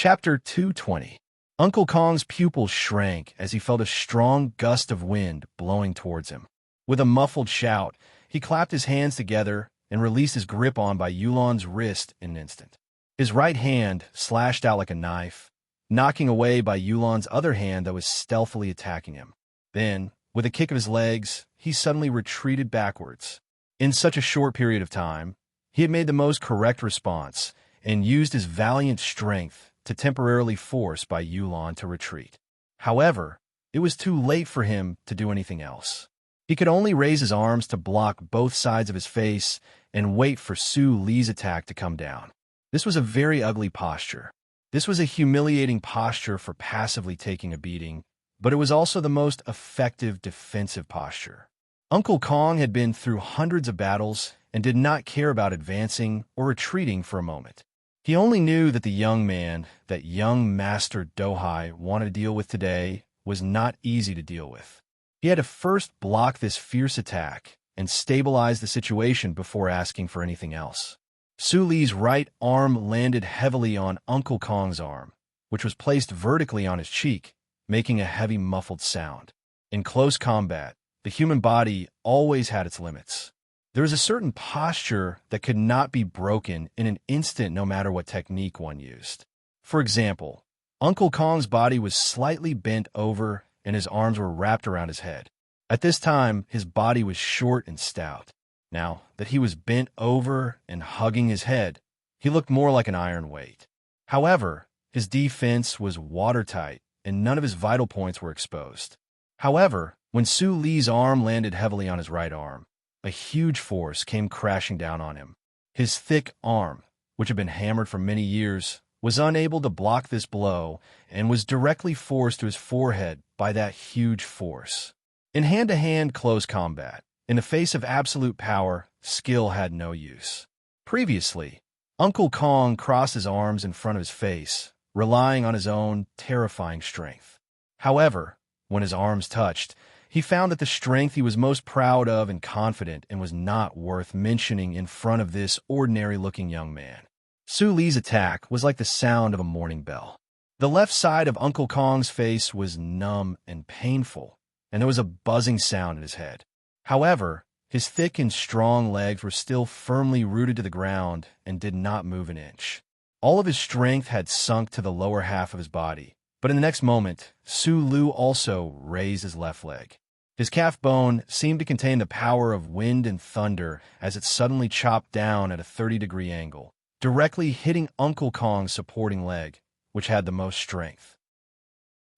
Chapter 220. Uncle Kong's pupils shrank as he felt a strong gust of wind blowing towards him. With a muffled shout, he clapped his hands together and released his grip on by Yulan's wrist in an instant. His right hand slashed out like a knife, knocking away by Yulan's other hand that was stealthily attacking him. Then, with a kick of his legs, he suddenly retreated backwards. In such a short period of time, he had made the most correct response and used his valiant strength to temporarily force by Yulan to retreat. However, it was too late for him to do anything else. He could only raise his arms to block both sides of his face and wait for Su Li's attack to come down. This was a very ugly posture. This was a humiliating posture for passively taking a beating, but it was also the most effective defensive posture. Uncle Kong had been through hundreds of battles and did not care about advancing or retreating for a moment. He only knew that the young man that young Master Dohai wanted to deal with today was not easy to deal with. He had to first block this fierce attack and stabilize the situation before asking for anything else. Su Li's right arm landed heavily on Uncle Kong's arm, which was placed vertically on his cheek, making a heavy muffled sound. In close combat, the human body always had its limits. There was a certain posture that could not be broken in an instant no matter what technique one used. For example, Uncle Kong's body was slightly bent over and his arms were wrapped around his head. At this time, his body was short and stout. Now that he was bent over and hugging his head, he looked more like an iron weight. However, his defense was watertight and none of his vital points were exposed. However, when Su Li's arm landed heavily on his right arm, a huge force came crashing down on him. His thick arm, which had been hammered for many years, was unable to block this blow and was directly forced to his forehead by that huge force. In hand-to-hand close combat, in the face of absolute power, skill had no use. Previously, Uncle Kong crossed his arms in front of his face, relying on his own terrifying strength. However, when his arms touched, he found that the strength he was most proud of and confident in was not worth mentioning in front of this ordinary-looking young man. Su Li's attack was like the sound of a morning bell. The left side of Uncle Kong's face was numb and painful, and there was a buzzing sound in his head. However, his thick and strong legs were still firmly rooted to the ground and did not move an inch. All of his strength had sunk to the lower half of his body, but in the next moment, Su Lu also raised his left leg. His calf bone seemed to contain the power of wind and thunder as it suddenly chopped down at a 30-degree angle, directly hitting Uncle Kong's supporting leg, which had the most strength.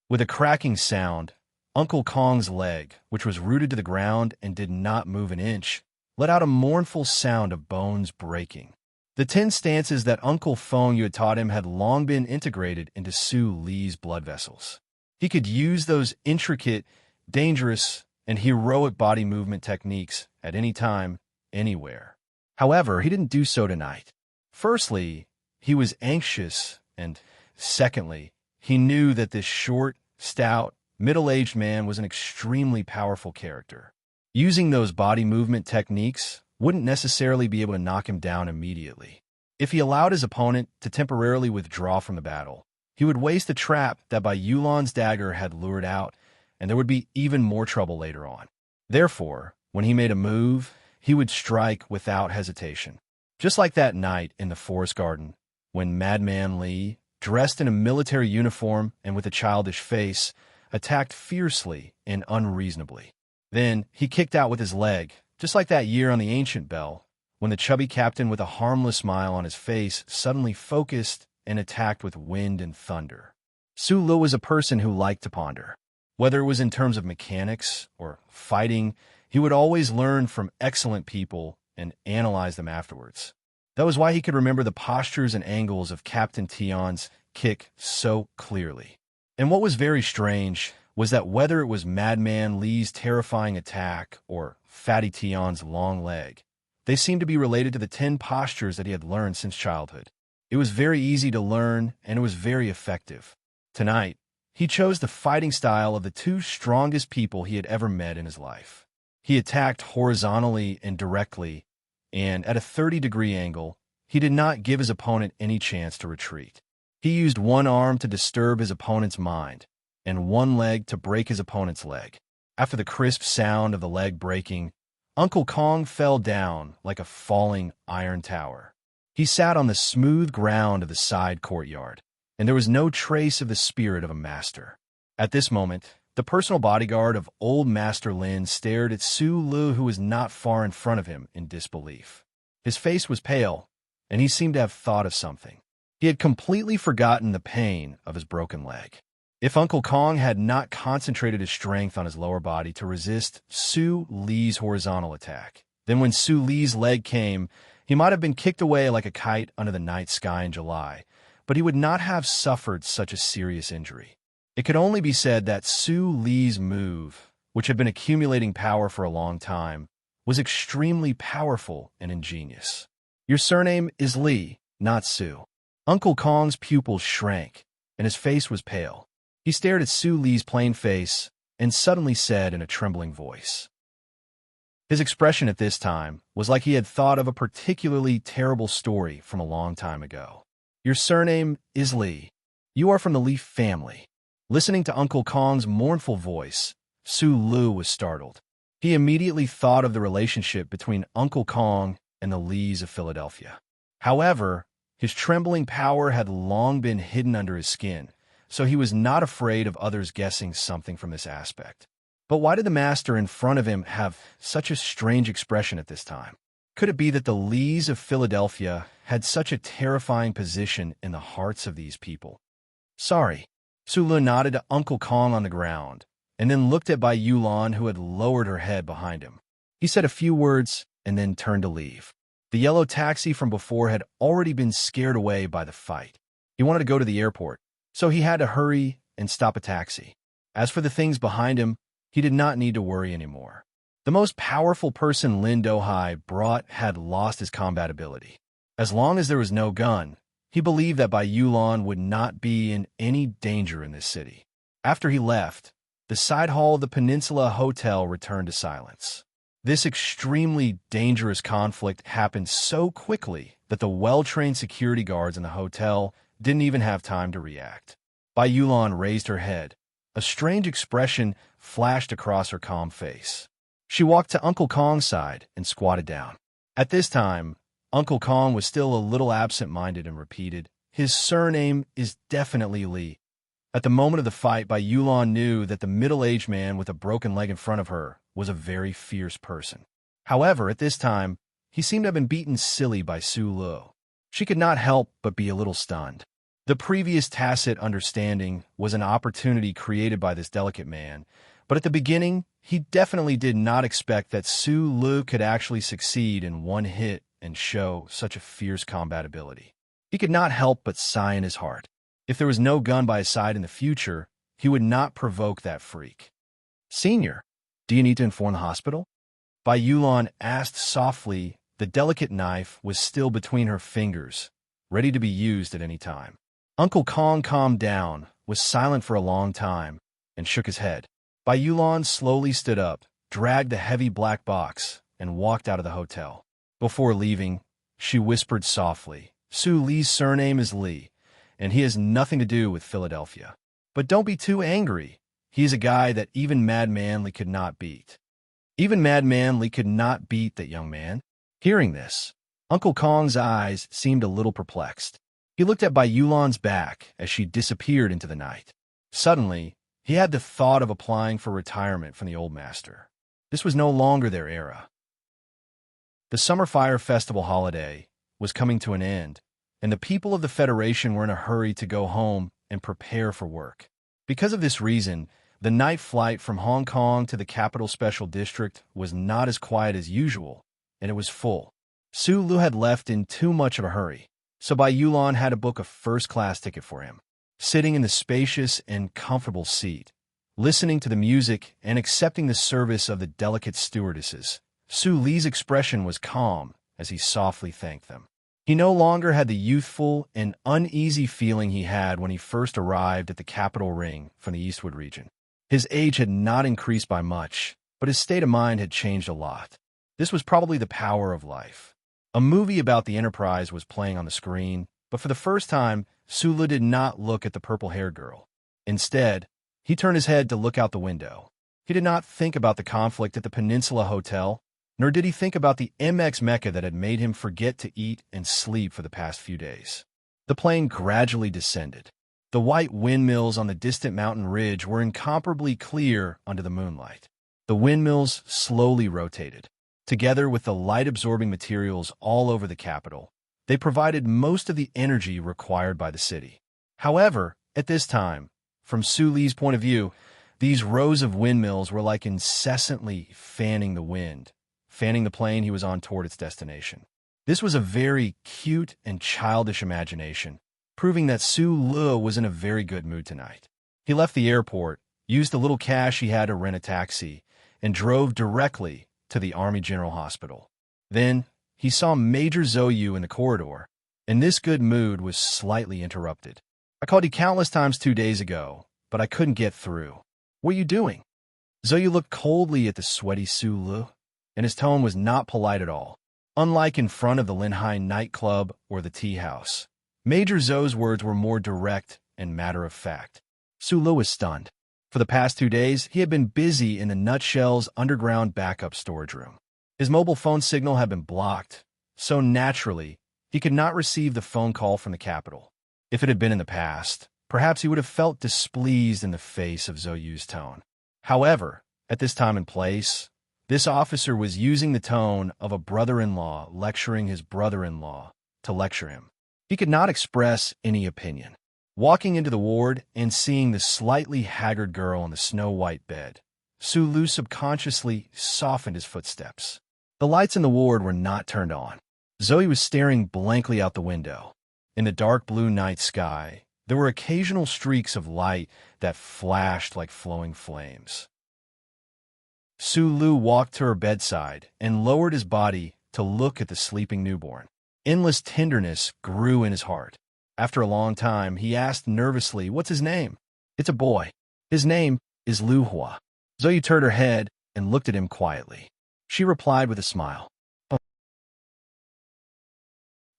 With a cracking sound, Uncle Kong's leg, which was rooted to the ground and did not move an inch, let out a mournful sound of bones breaking. The 10 stances that Uncle Feng Yu had taught him had long been integrated into Su Li's blood vessels. He could use those intricate, dangerous, and heroic body movement techniques at any time, anywhere. However, he didn't do so tonight. Firstly, he was anxious, and secondly, he knew that this short, stout, middle-aged man was an extremely powerful character. Using those body movement techniques wouldn't necessarily be able to knock him down immediately. If he allowed his opponent to temporarily withdraw from the battle, he would waste the trap that by Yulan's dagger had lured out, and there would be even more trouble later on. Therefore, when he made a move, he would strike without hesitation. Just like that night in the forest garden, when Madman Li, dressed in a military uniform and with a childish face, attacked fiercely and unreasonably. Then he kicked out with his leg, just like that year on the ancient bell, when the chubby captain with a harmless smile on his face suddenly focused and attacked with wind and thunder. Su Lu was a person who liked to ponder. Whether it was in terms of mechanics or fighting, he would always learn from excellent people and analyze them afterwards. That was why he could remember the postures and angles of Captain Tian's kick so clearly. And what was very strange was that whether it was Madman Li's terrifying attack or Fatty Tian's long leg, they seemed to be related to the 10 postures that he had learned since childhood. It was very easy to learn, and it was very effective. Tonight, he chose the fighting style of the 2 strongest people he had ever met in his life. He attacked horizontally and directly, and at a 30-degree angle, he did not give his opponent any chance to retreat. He used one arm to disturb his opponent's mind, and one leg to break his opponent's leg. After the crisp sound of the leg breaking, Uncle Kong fell down like a falling iron tower. He sat on the smooth ground of the side courtyard, and there was no trace of the spirit of a master. At this moment, the personal bodyguard of old Master Lin stared at Su Lu, who was not far in front of him, in disbelief. His face was pale, and he seemed to have thought of something. He had completely forgotten the pain of his broken leg. If Uncle Kong had not concentrated his strength on his lower body to resist Su Li's horizontal attack, then when Su Li's leg came, he might have been kicked away like a kite under the night sky in July, but he would not have suffered such a serious injury. It could only be said that Su Li's move, which had been accumulating power for a long time, was extremely powerful and ingenious. Your surname is Li, not Su. Uncle Kong's pupils shrank, and his face was pale. He stared at Su Li's plain face and suddenly said in a trembling voice. His expression at this time was like he had thought of a particularly terrible story from a long time ago. Your surname is Li. You are from the Li family. Listening to Uncle Kong's mournful voice, Su Lu was startled. He immediately thought of the relationship between Uncle Kong and the Lis of Philadelphia. However, his trembling power had long been hidden under his skin, so he was not afraid of others guessing something from this aspect. But why did the master in front of him have such a strange expression at this time? Could it be that the Lis of Philadelphia had such a terrifying position in the hearts of these people? Sorry. Su Lu nodded to Uncle Kong on the ground, and then looked at Bai Yulan, who had lowered her head behind him. He said a few words and then turned to leave. The yellow taxi from before had already been scared away by the fight. He wanted to go to the airport, so he had to hurry and stop a taxi. As for the things behind him, he did not need to worry anymore. The most powerful person Lin Dohai brought had lost his combat ability. As long as there was no gun, he believed that Bai Yulan would not be in any danger in this city. After he left, the side hall of the Peninsula Hotel returned to silence. This extremely dangerous conflict happened so quickly that the well-trained security guards in the hotel didn't even have time to react. Bai Yulan raised her head. A strange expression flashed across her calm face. She walked to Uncle Kong's side and squatted down. At this time, Uncle Kong was still a little absent-minded and repeated, "His surname is definitely Li." At the moment of the fight, Bai Yulan knew that the middle-aged man with a broken leg in front of her was a very fierce person. However, at this time, he seemed to have been beaten silly by Su Lu. She could not help but be a little stunned. The previous tacit understanding was an opportunity created by this delicate man, but at the beginning, he definitely did not expect that Su Lu could actually succeed in one hit and show such a fierce combat ability. He could not help but sigh in his heart. If there was no gun by his side in the future, he would not provoke that freak. "Senior, do you need to inform the hospital?" Bai Yulan asked softly. The delicate knife was still between her fingers, ready to be used at any time. Uncle Kong calmed down, was silent for a long time, and shook his head. Bai Yulan slowly stood up, dragged the heavy black box, and walked out of the hotel. Before leaving, she whispered softly, "Su Li's surname is Li, and he has nothing to do with Philadelphia. But don't be too angry. He is a guy that even Madman Li could not beat." Even Madman Li could not beat that young man. Hearing this, Uncle Kong's eyes seemed a little perplexed. He looked at Bai Yulan's back as she disappeared into the night. Suddenly, he had the thought of applying for retirement from the old master. This was no longer their era. The Summer Fire Festival holiday was coming to an end, and the people of the Federation were in a hurry to go home and prepare for work. Because of this reason, the night flight from Hong Kong to the Capital Special District was not as quiet as usual, and it was full. Su Lu had left in too much of a hurry, so Bai Yulan had to book a first-class ticket for him. Sitting in the spacious and comfortable seat, listening to the music and accepting the service of the delicate stewardesses, Su Li's expression was calm as he softly thanked them. He no longer had the youthful and uneasy feeling he had when he first arrived at the capital ring from the Eastwood region. His age had not increased by much, but his state of mind had changed a lot. This was probably the power of life. A movie about the Enterprise was playing on the screen, But for the first time, Sulu did not look at the purple-haired girl. Instead, he turned his head to look out the window. He did not think about the conflict at the Peninsula Hotel, nor did he think about the MX Mecca that had made him forget to eat and sleep for the past few days. The plane gradually descended. The white windmills on the distant mountain ridge were incomparably clear under the moonlight. The windmills slowly rotated. Together with the light-absorbing materials all over the capital, they provided most of the energy required by the city. However, at this time, from Suli's point of view, these rows of windmills were like incessantly fanning the wind, fanning the plane he was on toward its destination. This was a very cute and childish imagination, proving that Sulu was in a very good mood tonight. He left the airport, used the little cash he had to rent a taxi, and drove directly to the Army General Hospital. Then, he saw Major Zoyu in the corridor, and this good mood was slightly interrupted. "I called you countless times 2 days ago, but I couldn't get through. What are you doing?" Zoyu looked coldly at the sweaty Sulu, and his tone was not polite at all. Unlike in front of the Linhai nightclub or the tea house, Major Zou's words were more direct and matter-of-fact. Sulu was stunned. For the past 2 days, he had been busy in the Nutshell's underground backup storage room. His mobile phone signal had been blocked, so naturally, he could not receive the phone call from the capital. If it had been in the past, perhaps he would have felt displeased in the face of Zoyu's tone. However, at this time and place, this officer was using the tone of a brother-in-law lecturing his brother-in-law to lecture him. He could not express any opinion. Walking into the ward and seeing the slightly haggard girl on the snow-white bed, Sulu subconsciously softened his footsteps. The lights in the ward were not turned on. Zoe was staring blankly out the window. In the dark blue night sky, there were occasional streaks of light that flashed like flowing flames. Sulu walked to her bedside and lowered his body to look at the sleeping newborn. Endless tenderness grew in his heart. After a long time, he asked nervously, "What's his name?" "It's a boy. His name is Lu Hua." Zoe turned her head and looked at him quietly. She replied with a smile.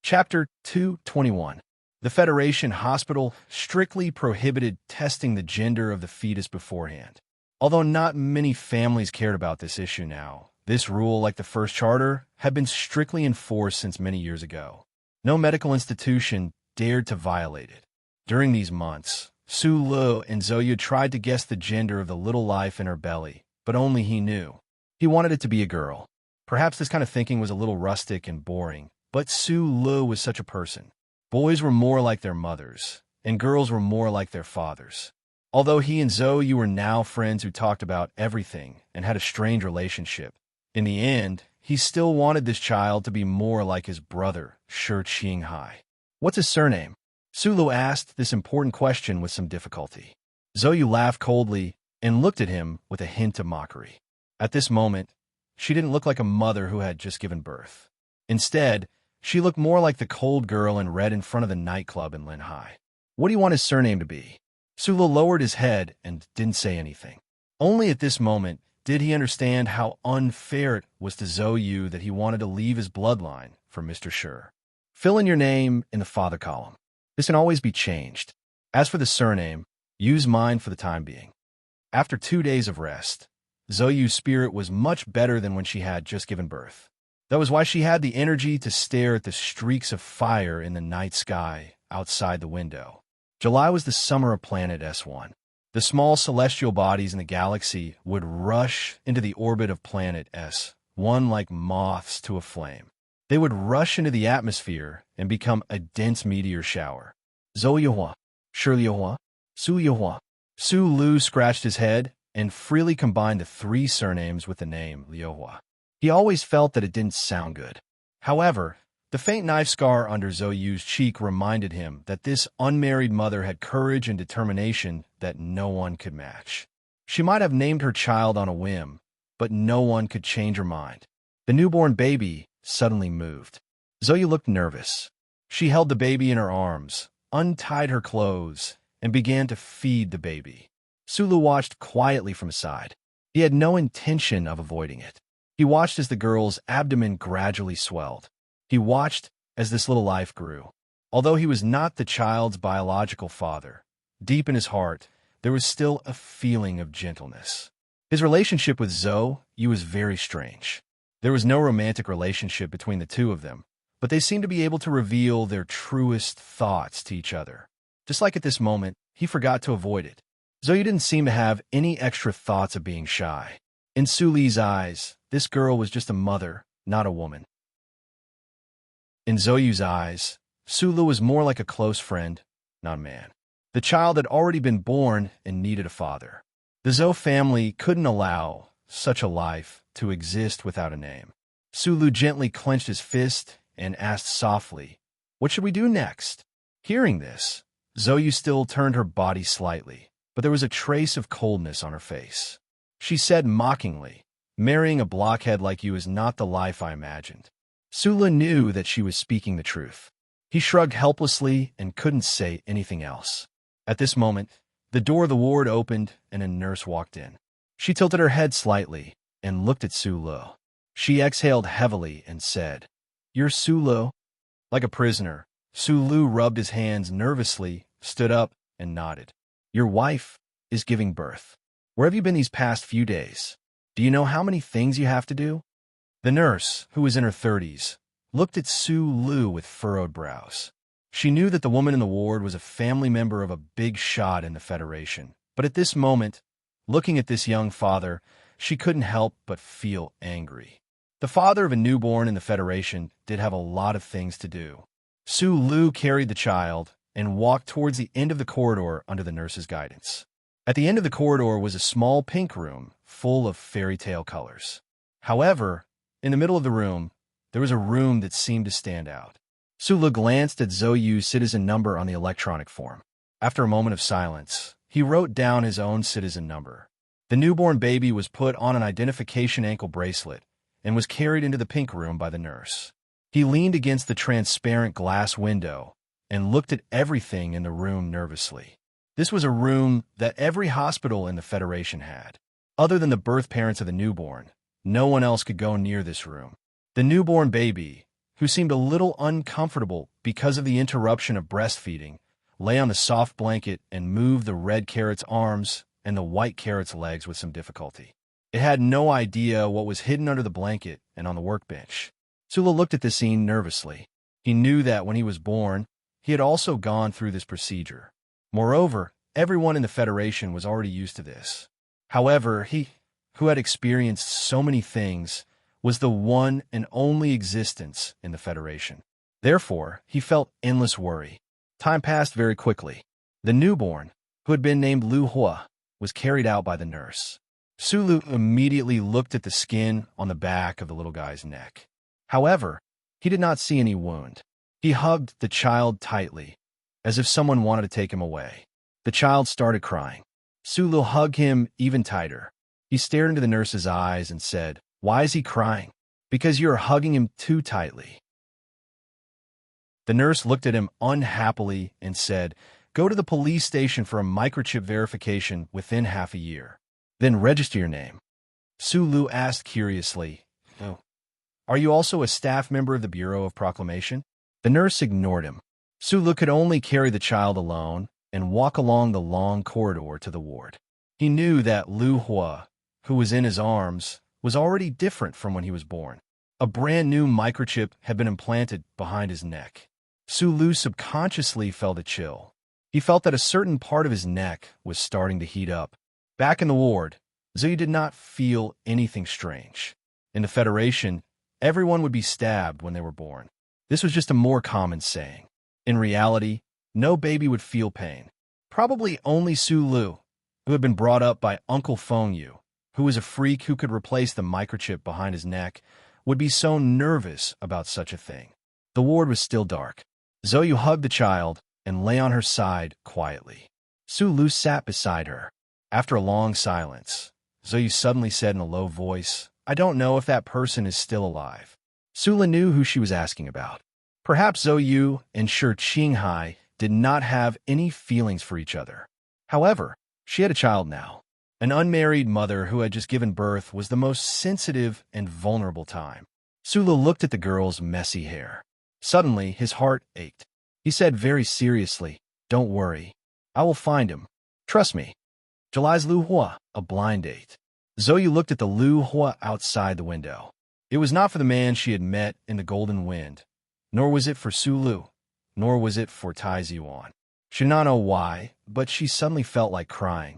Chapter 221. The Federation Hospital strictly prohibited testing the gender of the fetus beforehand. Although not many families cared about this issue now, this rule, like the first charter, had been strictly enforced since many years ago. No medical institution dared to violate it. During these months, Sulu and Zoyu tried to guess the gender of the little life in her belly, but only he knew. He wanted it to be a girl. Perhaps this kind of thinking was a little rustic and boring, but Sulu was such a person. Boys were more like their mothers, and girls were more like their fathers. Although he and Zoyu were now friends who talked about everything and had a strange relationship, in the end, he still wanted this child to be more like his brother, Shi Qinghai. "What's his surname?" Sulu asked this important question with some difficulty. Zoyu laughed coldly and looked at him with a hint of mockery. At this moment, she didn't look like a mother who had just given birth. Instead, she looked more like the cold girl in red in front of the nightclub in Linhai. "What do you want his surname to be?" Sulu lowered his head and didn't say anything. Only at this moment did he understand how unfair it was to Zoyu that he wanted to leave his bloodline for Mr. Shi. "Fill in your name in the father column. This can always be changed. As for the surname, use mine for the time being." After 2 days of rest, Zoyu's spirit was much better than when she had just given birth. That was why she had the energy to stare at the streaks of fire in the night sky outside the window. July was the summer of planet S1. The small celestial bodies in the galaxy would rush into the orbit of planet S1 like moths to a flame. They would rush into the atmosphere and become a dense meteor shower. Zoyuhua, Shirliyuhua, Suyuhua. Sulu scratched his head and freely combined the 3 surnames with the name Liuhua. He always felt that it didn't sound good. However, the faint knife scar under Zoyu's cheek reminded him that this unmarried mother had courage and determination that no one could match. She might have named her child on a whim, but no one could change her mind. The newborn baby suddenly moved. Zoyu looked nervous. She held the baby in her arms, untied her clothes, and began to feed the baby. Sulu watched quietly from his side. He had no intention of avoiding it. He watched as the girl's abdomen gradually swelled. He watched as this little life grew. Although he was not the child's biological father, deep in his heart, there was still a feeling of gentleness. His relationship with Zhou Yu was very strange. There was no romantic relationship between the two of them, but they seemed to be able to reveal their truest thoughts to each other. Just like at this moment, he forgot to avoid it. Zhou Yu didn't seem to have any extra thoughts of being shy. In Su Li's eyes, this girl was just a mother, not a woman. In Zhou Yu's eyes, Su Li was more like a close friend, not a man. The child had already been born and needed a father. The Zhou family couldn't allow such a life to exist without a name. Su Li gently clenched his fist and asked softly, "What should we do next?" Hearing this, Zhou Yu still turned her body slightly, but there was a trace of coldness on her face. She said mockingly, "Marrying a blockhead like you is not the life I imagined." Su Li knew that she was speaking the truth. He shrugged helplessly and couldn't say anything else. At this moment, the door of the ward opened and a nurse walked in. She tilted her head slightly and looked at Su Li. She exhaled heavily and said, "You're Su Li?" Like a prisoner, Su Li rubbed his hands nervously, stood up, and nodded. "Your wife is giving birth. Where have you been these past few days? Do you know how many things you have to do?" The nurse, who was in her 30s, looked at Su Li with furrowed brows. She knew that the woman in the ward was a family member of a big shot in the Federation, but at this moment, looking at this young father, she couldn't help but feel angry. The father of a newborn in the Federation did have a lot of things to do. Su Li carried the child and walked towards the end of the corridor under the nurse's guidance. At the end of the corridor was a small pink room full of fairy tale colors. However, in the middle of the room, there was a room that seemed to stand out. Su Li glanced at Zhou Yu's citizen number on the electronic form. After a moment of silence, he wrote down his own citizen number. The newborn baby was put on an identification ankle bracelet and was carried into the pink room by the nurse. He leaned against the transparent glass window and looked at everything in the room nervously. This was a room that every hospital in the Federation had. Other than the birth parents of the newborn, no one else could go near this room. The newborn baby, who seemed a little uncomfortable because of the interruption of breastfeeding, lay on the soft blanket and moved the red carrot's arms and the white carrot's legs with some difficulty. It had no idea what was hidden under the blanket and on the workbench. Su Li looked at the scene nervously. He knew that when he was born, he had also gone through this procedure. Moreover, everyone in the Federation was already used to this. However, he, who had experienced so many things, was the one and only existence in the Federation. Therefore, he felt endless worry. Time passed very quickly. The newborn, who had been named Lu Hua, was carried out by the nurse. Su Li immediately looked at the skin on the back of the little guy's neck. However, he did not see any wound. He hugged the child tightly, as if someone wanted to take him away. The child started crying. Su Li hugged him even tighter. He stared into the nurse's eyes and said, "Why is he crying?" "Because you are hugging him too tightly." The nurse looked at him unhappily and said, "Go to the police station for a microchip verification within half a year. Then register your name." Su Li asked curiously, "Oh, are you also a staff member of the Bureau of Proclamation?" The nurse ignored him. Su Li could only carry the child alone and walk along the long corridor to the ward. He knew that Lu Hua, who was in his arms, was already different from when he was born. A brand new microchip had been implanted behind his neck. Su Li subconsciously felt a chill. He felt that a certain part of his neck was starting to heat up. Back in the ward, Zhou Yu did not feel anything strange. In the Federation, everyone would be stabbed when they were born. This was just a more common saying. In reality, no baby would feel pain. Probably only Su Li, who had been brought up by Uncle Feng Yu, who was a freak who could replace the microchip behind his neck, would be so nervous about such a thing. The ward was still dark. Zhou Yu hugged the child and lay on her side quietly. Su Li sat beside her. After a long silence, Zhou Yu suddenly said in a low voice, "I don't know if that person is still alive." Su Li knew who she was asking about. Perhaps Zhou Yu and Shi Qinghai did not have any feelings for each other. However, she had a child now. An unmarried mother who had just given birth was the most sensitive and vulnerable time. Su Li looked at the girl's messy hair. Suddenly, his heart ached. He said very seriously, "Don't worry. I will find him. Trust me." July's Lu Hua, a blind date. Zoe looked at the Lu Hua outside the window. It was not for the man she had met in the Golden Wind, nor was it for Su Lu, nor was it for Tai Ziwan. She did not know why, but she suddenly felt like crying.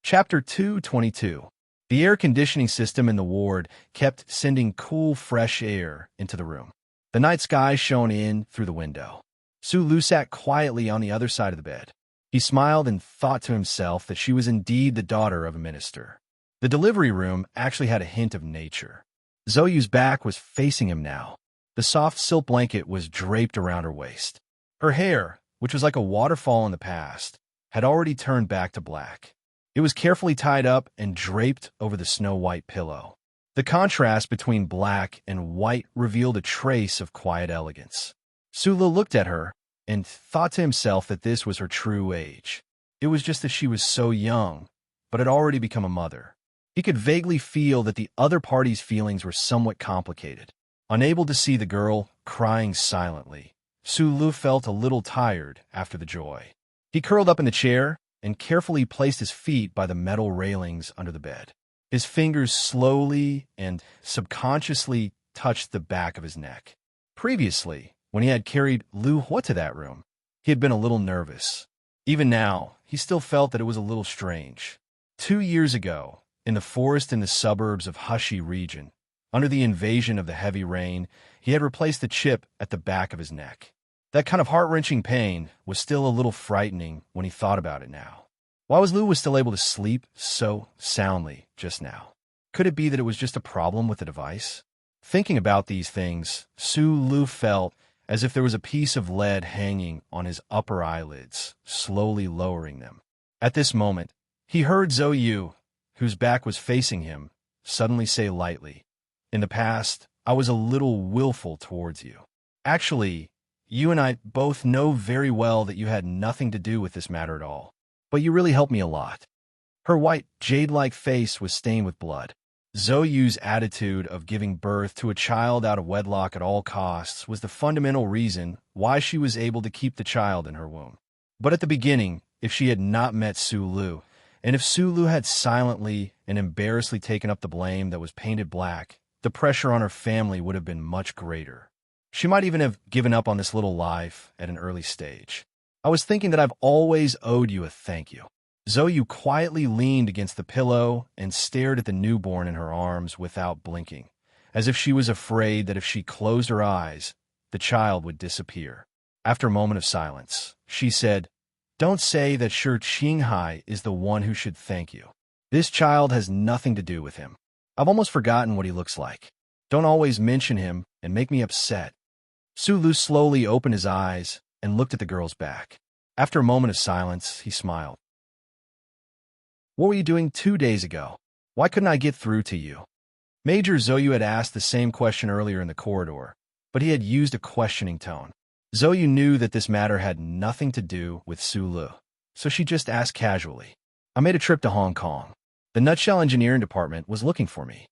Chapter 222. The air conditioning system in the ward kept sending cool, fresh air into the room. The night sky shone in through the window. Su Lu sat quietly on the other side of the bed. He smiled and thought to himself that she was indeed the daughter of a minister. The delivery room actually had a hint of nature. Zoyu's back was facing him now. The soft silk blanket was draped around her waist. Her hair, which was like a waterfall in the past, had already turned back to black. It was carefully tied up and draped over the snow-white pillow. The contrast between black and white revealed a trace of quiet elegance. Su Lu looked at her and thought to himself that this was her true age. It was just that she was so young, but had already become a mother. He could vaguely feel that the other party's feelings were somewhat complicated. Unable to see the girl crying silently, Su Lu felt a little tired after the joy. He curled up in the chair and carefully placed his feet by the metal railings under the bed. His fingers slowly and subconsciously touched the back of his neck. Previously, when he had carried Lu Hua to that room, he had been a little nervous. Even now, he still felt that it was a little strange. 2 years ago, in the forest in the suburbs of Hushi region, under the invasion of the heavy rain, he had replaced the chip at the back of his neck. That kind of heart-wrenching pain was still a little frightening when he thought about it now. Why was Lu still able to sleep so soundly just now? Could it be that it was just a problem with the device? Thinking about these things, Su Lu felt as if there was a piece of lead hanging on his upper eyelids, slowly lowering them. At this moment, he heard Zhou Yu, whose back was facing him, suddenly say lightly, "In the past, I was a little willful towards you. Actually, you and I both know very well that you had nothing to do with this matter at all, but you really helped me a lot." Her white, jade-like face was stained with blood. Zhou Yu's attitude of giving birth to a child out of wedlock at all costs was the fundamental reason why she was able to keep the child in her womb. But at the beginning, if she had not met Su Lu, and if Su Lu had silently and embarrassedly taken up the blame that was painted black, the pressure on her family would have been much greater. She might even have given up on this little life at an early stage. "I was thinking that I've always owed you a thank you." Zhou Yu quietly leaned against the pillow and stared at the newborn in her arms without blinking, as if she was afraid that if she closed her eyes, the child would disappear. After a moment of silence, she said, "Don't say that Shi Qinghai is the one who should thank you. This child has nothing to do with him. I've almost forgotten what he looks like. Don't always mention him and make me upset." Su Lu slowly opened his eyes and looked at the girl's back. After a moment of silence, he smiled. "What were you doing 2 days ago? Why couldn't I get through to you?" Major Zhou Yu had asked the same question earlier in the corridor, but he had used a questioning tone. Zhou Yu knew that this matter had nothing to do with Su Lu, so she just asked casually, "I made a trip to Hong Kong. The Nutshell Engineering Department was looking for me."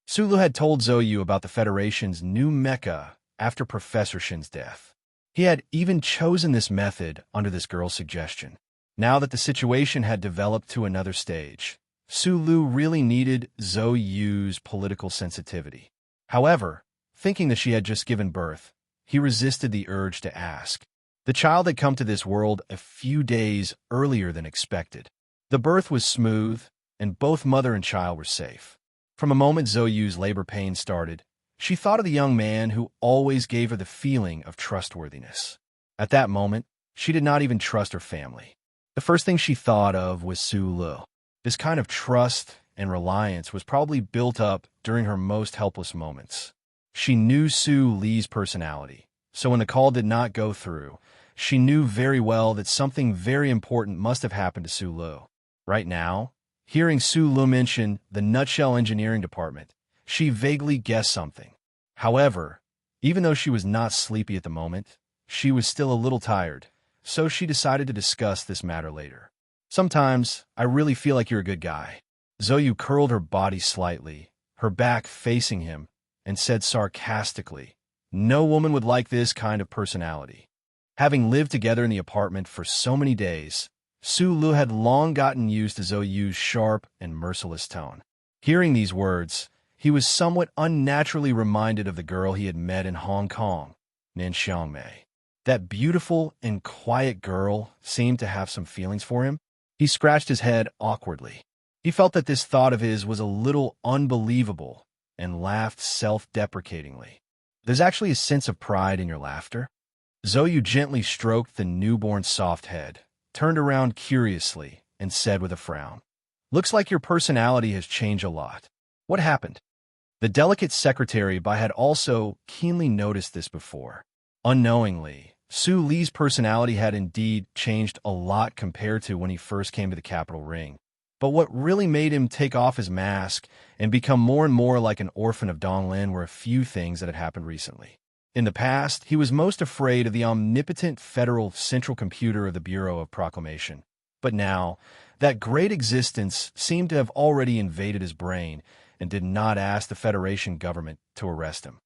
Su Lu had told Zhou Yu about the Federation's new mecha after Professor Shin's death. He had even chosen this method under this girl's suggestion. Now that the situation had developed to another stage, Su Lu really needed Zhou Yu's political sensitivity. However, thinking that she had just given birth, he resisted the urge to ask. The child had come to this world a few days earlier than expected. The birth was smooth, and both mother and child were safe. From the moment Zhou Yu's labor pain started, she thought of the young man who always gave her the feeling of trustworthiness. At that moment, she did not even trust her family. The first thing she thought of was Su Lu. This kind of trust and reliance was probably built up during her most helpless moments. She knew Su Li's personality, so when the call did not go through, she knew very well that something very important must have happened to Su Lu. Right now, hearing Su Lu mention the Nutshell Engineering Department, she vaguely guessed something. However, even though she was not sleepy at the moment, she was still a little tired, so she decided to discuss this matter later. "Sometimes, I really feel like you're a good guy." Zhou Yu curled her body slightly, her back facing him, and said sarcastically, No woman would like this kind of personality. Having lived together in the apartment for so many days, Su Lu had long gotten used to Zhou Yu's sharp and merciless tone. Hearing these words, he was somewhat unnaturally reminded of the girl he had met in Hong Kong, Nin Xiangmei. That beautiful and quiet girl seemed to have some feelings for him. He scratched his head awkwardly. He felt that this thought of his was a little unbelievable and laughed self-deprecatingly. There's actually a sense of pride in your laughter. Zhou Yu gently stroked the newborn's soft head, turned around curiously, and said with a frown, "Looks like your personality has changed a lot. What happened?" The delicate secretary had also keenly noticed this before. Unknowingly, Su Li's personality had indeed changed a lot compared to when he first came to the capital ring. But what really made him take off his mask and become more and more like an orphan of Donglin were a few things that had happened recently. In the past, he was most afraid of the omnipotent federal central computer of the Bureau of Proclamation. But now, that great existence seemed to have already invaded his brain and did not ask the Federation government to arrest him.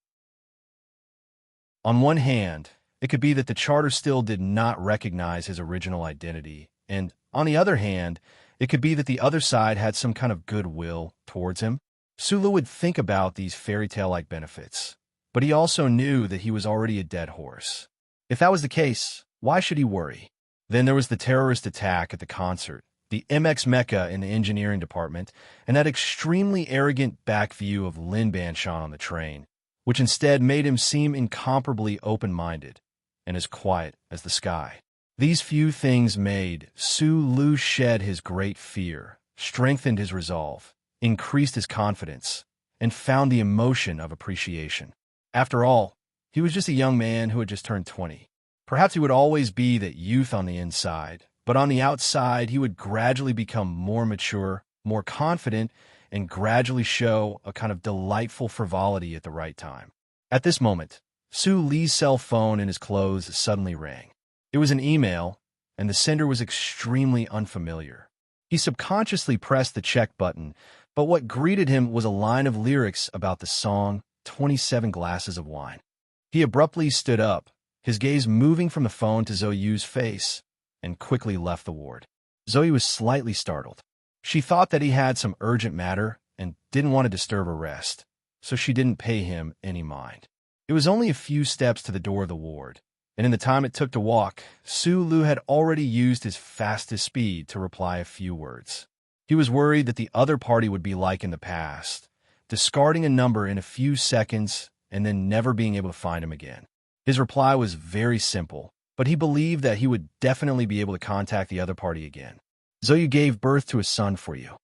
On one hand, it could be that the charter still did not recognize his original identity, and on the other hand, it could be that the other side had some kind of goodwill towards him. Sulu would think about these fairy tale-like benefits, but he also knew that he was already a dead horse. If that was the case, why should he worry? Then there was the terrorist attack at the concert, the MX Mecca in the engineering department, and that extremely arrogant back view of Lin Banshan on the train, which instead made him seem incomparably open-minded and as quiet as the sky. These few things made Su Lu shed his great fear, strengthened his resolve, increased his confidence, and found the emotion of appreciation. After all, he was just a young man who had just turned 20. Perhaps he would always be that youth on the inside, but on the outside he would gradually become more mature, more confident, and gradually show a kind of delightful frivolity at the right time. At this moment, Su Li's cell phone in his clothes suddenly rang. It was an email, and the sender was extremely unfamiliar. He subconsciously pressed the check button, but what greeted him was a line of lyrics about the song 27 Glasses of Wine. He abruptly stood up, his gaze moving from the phone to Zhou Yu's face, and quickly left the ward. Zhou Yu was slightly startled. She thought that he had some urgent matter and didn't want to disturb her rest, so she didn't pay him any mind. It was only a few steps to the door of the ward, and in the time it took to walk, Su Lu had already used his fastest speed to reply a few words. He was worried that the other party would be like in the past, discarding a number in a few seconds and then never being able to find him again. His reply was very simple, but he believed that he would definitely be able to contact the other party again. Zhou Yu gave birth to a son for you.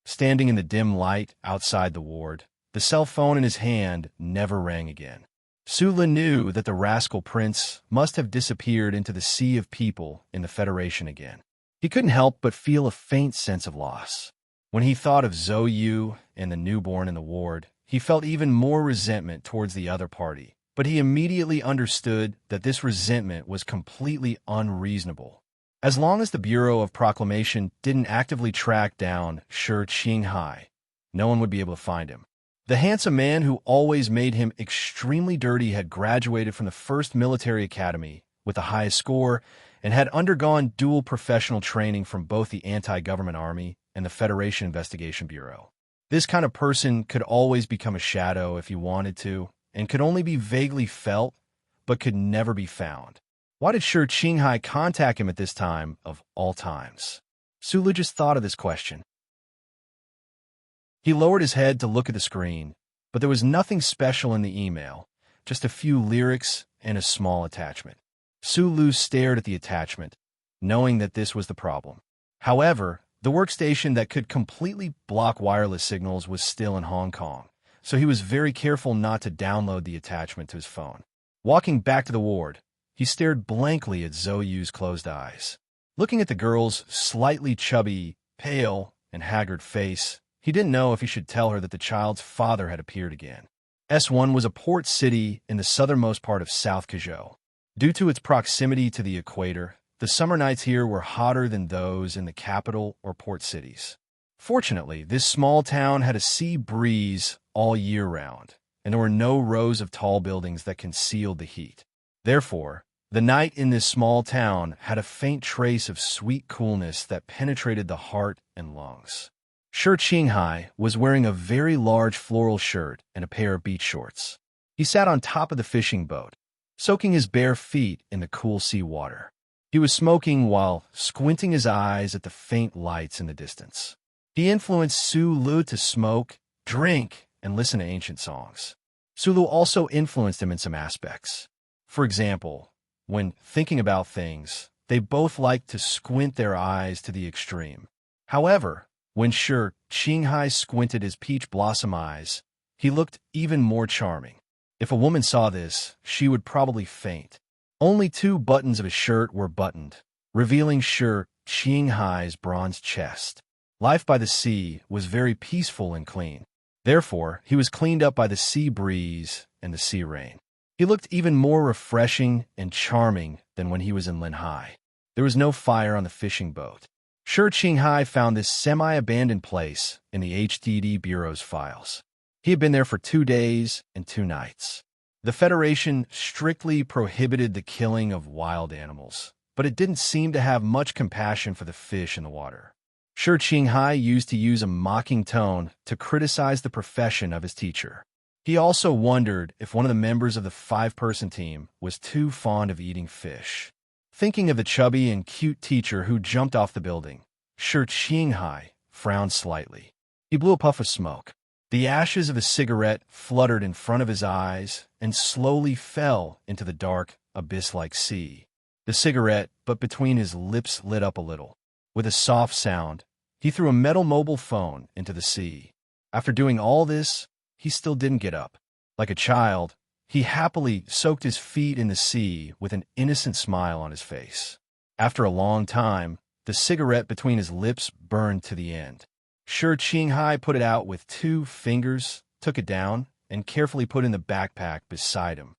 Standing in the dim light outside the ward, the cell phone in his hand never rang again. Su Lin knew that the rascal prince must have disappeared into the sea of people in the Federation again. He couldn't help but feel a faint sense of loss. When he thought of Zhou Yu and the newborn in the ward, he felt even more resentment towards the other party, but he immediately understood that this resentment was completely unreasonable. As long as the Bureau of Proclamation didn't actively track down Shi Qinghai, no one would be able to find him. The handsome man who always made him extremely dirty had graduated from the first military academy with the highest score and had undergone dual professional training from both the anti-government army and the Federation Investigation Bureau. This kind of person could always become a shadow if he wanted to, and could only be vaguely felt, but could never be found. Why did Shi Qinghai contact him at this time of all times? Su Lu just thought of this question. He lowered his head to look at the screen, but there was nothing special in the email, just a few lyrics and a small attachment. Su Lu stared at the attachment, knowing that this was the problem. However, the workstation that could completely block wireless signals was still in Hong Kong, so he was very careful not to download the attachment to his phone. Walking back to the ward, he stared blankly at Zhou Yu's closed eyes. Looking at the girl's slightly chubby, pale, and haggard face, he didn't know if he should tell her that the child's father had appeared again. S1 was a port city in the southernmost part of South Kazhou. Due to its proximity to the equator, the summer nights here were hotter than those in the capital or port cities. Fortunately, this small town had a sea breeze all year round, and there were no rows of tall buildings that concealed the heat. Therefore, the night in this small town had a faint trace of sweet coolness that penetrated the heart and lungs. Shi Qinghai was wearing a very large floral shirt and a pair of beach shorts. He sat on top of the fishing boat, soaking his bare feet in the cool sea water. He was smoking while squinting his eyes at the faint lights in the distance. He influenced Su Lu to smoke, drink, and listen to ancient songs. Su Lu also influenced him in some aspects. For example, when thinking about things, they both liked to squint their eyes to the extreme. However, when Shi Qinghai squinted his peach blossom eyes, he looked even more charming. If a woman saw this, she would probably faint. Only 2 buttons of his shirt were buttoned, revealing Shi Qinghai's bronzed chest. Life by the sea was very peaceful and clean. Therefore, he was cleaned up by the sea breeze and the sea rain. He looked even more refreshing and charming than when he was in Linhai. There was no fire on the fishing boat. Shi Qinghai found this semi-abandoned place in the HDD Bureau's files. He had been there for 2 days and 2 nights. The Federation strictly prohibited the killing of wild animals, but it didn't seem to have much compassion for the fish in the water. Shi Qinghai used to use a mocking tone to criticize the profession of his teacher. He also wondered if one of the members of the 5-person team was too fond of eating fish. Thinking of the chubby and cute teacher who jumped off the building, Shi Qinghai frowned slightly. He blew a puff of smoke. The ashes of a cigarette fluttered in front of his eyes and slowly fell into the dark, abyss-like sea. The cigarette, but between his lips, lit up a little. With a soft sound, he threw a metal mobile phone into the sea. After doing all this, he still didn't get up. Like a child, he happily soaked his feet in the sea with an innocent smile on his face. After a long time, the cigarette between his lips burned to the end. Shi Qinghai put it out with 2 fingers, took it down, and carefully put it in the backpack beside him.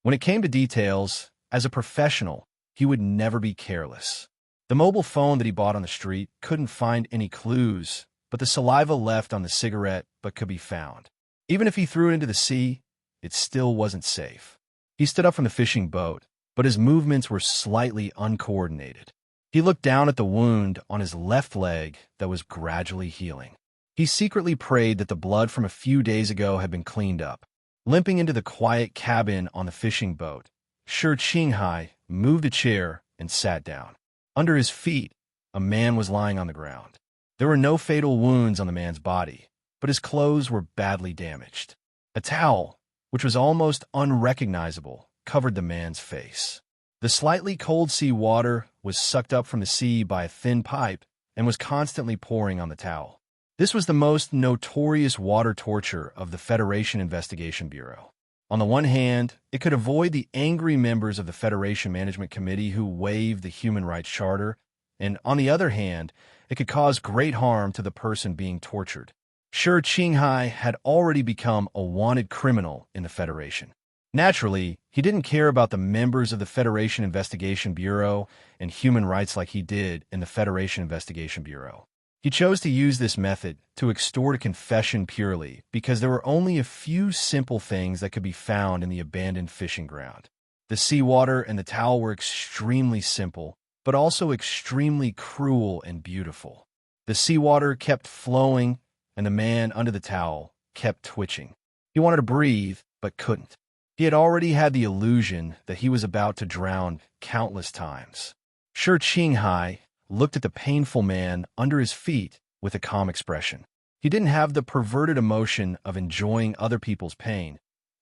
When it came to details, as a professional, he would never be careless. The mobile phone that he bought on the street couldn't find any clues, but the saliva left on the cigarette could be found. Even if he threw it into the sea, it still wasn't safe. He stood up from the fishing boat, but his movements were slightly uncoordinated. He looked down at the wound on his left leg that was gradually healing. He secretly prayed that the blood from a few days ago had been cleaned up. Limping into the quiet cabin on the fishing boat, Shi Qinghai moved a chair and sat down. Under his feet, a man was lying on the ground. There were no fatal wounds on the man's body, but his clothes were badly damaged. A towel, which was almost unrecognizable, covered the man's face. The slightly cold sea water was sucked up from the sea by a thin pipe and was constantly pouring on the towel. This was the most notorious water torture of the Federation Investigation Bureau. On the one hand, it could avoid the angry members of the Federation Management Committee who waived the Human Rights Charter, and on the other hand, it could cause great harm to the person being tortured. Shi Qinghai had already become a wanted criminal in the Federation. Naturally, he didn't care about the members of the Federation Investigation Bureau and human rights like he did in the Federation Investigation Bureau. He chose to use this method to extort a confession purely because there were only a few simple things that could be found in the abandoned fishing ground. The seawater and the towel were extremely simple, but also extremely cruel and beautiful. The seawater kept flowing, and the man under the towel kept twitching. He wanted to breathe, but couldn't. He had already had the illusion that he was about to drown countless times. Shi Qinghai looked at the painful man under his feet with a calm expression. He didn't have the perverted emotion of enjoying other people's pain,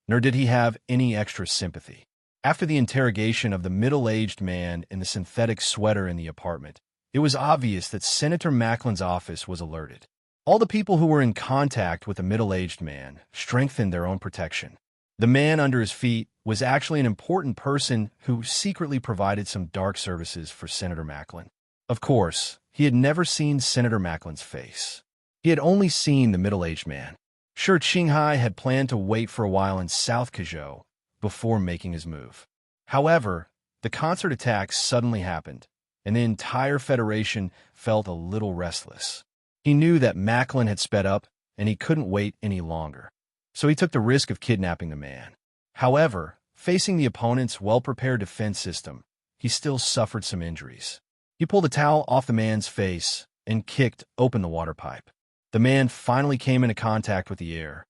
nor did he have any extra sympathy. After the interrogation of the middle-aged man in the synthetic sweater in the apartment, it was obvious that Senator Macklin's office was alerted. All the people who were in contact with the middle-aged man strengthened their own protection. The man under his feet was actually an important person who secretly provided some dark services for Senator Macklin. Of course, he had never seen Senator Macklin's face. He had only seen the middle-aged man. Shi Qinghai had planned to wait for a while in South Kazhou before making his move. However, the concert attack suddenly happened, and the entire Federation felt a little restless. He knew that Macklin had sped up, and he couldn't wait any longer. so he took the risk of kidnapping the man. However, facing the opponent's well-prepared defense system, he still suffered some injuries. He pulled a towel off the man's face and kicked open the water pipe. The man finally came into contact with the air.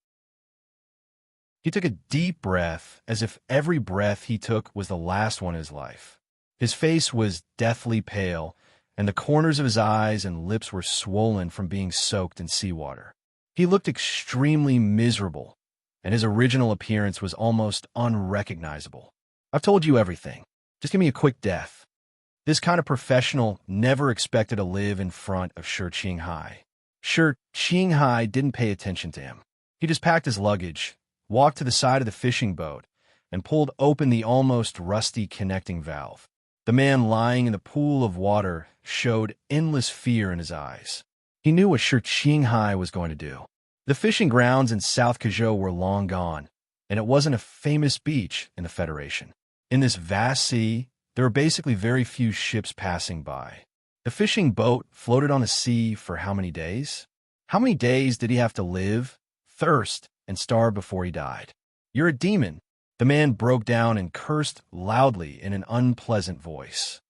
He took a deep breath, as if every breath he took was the last one in his life. His face was deathly pale, and the corners of his eyes and lips were swollen from being soaked in seawater. He looked extremely miserable, and his original appearance was almost unrecognizable. "I've told you everything. Just give me a quick death." This kind of professional never expected to live in front of Shi Qinghai. Shi Qinghai didn't pay attention to him. He just packed his luggage, walked to the side of the fishing boat, and pulled open the almost rusty connecting valve. The man lying in the pool of water showed endless fear in his eyes. He knew what Shi Qinghai was going to do. The fishing grounds in South Kazhou were long gone, and it wasn't a famous beach in the Federation. In this vast sea, there were basically very few ships passing by. The fishing boat floated on the sea for how many days? How many days did he have to live, thirst, and starve before he died? "You're a demon." The man broke down and cursed loudly in an unpleasant voice.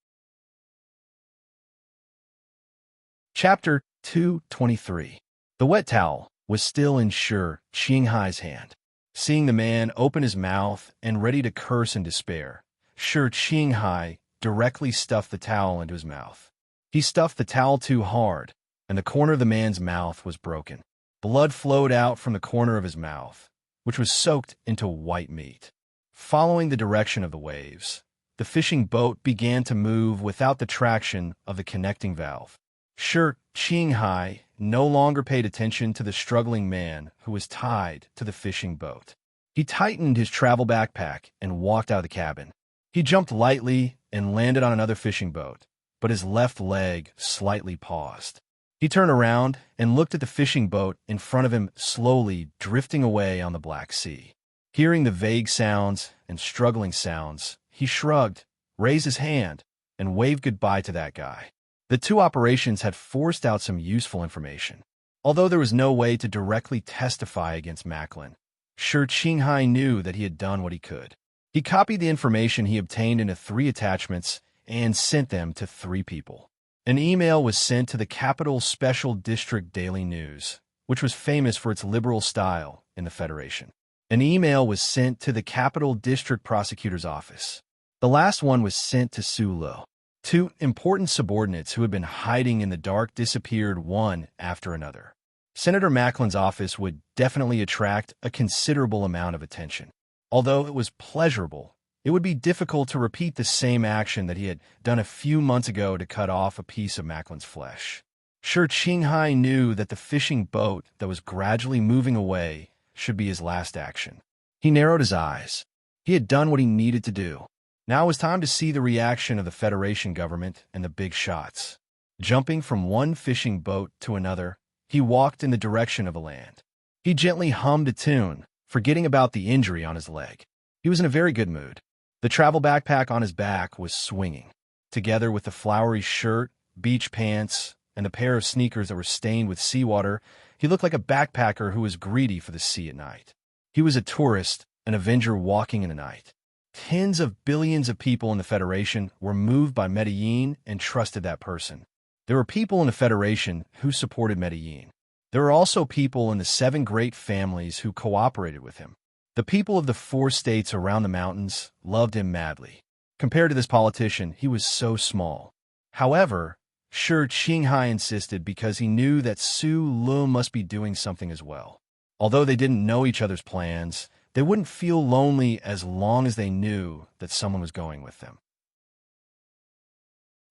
Chapter 223. The wet towel was still in Shi Qinghai's hand. Seeing the man open his mouth and ready to curse in despair, Shi Qinghai directly stuffed the towel into his mouth. He stuffed the towel too hard, and the corner of the man's mouth was broken. Blood flowed out from the corner of his mouth, which was soaked into white meat. Following the direction of the waves, the fishing boat began to move without the traction of the connecting valve. Shi Qinghai no longer paid attention to the struggling man who was tied to the fishing boat. He tightened his travel backpack and walked out of the cabin. He jumped lightly and landed on another fishing boat, but his left leg slightly paused. He turned around and looked at the fishing boat in front of him slowly drifting away on the Black Sea. Hearing the vague sounds and struggling sounds, he shrugged, raised his hand, and waved goodbye to that guy. The two operations had forced out some useful information. Although there was no way to directly testify against Macklin, Shi Qinghai knew that he had done what he could. He copied the information he obtained into 3 attachments and sent them to 3 people. An email was sent to the Capital Special District Daily News, which was famous for its liberal style in the Federation. An email was sent to the Capital District Prosecutor's Office. The last one was sent to Su Lo. 2 important subordinates who had been hiding in the dark disappeared one after another. Senator Macklin's office would definitely attract a considerable amount of attention. Although it was pleasurable, it would be difficult to repeat the same action that he had done a few months ago to cut off a piece of Macklin's flesh. Shi Qinghai knew that the fishing boat that was gradually moving away should be his last action. He narrowed his eyes. He had done what he needed to do. Now it was time to see the reaction of the Federation government and the big shots. Jumping from one fishing boat to another, he walked in the direction of the land. He gently hummed a tune, forgetting about the injury on his leg. He was in a very good mood. The travel backpack on his back was swinging. Together with the flowery shirt, beach pants, and a pair of sneakers that were stained with seawater, he looked like a backpacker who was greedy for the sea at night. He was a tourist, an avenger walking in the night. Tens of billions of people in the Federation were moved by Medellin and trusted that person. There were people in the Federation who supported Medellin. There were also people in the 7 great families who cooperated with him. The people of the 4 states around the mountains loved him madly. Compared to this politician, he was so small. However, Shi Qinghai insisted because he knew that Su Lu must be doing something as well. Although they didn't know each other's plans, they wouldn't feel lonely as long as they knew that someone was going with them.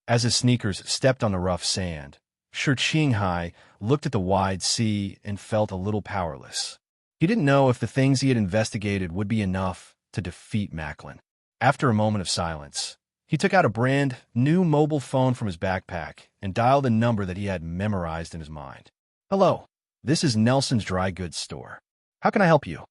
As his sneakers stepped on the rough sand, Shi Qinghai looked at the wide sea and felt a little powerless. He didn't know if the things he had investigated would be enough to defeat Macklin. After a moment of silence, he took out a brand new mobile phone from his backpack and dialed a number that he had memorized in his mind. "Hello, this is Nelson's Dry Goods Store. How can I help you?"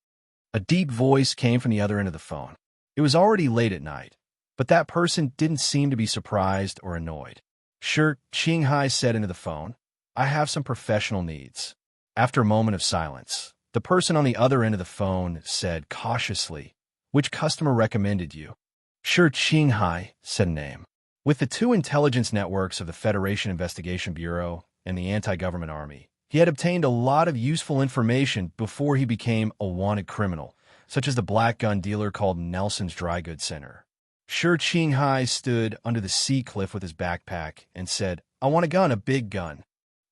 A deep voice came from the other end of the phone. It was already late at night, but that person didn't seem to be surprised or annoyed. Shi Qinghai said into the phone, "I have some professional needs." After a moment of silence, The person on the other end of the phone said cautiously, "Which customer recommended you?" "Sure, Qinghai," said a name. With the two intelligence networks of the Federation Investigation Bureau and the anti-government army, he had obtained a lot of useful information before he became a wanted criminal, such as the black gun dealer called Nelson's Dry Goods Center. Sure Qinghai stood under the sea cliff with his backpack and said, "I want a gun, a big gun."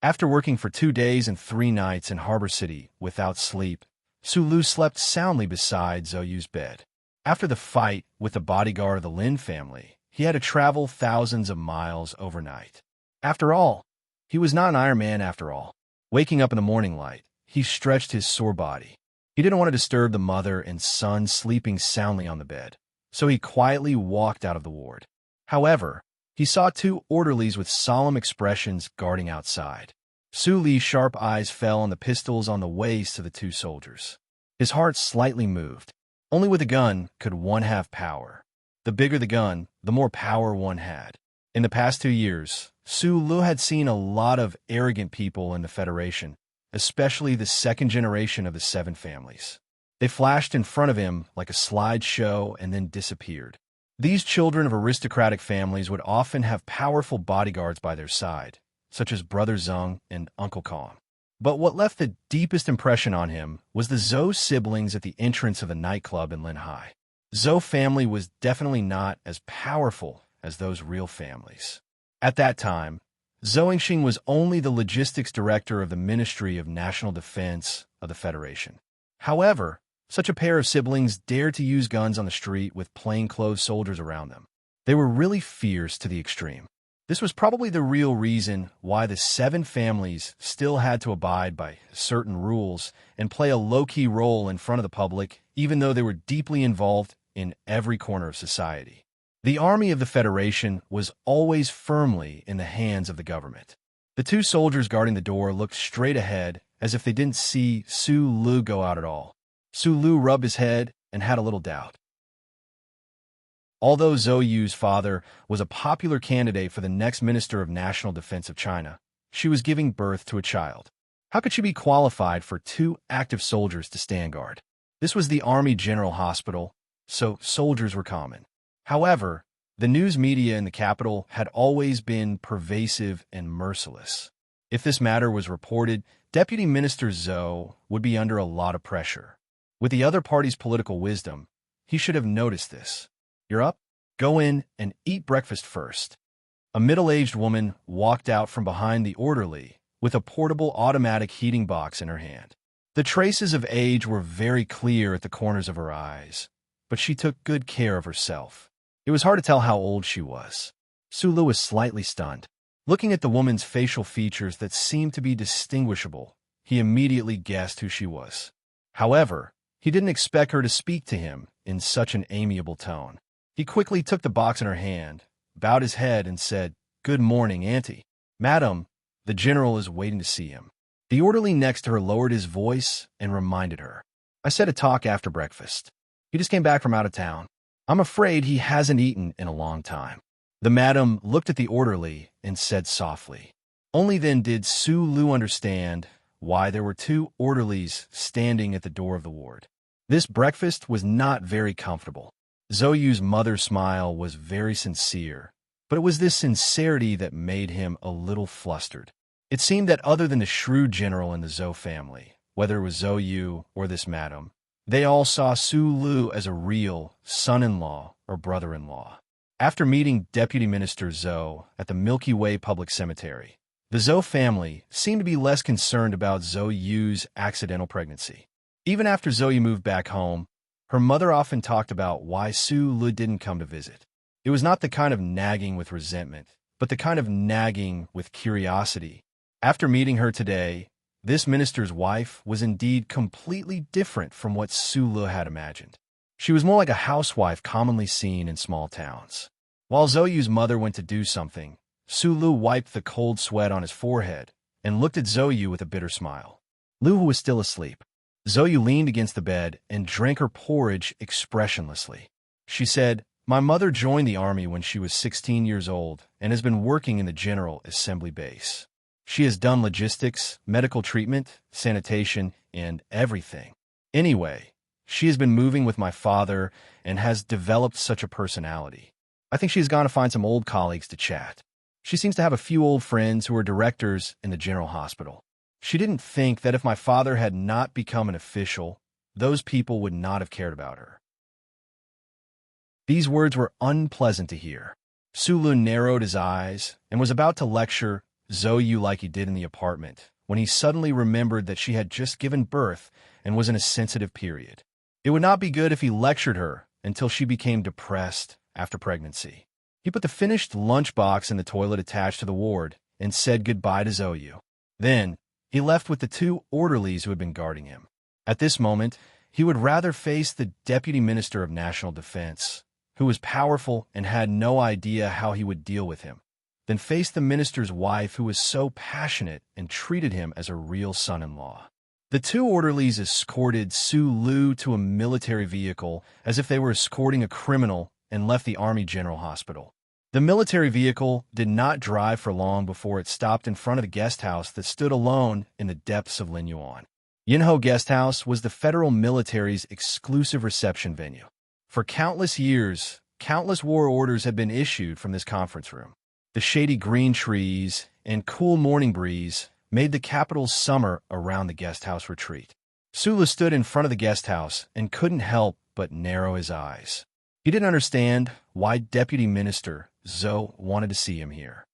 After working for 2 days and 3 nights in Harbor City without sleep, Sulu slept soundly beside Zoyu's bed. After the fight with the bodyguard of the Lin family, he had to travel thousands of miles overnight. After all, he was not an Iron Man after all. Waking up in the morning light, he stretched his sore body. He didn't want to disturb the mother and son sleeping soundly on the bed, so he quietly walked out of the ward. However, he saw 2 orderlies with solemn expressions guarding outside. Su Li's sharp eyes fell on the pistols on the waists of the 2 soldiers. His heart slightly moved. Only with a gun could one have power. The bigger the gun, the more power one had. In the past 2 years, Su Lu had seen a lot of arrogant people in the Federation, especially the second generation of the 7 families. They flashed in front of him like a slideshow and then disappeared. These children of aristocratic families would often have powerful bodyguards by their side, such as Brother Zheng and Uncle Kong. But what left the deepest impression on him was the Zhou siblings at the entrance of the nightclub in Linhai. Zhou family was definitely not as powerful as those real families. At that time, Zhou Yingxing was only the logistics director of the Ministry of National Defense of the Federation. However, such a pair of siblings dared to use guns on the street with plainclothes soldiers around them. They were really fierce to the extreme. This was probably the real reason why the 7 families still had to abide by certain rules and play a low-key role in front of the public, even though they were deeply involved in every corner of society. The army of the Federation was always firmly in the hands of the government. The 2 soldiers guarding the door looked straight ahead as if they didn't see Su Lu go out at all. Su Lu rubbed his head and had a little doubt. Although Zhou Yu's father was a popular candidate for the next Minister of National Defense of China, she was giving birth to a child. How could she be qualified for 2 active soldiers to stand guard? This was the Army General Hospital, so soldiers were common. However, the news media in the capital had always been pervasive and merciless. If this matter was reported, Deputy Minister Zhou would be under a lot of pressure. With the other party's political wisdom, he should have noticed this. "You're up? Go in and eat breakfast first." A middle-aged woman walked out from behind the orderly with a portable automatic heating box in her hand. The traces of age were very clear at the corners of her eyes, but she took good care of herself. It was hard to tell how old she was. Sulu was slightly stunned. Looking at the woman's facial features that seemed to be distinguishable, he immediately guessed who she was. However, he didn't expect her to speak to him in such an amiable tone. He quickly took the box in her hand, bowed his head, and said, "Good morning, Auntie." "Madam, the general is waiting to see him." The orderly next to her lowered his voice and reminded her, "I said to talk after breakfast. He just came back from out of town. I'm afraid he hasn't eaten in a long time." The madam looked at the orderly and said softly. Only then did Su Lu understand why there were 2 orderlies standing at the door of the ward. This breakfast was not very comfortable. Zhou Yu's mother's smile was very sincere, but it was this sincerity that made him a little flustered. It seemed that other than the shrewd general in the Zhou family, whether it was Zhou Yu or this madam, they all saw Su Lu as a real son-in-law or brother-in-law. After meeting Deputy Minister Zhou at the Milky Way Public Cemetery, the Zhou family seemed to be less concerned about Zhou Yu's accidental pregnancy. Even after Zhou Yu moved back home, her mother often talked about why Su Lu didn't come to visit. It was not the kind of nagging with resentment, but the kind of nagging with curiosity. After meeting her today, this minister's wife was indeed completely different from what Su Lu had imagined. She was more like a housewife commonly seen in small towns. While Zhou Yu's mother went to do something, Su Lu wiped the cold sweat on his forehead and looked at Zhou Yu with a bitter smile. Lu was still asleep. Zhou Yu leaned against the bed and drank her porridge expressionlessly. She said, "My mother joined the army when she was 16 years old and has been working in the General Assembly base. She has done logistics, medical treatment, sanitation, and everything. Anyway, she has been moving with my father and has developed such a personality. I think she has gone to find some old colleagues to chat. She seems to have a few old friends who are directors in the general hospital. She didn't think that if my father had not become an official, those people would not have cared about her. These words were unpleasant to hear. Sulu narrowed his eyes and was about to lecture Zoyu like he did in the apartment when he suddenly remembered that she had just given birth and was in a sensitive period. It would not be good if he lectured her until she became depressed after pregnancy. He put the finished lunchbox in the toilet attached to the ward and said goodbye to Zoyu. Then, he left with the two orderlies who had been guarding him. At this moment, he would rather face the Deputy Minister of National Defense, who was powerful and had no idea how he would deal with him, than face the minister's wife who was so passionate and treated him as a real son-in-law. The two orderlies escorted Su Lu to a military vehicle as if they were escorting a criminal and left the Army General Hospital. The military vehicle did not drive for long before it stopped in front of the guest house that stood alone in the depths of Linyuan. Yinho Guest House was the federal military's exclusive reception venue. For countless years, countless war orders had been issued from this conference room. The shady green trees and cool morning breeze made the capital's summer around the guest house retreat. Sulu stood in front of the guest house and couldn't help but narrow his eyes. He didn't understand why Deputy Minister Zhou wanted to see him here.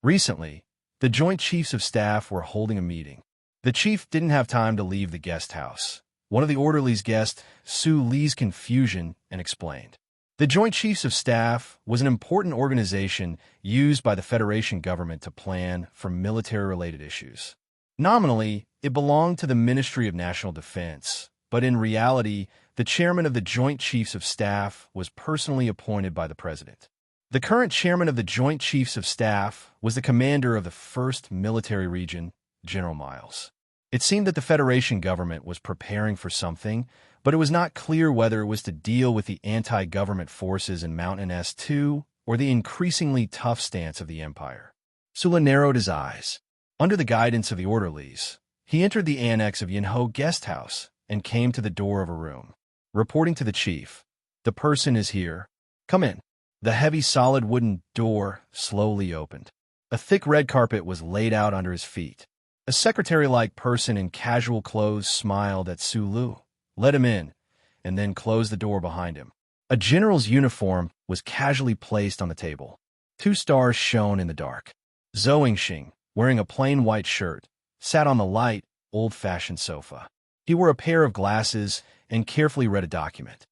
Recently, the Joint Chiefs of Staff were holding a meeting. The chief didn't have time to leave the guest house. One of the orderlies guessed Su Li's confusion and explained. The Joint Chiefs of Staff was an important organization used by the Federation government to plan for military-related issues. Nominally, it belonged to the Ministry of National Defense, but in reality, the chairman of the Joint Chiefs of Staff was personally appointed by the president. The current chairman of the Joint Chiefs of Staff was the commander of the 1st Military Region, General Miles. It seemed that the Federation government was preparing for something, but it was not clear whether it was to deal with the anti-government forces in Mountain S2 or the increasingly tough stance of the Empire. Sula narrowed his eyes. Under the guidance of the orderlies, he entered the annex of Yinho Guest House and came to the door of a room. Reporting to the chief, "The person is here. Come in." The heavy solid wooden door slowly opened. A thick red carpet was laid out under his feet. A secretary-like person in casual clothes smiled at Sulu, let him in, and then closed the door behind him. A general's uniform was casually placed on the table. 2 stars shone in the dark. Zhou Yingxing, wearing a plain white shirt, sat on the light, old-fashioned sofa. He wore a pair of glasses and carefully read a document.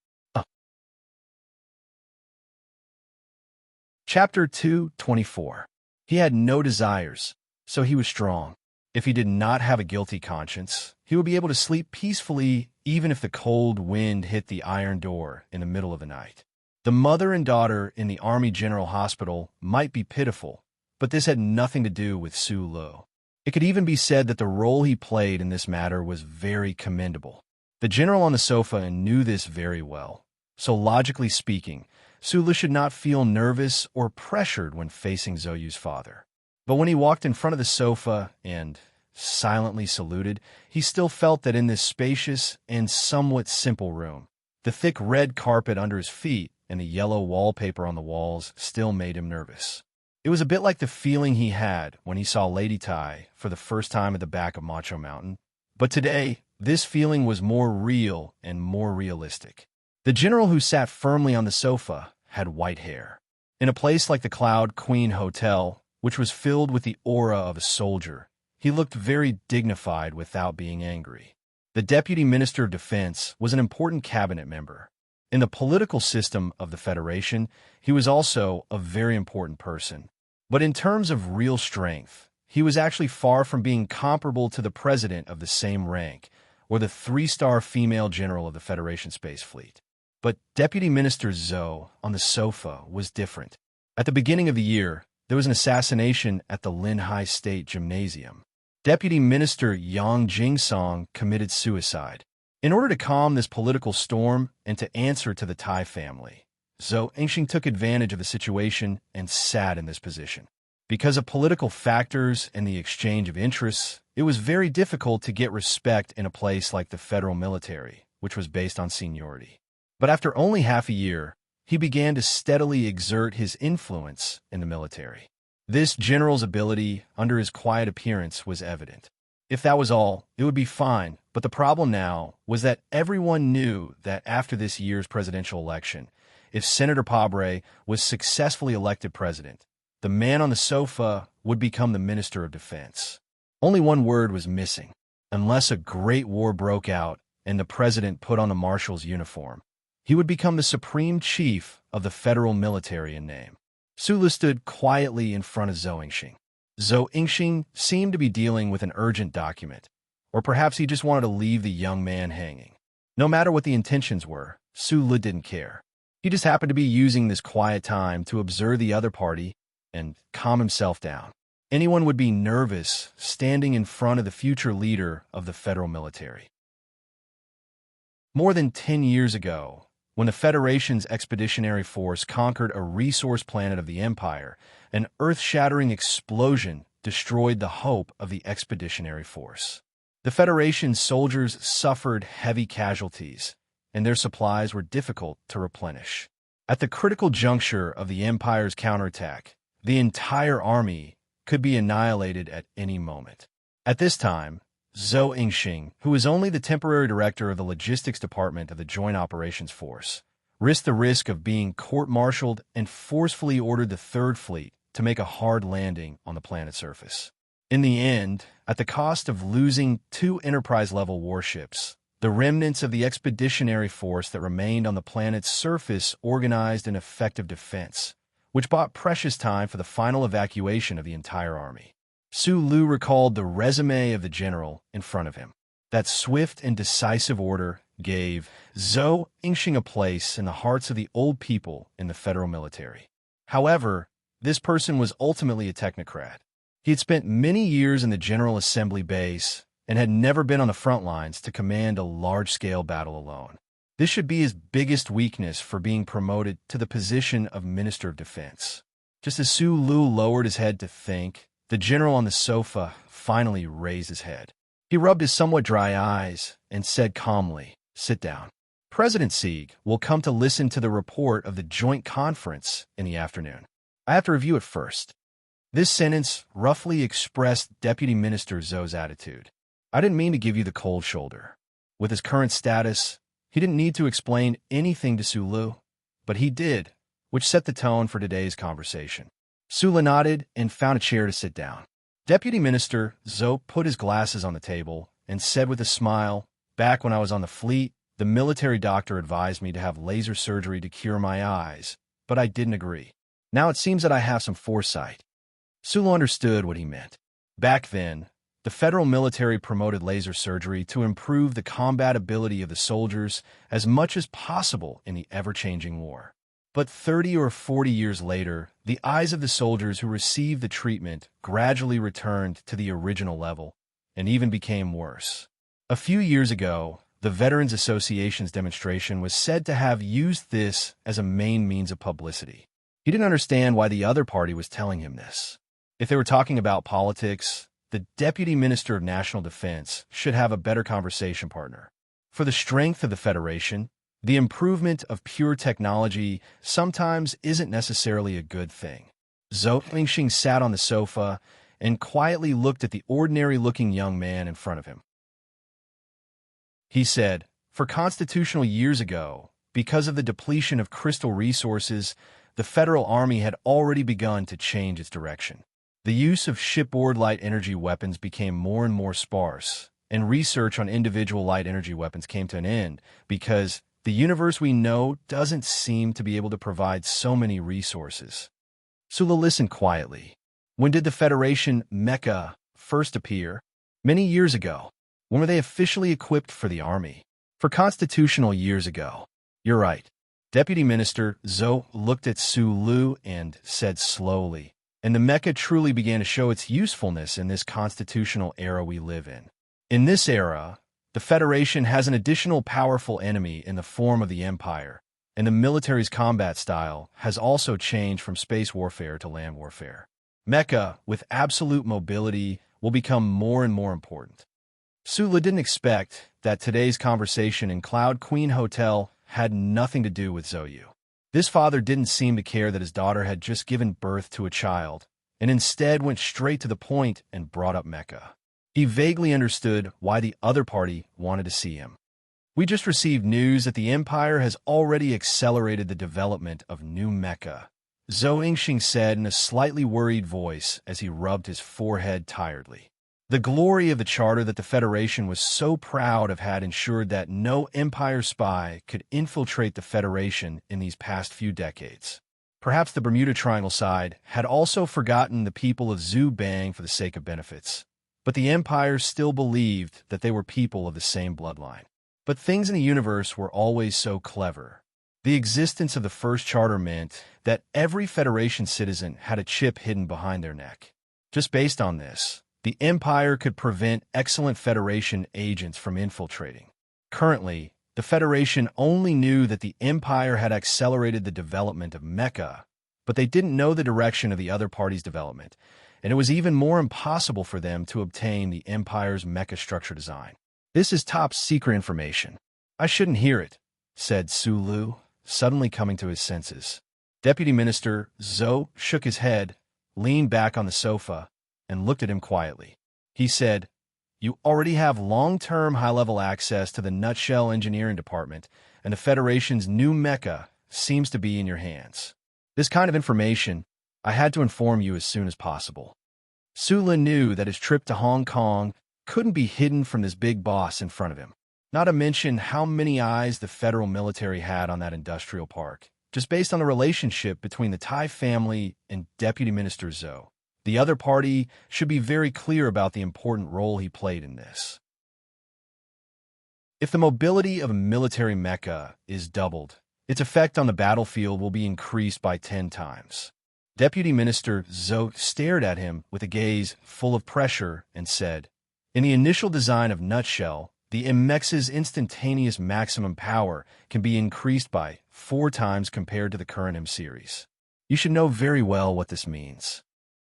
Chapter 224. He had no desires, so he was strong. If he did not have a guilty conscience, he would be able to sleep peacefully even if the cold wind hit the iron door in the middle of the night. The mother and daughter in the Army General Hospital might be pitiful, but this had nothing to do with Su Lu. It could even be said that the role he played in this matter was very commendable. The general on the sofa knew this very well, so logically speaking, Su Lu should not feel nervous or pressured when facing Zoyu's father. But when he walked in front of the sofa and silently saluted, he still felt that in this spacious and somewhat simple room, the thick red carpet under his feet and the yellow wallpaper on the walls still made him nervous. It was a bit like the feeling he had when he saw Lady Tai for the first time at the back of Macho Mountain. But today, this feeling was more real and more realistic. The general who sat firmly on the sofa had white hair. In a place like the Cloud Queen Hotel, which was filled with the aura of a soldier, he looked very dignified without being angry. The Deputy Minister of Defense was an important cabinet member. In the political system of the Federation, he was also a very important person. But in terms of real strength, he was actually far from being comparable to the president of the same rank or the 3-star female general of the Federation Space Fleet. But Deputy Minister Zhou on the sofa was different. At the beginning of the year, there was an assassination at the Linhai State Gymnasium. Deputy Minister Yang Jingsong committed suicide. In order to calm this political storm and to answer to the Tai family, Zhou Yingxing took advantage of the situation and sat in this position. Because of political factors and the exchange of interests, it was very difficult to get respect in a place like the federal military, which was based on seniority. But after only half a year, he began to steadily exert his influence in the military. This general's ability, under his quiet appearance, was evident. If that was all, it would be fine, but the problem now was that everyone knew that after this year's presidential election, if Senator Pabre was successfully elected president, the man on the sofa would become the Minister of Defense. Only one word was missing. Unless a great war broke out and the president put on the marshal's uniform, he would become the supreme chief of the federal military in name. Sulu stood quietly in front of Zhou Yingxing. Zhou Yingxing seemed to be dealing with an urgent document, or perhaps he just wanted to leave the young man hanging. No matter what the intentions were, Sulu didn't care. He just happened to be using this quiet time to observe the other party and calm himself down. Anyone would be nervous standing in front of the future leader of the federal military. More than 10 years ago, when the Federation's expeditionary force conquered a resource planet of the Empire, an earth-shattering explosion destroyed the hope of the expeditionary force. The Federation's soldiers suffered heavy casualties, and their supplies were difficult to replenish. At the critical juncture of the Empire's counterattack, the entire army could be annihilated at any moment. At this time, Zhou Yingxing, who was only the temporary director of the logistics department of the Joint Operations Force, risked the risk of being court-martialed and forcefully ordered the Third Fleet to make a hard landing on the planet's surface. In the end, at the cost of losing 2 Enterprise-level warships, the remnants of the expeditionary force that remained on the planet's surface organized an effective defense, which bought precious time for the final evacuation of the entire army. Sulu recalled the resume of the general in front of him. That swift and decisive order gave Zhou Yingxing a place in the hearts of the old people in the federal military. However, this person was ultimately a technocrat. He had spent many years in the General Assembly base and had never been on the front lines to command a large-scale battle alone. This should be his biggest weakness for being promoted to the position of Minister of Defense. Just as Sulu lowered his head to think, the general on the sofa finally raised his head. He rubbed his somewhat dry eyes and said calmly, "Sit down. President Sieg will come to listen to the report of the joint conference in the afternoon. I have to review it first." This sentence roughly expressed Deputy Minister Zhou's attitude. "I didn't mean to give you the cold shoulder." With his current status, he didn't need to explain anything to Sulu, but he did, which set the tone for today's conversation. Sulu nodded and found a chair to sit down. Deputy Minister Zhou put his glasses on the table and said with a smile, "Back when I was on the fleet, the military doctor advised me to have laser surgery to cure my eyes, but I didn't agree. Now it seems that I have some foresight." Sulu understood what he meant. Back then, the federal military promoted laser surgery to improve the combat ability of the soldiers as much as possible in the ever-changing war. But 30 or 40 years later, the eyes of the soldiers who received the treatment gradually returned to the original level and even became worse. A few years ago, the Veterans Association's demonstration was said to have used this as a main means of publicity. He didn't understand why the other party was telling him this. If they were talking about politics, the Deputy Minister of National Defense should have a better conversation partner. For the strength of the Federation, the improvement of pure technology sometimes isn't necessarily a good thing. Zhou Yingxing sat on the sofa and quietly looked at the ordinary-looking young man in front of him. He said, "For constitutional years ago, because of the depletion of crystal resources, the Federal Army had already begun to change its direction. The use of shipboard light energy weapons became more and more sparse, and research on individual light energy weapons came to an end because the universe we know doesn't seem to be able to provide so many resources." Sulu listened quietly. When did the Federation mecha first appear? Many years ago. When were they officially equipped for the army? For constitutional years ago. You're right. Deputy Minister Zhou looked at Sulu and said slowly, "And the mecha truly began to show its usefulness in this constitutional era we live in. In this era, the Federation has an additional powerful enemy in the form of the Empire, and the military's combat style has also changed from space warfare to land warfare. Mecca, with absolute mobility, will become more and more important. Sula didn't expect that today's conversation in Cloud Queen Hotel had nothing to do with Zoyu. This father didn't seem to care that his daughter had just given birth to a child, and instead went straight to the point and brought up Mecca. He vaguely understood why the other party wanted to see him. We just received news that the Empire has already accelerated the development of New Mecca, Zhou Yingxing said in a slightly worried voice as he rubbed his forehead tiredly. The glory of the charter that the Federation was so proud of had ensured that no Empire spy could infiltrate the Federation in these past few decades. Perhaps the Bermuda Triangle side had also forgotten the people of Zhu Bang for the sake of benefits, but the Empire still believed that they were people of the same bloodline. But things in the universe were always so clever. The existence of the first charter meant that every Federation citizen had a chip hidden behind their neck. Just based on this, the Empire could prevent excellent Federation agents from infiltrating. Currently, the Federation only knew that the Empire had accelerated the development of Mecca, but they didn't know the direction of the other party's development, and it was even more impossible for them to obtain the Empire's mecha structure design. This is top-secret information. I shouldn't hear it, said Sulu, suddenly coming to his senses. Deputy Minister Zhou shook his head, leaned back on the sofa, and looked at him quietly. He said, "You already have long-term high-level access to the Nutshell Engineering Department, and the Federation's new mecha seems to be in your hands. This kind of information, I had to inform you as soon as possible." Sula knew that his trip to Hong Kong couldn't be hidden from this big boss in front of him. Not to mention how many eyes the federal military had on that industrial park, just based on the relationship between the Thai family and Deputy Minister Zhou. The other party should be very clear about the important role he played in this. If the mobility of a military mecha is doubled, its effect on the battlefield will be increased by 10 times. Deputy Minister Zhou stared at him with a gaze full of pressure and said, "In the initial design of Nutshell, the MX's instantaneous maximum power can be increased by 4 times compared to the current M series. You should know very well what this means.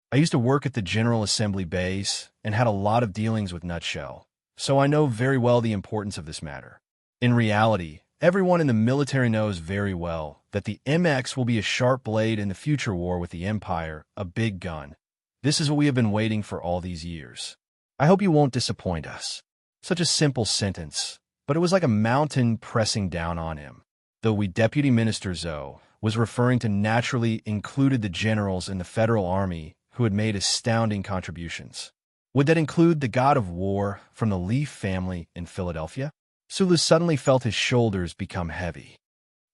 I used to work at the General Assembly base and had a lot of dealings with Nutshell, so I know very well the importance of this matter. In reality, everyone in the military knows very well that the MX will be a sharp blade in the future war with the Empire, a big gun. This is what we have been waiting for all these years. I hope you won't disappoint us." Such a simple sentence, but it was like a mountain pressing down on him. Though Deputy Minister Zhou was referring to naturally included the generals in the Federal Army who had made astounding contributions. Would that include the god of war from the Leaf family in Philadelphia? Sulu suddenly felt his shoulders become heavy.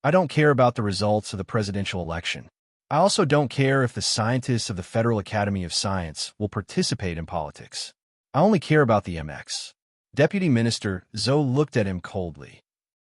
"I don't care about the results of the presidential election. I also don't care if the scientists of the Federal Academy of Science will participate in politics. I only care about the MX." Deputy Minister Zhou looked at him coldly.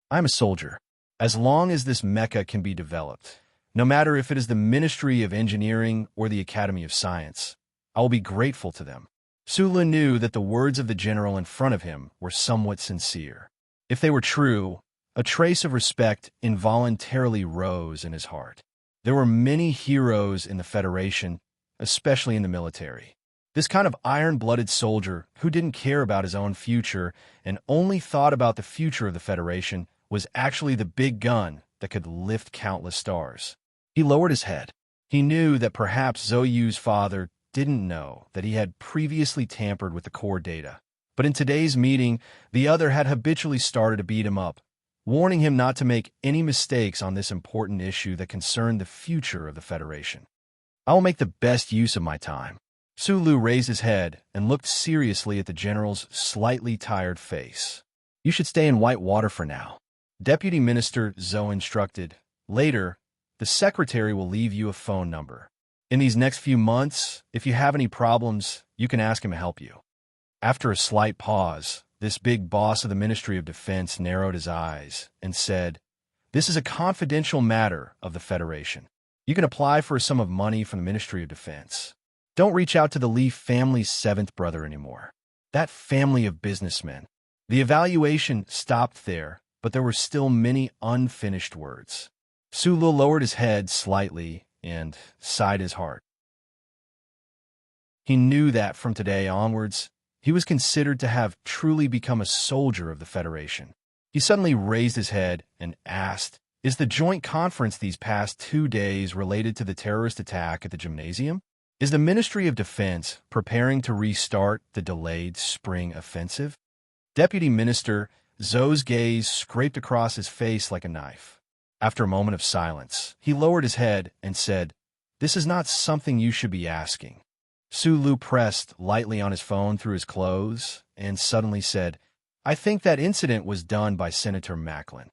"I'm a soldier. As long as this mecha can be developed, no matter if it is the Ministry of Engineering or the Academy of Science, I will be grateful to them." Sula knew that the words of the general in front of him were somewhat sincere. If they were true, a trace of respect involuntarily rose in his heart. There were many heroes in the Federation, especially in the military. This kind of iron-blooded soldier who didn't care about his own future and only thought about the future of the Federation was actually the big gun that could lift countless stars. He lowered his head. He knew that perhaps Zoyu's father didn't know that he had previously tampered with the core data. But in today's meeting, the other had habitually started to beat him up, warning him not to make any mistakes on this important issue that concerned the future of the Federation. "I will make the best use of my time." Sulu raised his head and looked seriously at the general's slightly tired face. "You should stay in White Water for now," Deputy Minister Zhou instructed. "Later, the secretary will leave you a phone number. In these next few months, if you have any problems, you can ask him to help you." After a slight pause, this big boss of the Ministry of Defense narrowed his eyes and said, "This is a confidential matter of the Federation. You can apply for a sum of money from the Ministry of Defense. Don't reach out to the Leaf family's 7th brother anymore. That family of businessmen." The evaluation stopped there, but there were still many unfinished words. Sulu lowered his head slightly and sighed his heart. He knew that from today onwards, he was considered to have truly become a soldier of the Federation. He suddenly raised his head and asked, "Is the joint conference these past 2 days related to the terrorist attack at the gymnasium? Is the Ministry of Defense preparing to restart the delayed spring offensive?" Deputy Minister Zhou's gaze scraped across his face like a knife. After a moment of silence, he lowered his head and said, "This is not something you should be asking." Su Lu pressed lightly on his phone through his clothes and suddenly said, "I think that incident was done by Senator Macklin."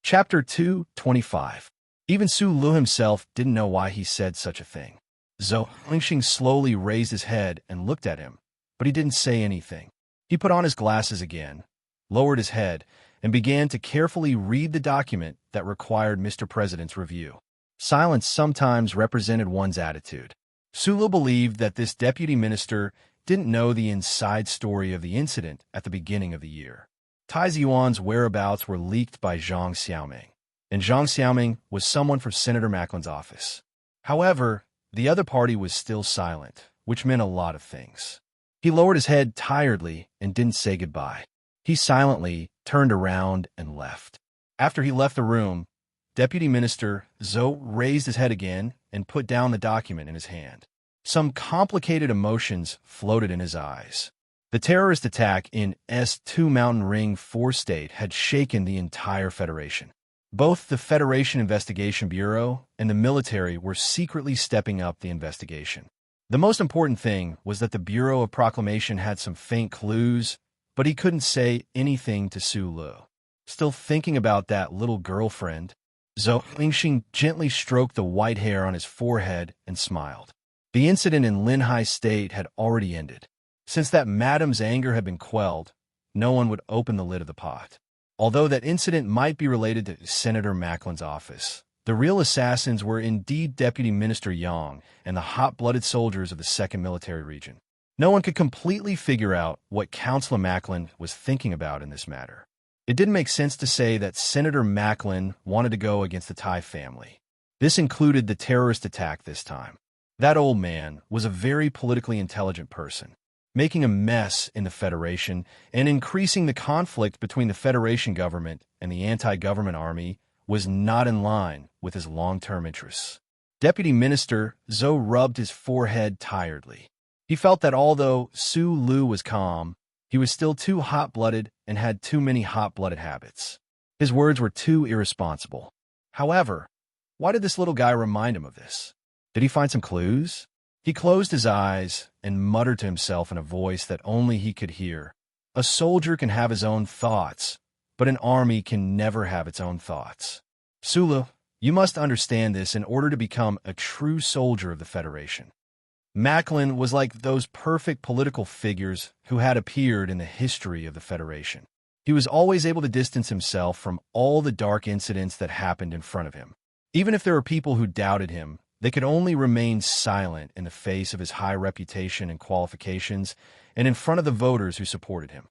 Chapter 225. Even Su Lu himself didn't know why he said such a thing. Zhou Lingxing slowly raised his head and looked at him, but he didn't say anything. He put on his glasses again, lowered his head, and began to carefully read the document that required Mr. President's review. Silence sometimes represented one's attitude. Su Lu believed that this deputy minister didn't know the inside story of the incident at the beginning of the year. Tai Ziyuan's whereabouts were leaked by Zhang Xiaoming, and Zhang Xiaoming was someone from Senator Macklin's office. However, the other party was still silent, which meant a lot of things. He lowered his head tiredly and didn't say goodbye. He silently turned around and left. After he left the room, Deputy Minister Zhou raised his head again and put down the document in his hand. Some complicated emotions floated in his eyes. The terrorist attack in S2 Mountain Ring 4 State had shaken the entire Federation. Both the Federation Investigation Bureau and the military were secretly stepping up the investigation. The most important thing was that the Bureau of Proclamation had some faint clues, but he couldn't say anything to Su Lu. Still thinking about that little girlfriend, Zhou Lingxing gently stroked the white hair on his forehead and smiled. The incident in Linhai State had already ended. Since that madam's anger had been quelled, no one would open the lid of the pot. Although that incident might be related to Senator Macklin's office, the real assassins were indeed Deputy Minister Yang and the hot-blooded soldiers of the 2nd Military Region. No one could completely figure out what Councillor Macklin was thinking about in this matter. It didn't make sense to say that Senator Macklin wanted to go against the Tai family. This included the terrorist attack this time. That old man was a very politically intelligent person, making a mess in the Federation and increasing the conflict between the Federation government and the anti-government army was not in line with his long-term interests. Deputy Minister Zhou rubbed his forehead tiredly. He felt that although Su Lu was calm, he was still too hot-blooded and had too many hot-blooded habits. His words were too irresponsible. However, why did this little guy remind him of this? Did he find some clues? He closed his eyes and muttered to himself in a voice that only he could hear. A soldier can have his own thoughts, but an army can never have its own thoughts. Su Lu, you must understand this in order to become a true soldier of the Federation. Macklin was like those perfect political figures who had appeared in the history of the Federation. He was always able to distance himself from all the dark incidents that happened in front of him. Even if there were people who doubted him, they could only remain silent in the face of his high reputation and qualifications and in front of the voters who supported him.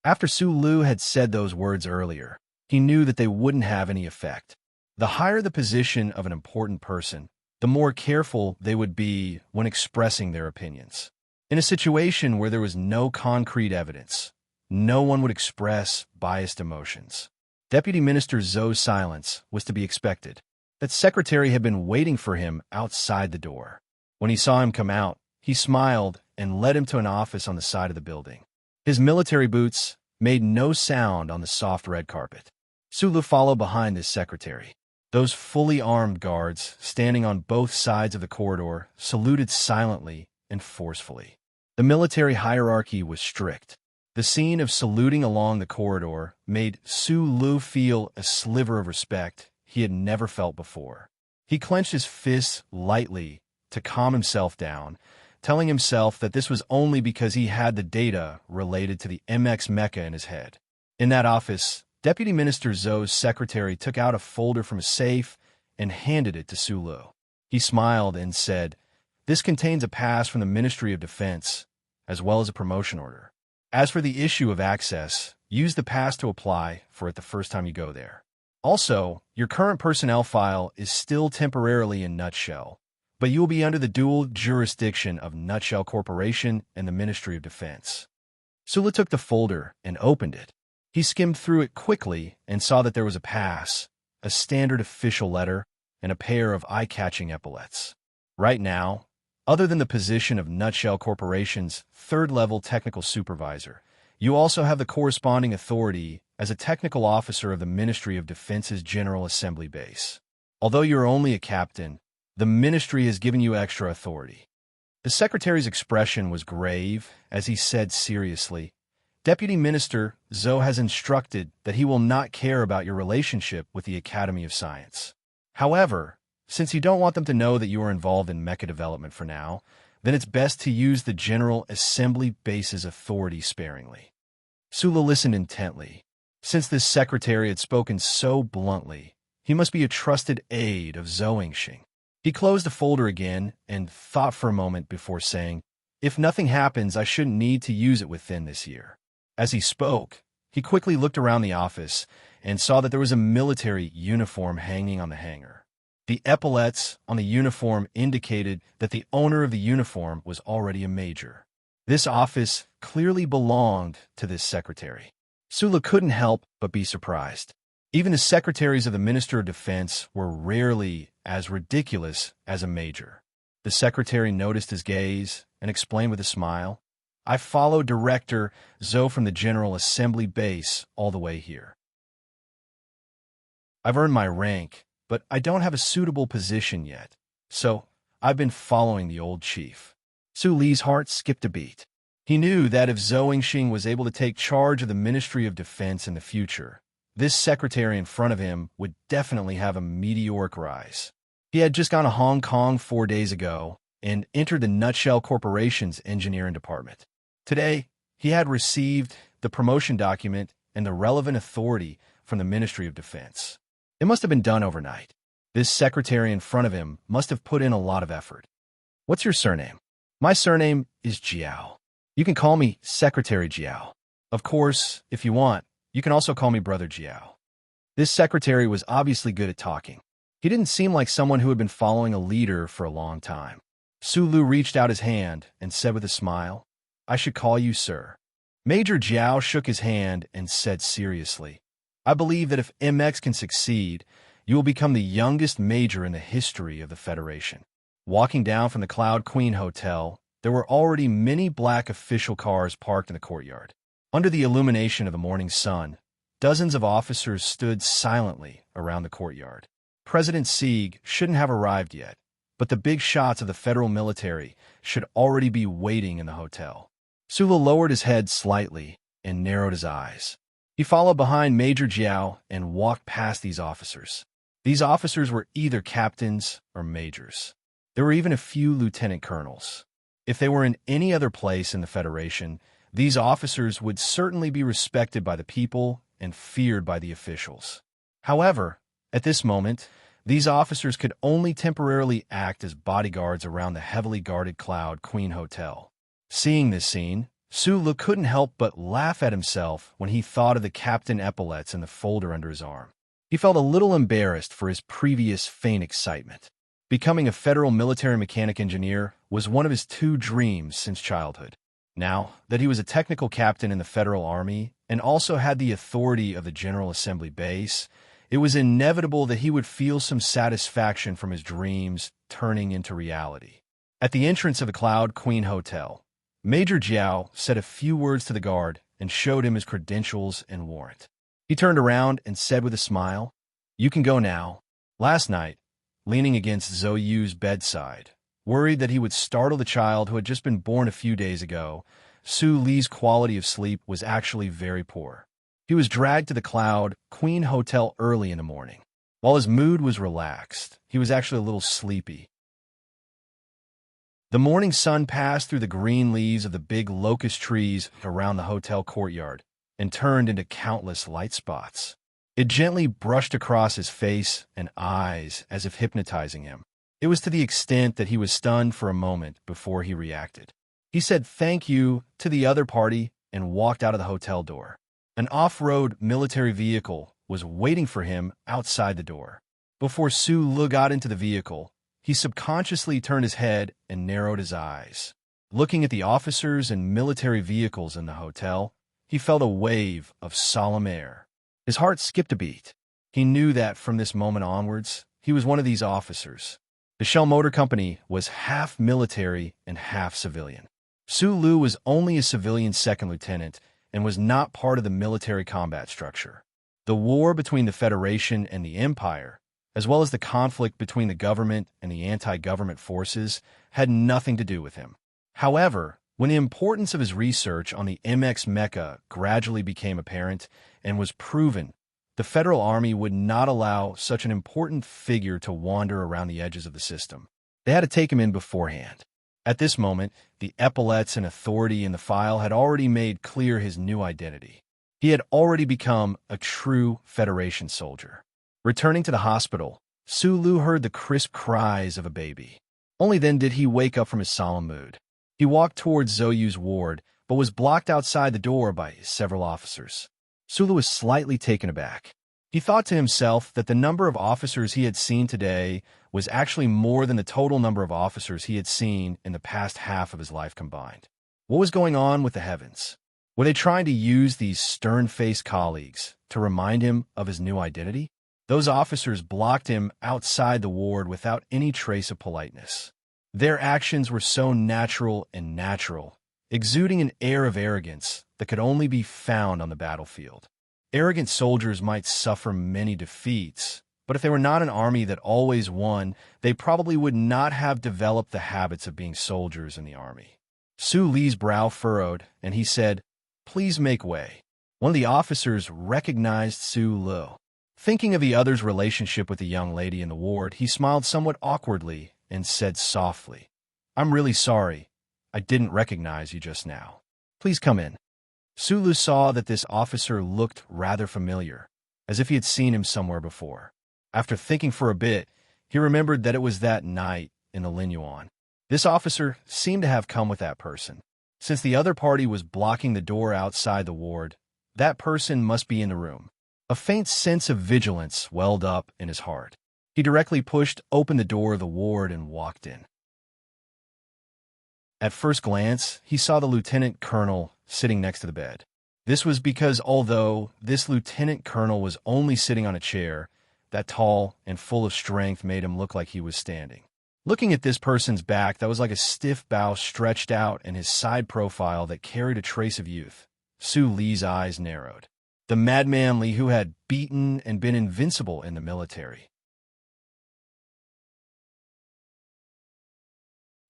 After Su Lu had said those words earlier, he knew that they wouldn't have any effect. The higher the position of an important person, the more careful they would be when expressing their opinions. In a situation where there was no concrete evidence, no one would express biased emotions. Deputy Minister Zhou's silence was to be expected. That secretary had been waiting for him outside the door. When he saw him come out, he smiled and led him to an office on the side of the building. His military boots made no sound on the soft red carpet. Su Lu followed behind this secretary. Those fully armed guards, standing on both sides of the corridor, saluted silently and forcefully. The military hierarchy was strict. The scene of saluting along the corridor made Su Lu feel a sliver of respect he had never felt before. He clenched his fists lightly to calm himself down, telling himself that this was only because he had the data related to the MX Mecha in his head. In that office, Deputy Minister Zhou's secretary took out a folder from a safe and handed it to Su Lu. He smiled and said, "This contains a pass from the Ministry of Defense, as well as a promotion order. As for the issue of access, use the pass to apply for it the first time you go there." Also, your current personnel file is still temporarily in Nutshell, but you will be under the dual jurisdiction of Nutshell Corporation and the Ministry of Defense. Sula took the folder and opened it. He skimmed through it quickly and saw that there was a pass, a standard official letter, and a pair of eye-catching epaulets. Right now, other than the position of Nutshell Corporation's third-level technical supervisor, you also have the corresponding authority as a technical officer of the Ministry of Defense's General Assembly Base. Although you're only a captain, the ministry has given you extra authority. The secretary's expression was grave as he said seriously, Deputy Minister Zoe has instructed that he will not care about your relationship with the Academy of Science. However, since you don't want them to know that you are involved in mecha development for now, then it's best to use the General Assembly Base's authority sparingly. Sula listened intently. Since this secretary had spoken so bluntly, he must be a trusted aide of Zhou. He closed the folder again and thought for a moment before saying, if nothing happens, I shouldn't need to use it within this year. As he spoke, he quickly looked around the office and saw that there was a military uniform hanging on the hanger. The epaulets on the uniform indicated that the owner of the uniform was already a major. This office clearly belonged to this secretary. Sula couldn't help but be surprised. Even the secretaries of the Minister of Defense were rarely as ridiculous as a major. The secretary noticed his gaze and explained with a smile, I followed Director Zoe from the General Assembly Base all the way here. I've earned my rank, but I don't have a suitable position yet, so I've been following the old chief. Su Li's heart skipped a beat. He knew that if Zhou Yingxing was able to take charge of the Ministry of Defense in the future, this secretary in front of him would definitely have a meteoric rise. He had just gone to Hong Kong 4 days ago and entered the Nutshell Corporation's engineering department. Today, he had received the promotion document and the relevant authority from the Ministry of Defense. It must have been done overnight. This secretary in front of him must have put in a lot of effort. What's your surname? My surname is Jiao. You can call me Secretary Jiao. Of course, if you want, you can also call me Brother Jiao. This secretary was obviously good at talking. He didn't seem like someone who had been following a leader for a long time. Su Lu reached out his hand and said with a smile, I should call you sir. Major Jiao shook his hand and said seriously, I believe that if MX can succeed, you will become the youngest major in the history of the Federation. Walking down from the Cloud Queen Hotel, there were already many black official cars parked in the courtyard. Under the illumination of the morning sun, dozens of officers stood silently around the courtyard. President Sieg shouldn't have arrived yet, but the big shots of the federal military should already be waiting in the hotel. Sula lowered his head slightly and narrowed his eyes. He followed behind Major Jiao and walked past these officers. These officers were either captains or majors. There were even a few lieutenant colonels. If they were in any other place in the Federation, these officers would certainly be respected by the people and feared by the officials. However, at this moment, these officers could only temporarily act as bodyguards around the heavily guarded Cloud Queen Hotel. Seeing this scene, Su Lu couldn't help but laugh at himself when he thought of the captain epaulets in the folder under his arm. He felt a little embarrassed for his previous faint excitement. Becoming a federal military mechanic engineer was one of his 2 dreams since childhood. Now that he was a technical captain in the Federal Army and also had the authority of the General Assembly Base, it was inevitable that he would feel some satisfaction from his dreams turning into reality. At the entrance of the Cloud Queen Hotel, Major Jiao said a few words to the guard and showed him his credentials and warrant. He turned around and said with a smile, You can go now. Last night, leaning against Zhou Yu's bedside, worried that he would startle the child who had just been born a few days ago, Su Li's quality of sleep was actually very poor. He was dragged to the Cloud Queen Hotel early in the morning. While his mood was relaxed, he was actually a little sleepy. The morning sun passed through the green leaves of the big locust trees around the hotel courtyard and turned into countless light spots. It gently brushed across his face and eyes as if hypnotizing him. It was to the extent that he was stunned for a moment before he reacted. He said thank you to the other party and walked out of the hotel door. An off-road military vehicle was waiting for him outside the door. Before Su Lu got into the vehicle, he subconsciously turned his head and narrowed his eyes. Looking at the officers and military vehicles in the hotel, he felt a wave of solemn air. His heart skipped a beat. He knew that from this moment onwards, he was one of these officers. The Shell Motor Company was half military and half civilian. Su Lu was only a civilian second lieutenant and was not part of the military combat structure. The war between the Federation and the Empire, as well as the conflict between the government and the anti-government forces, had nothing to do with him. However, when the importance of his research on the MX Mecha gradually became apparent and was proven, the Federal Army would not allow such an important figure to wander around the edges of the system. They had to take him in beforehand. At this moment, the epaulets and authority in the file had already made clear his new identity. He had already become a true Federation soldier. Returning to the hospital, Su Lu heard the crisp cries of a baby. Only then did he wake up from his solemn mood. He walked towards Zoyu's ward, but was blocked outside the door by several officers. Su Lu was slightly taken aback. He thought to himself that the number of officers he had seen today was actually more than the total number of officers he had seen in the past half of his life combined. What was going on with the heavens? Were they trying to use these stern-faced colleagues to remind him of his new identity? Those officers blocked him outside the ward without any trace of politeness. Their actions were so natural, exuding an air of arrogance that could only be found on the battlefield. Arrogant soldiers might suffer many defeats, but if they were not an army that always won, they probably would not have developed the habits of being soldiers in the army. Su Li's brow furrowed, and he said, "Please make way." One of the officers recognized Su Lu. Thinking of the other's relationship with the young lady in the ward, he smiled somewhat awkwardly and said softly, "I'm really sorry. I didn't recognize you just now. Please come in." Su Lu saw that this officer looked rather familiar, as if he had seen him somewhere before. After thinking for a bit, he remembered that it was that night in the Linyuan. This officer seemed to have come with that person. Since the other party was blocking the door outside the ward, that person must be in the room. A faint sense of vigilance welled up in his heart. He directly pushed open the door of the ward and walked in. At first glance, he saw the lieutenant colonel sitting next to the bed. This was because although this lieutenant colonel was only sitting on a chair, that tall and full of strength made him look like he was standing. Looking at this person's back that was like a stiff bow stretched out and his side profile that carried a trace of youth, Su Li's eyes narrowed. The madman Li who had beaten and been invincible in the military.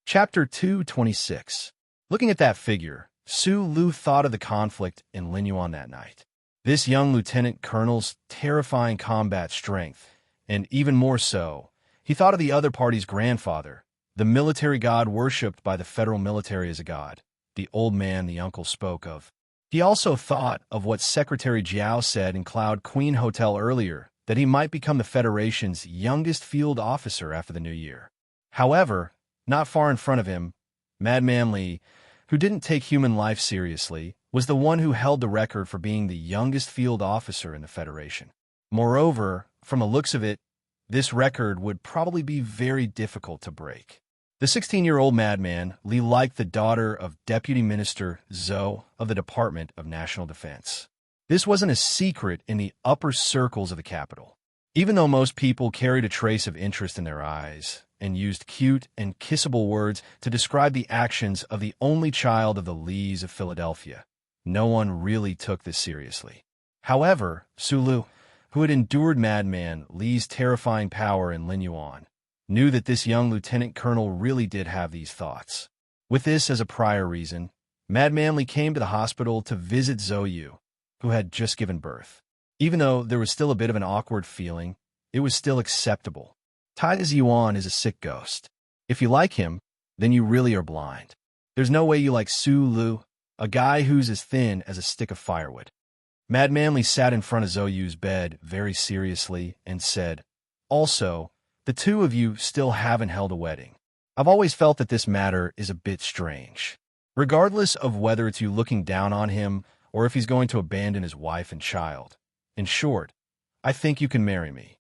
Chapter 226. Looking at that figure, Su Lu thought of the conflict in Linyuan that night. This young lieutenant colonel's terrifying combat strength, and even more so, he thought of the other party's grandfather, the military god worshipped by the federal military as a god, the old man the uncle spoke of. He also thought of what Secretary Jiao said in Cloud Queen Hotel earlier, that he might become the Federation's youngest field officer after the new year. However, not far in front of him, Madman Li, who didn't take human life seriously, was the one who held the record for being the youngest field officer in the Federation. Moreover, from the looks of it, this record would probably be very difficult to break. The 16-year-old madman Li liked the daughter of Deputy Minister Zhou of the Department of National Defense. This wasn't a secret in the upper circles of the capital. Even though most people carried a trace of interest in their eyes and used cute and kissable words to describe the actions of the only child of the Lis of Philadelphia, no one really took this seriously. However, Su Lu, who had endured Madman Li's terrifying power in Linyuan, knew that this young lieutenant colonel really did have these thoughts. With this as a prior reason, Madman Li came to the hospital to visit Zoyu, who had just given birth. Even though there was still a bit of an awkward feeling, it was still acceptable. Tai Yuan is a sick ghost. If you like him, then you really are blind. There's no way you like Su Lu, a guy who's as thin as a stick of firewood. Madman Li sat in front of Zoyu's bed very seriously and said, "Also, the two of you still haven't held a wedding. I've always felt that this matter is a bit strange. Regardless of whether it's you looking down on him or if he's going to abandon his wife and child. In short, I think you can marry me.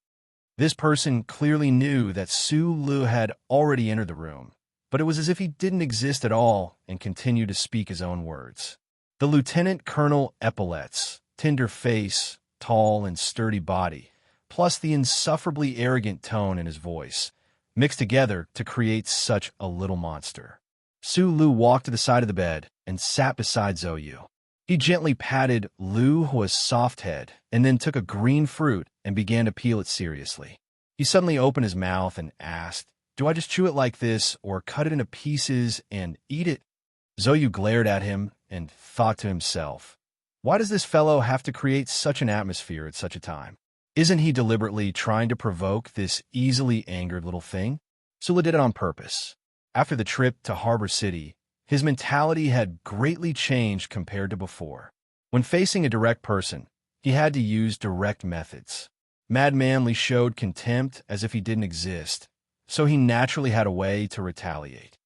This person clearly knew that Su Lu had already entered the room, but it was as if he didn't exist at all and continued to speak his own words. The lieutenant colonel epaulets, tender face, tall and sturdy body, plus the insufferably arrogant tone in his voice, mixed together to create such a little monster. Su Lu walked to the side of the bed and sat beside Zhou Yu. He gently patted Lu Hua's soft head and then took a green fruit and began to peel it seriously. He suddenly opened his mouth and asked, "Do I just chew it like this or cut it into pieces and eat it?" Zhou Yu glared at him and thought to himself, why does this fellow have to create such an atmosphere at such a time? Isn't he deliberately trying to provoke this easily angered little thing? Sula did it on purpose. After the trip to Harbor City, his mentality had greatly changed compared to before. When facing a direct person, he had to use direct methods. Mad Manly showed contempt as if he didn't exist, so he naturally had a way to retaliate.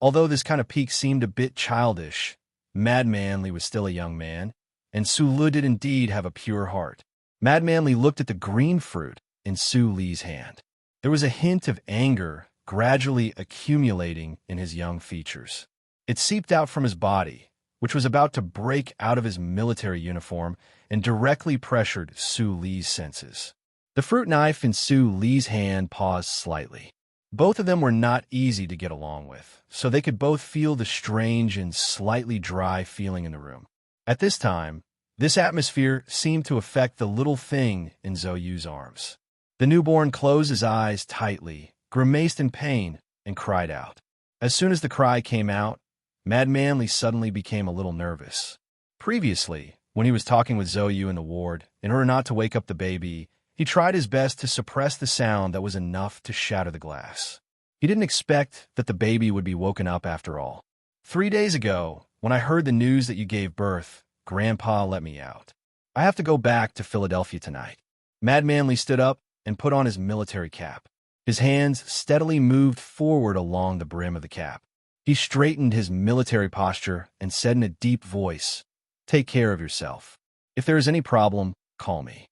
Although this kind of peak seemed a bit childish, Mad Manly was still a young man, and Su Lu did indeed have a pure heart. Mad Manly looked at the green fruit in Su Li's hand. There was a hint of anger gradually accumulating in his young features. It seeped out from his body, which was about to break out of his military uniform, and directly pressured Su Li's senses. The fruit knife in Su Li's hand paused slightly. Both of them were not easy to get along with, so they could both feel the strange and slightly dry feeling in the room. At this time, this atmosphere seemed to affect the little thing in Zhou Yu's arms. The newborn closed his eyes tightly, grimaced in pain, and cried out. As soon as the cry came out, Mad Manly suddenly became a little nervous. Previously, when he was talking with Zhou Yu in the ward, in order not to wake up the baby, he tried his best to suppress the sound that was enough to shatter the glass. He didn't expect that the baby would be woken up after all. 3 days ago, when I heard the news that you gave birth, Grandpa let me out. I have to go back to Philadelphia tonight. Mad Manly stood up and put on his military cap. His hands steadily moved forward along the brim of the cap. He straightened his military posture and said in a deep voice, "Take care of yourself. If there is any problem, call me."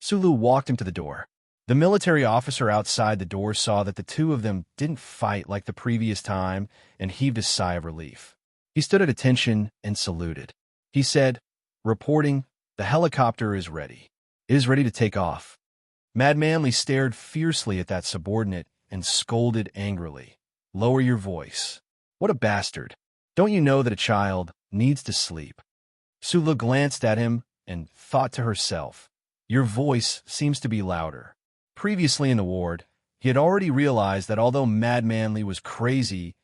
Sulu walked him to the door. The military officer outside the door saw that the two of them didn't fight like the previous time and heaved a sigh of relief. He stood at attention and saluted. He said, "Reporting, the helicopter is ready. It is ready to take off." Mad Manly stared fiercely at that subordinate and scolded angrily. "Lower your voice. What a bastard. Don't you know that a child needs to sleep?" Sula glanced at him and thought to herself, "Your voice seems to be louder." Previously in the ward, he had already realized that although Mad Manly was crazy,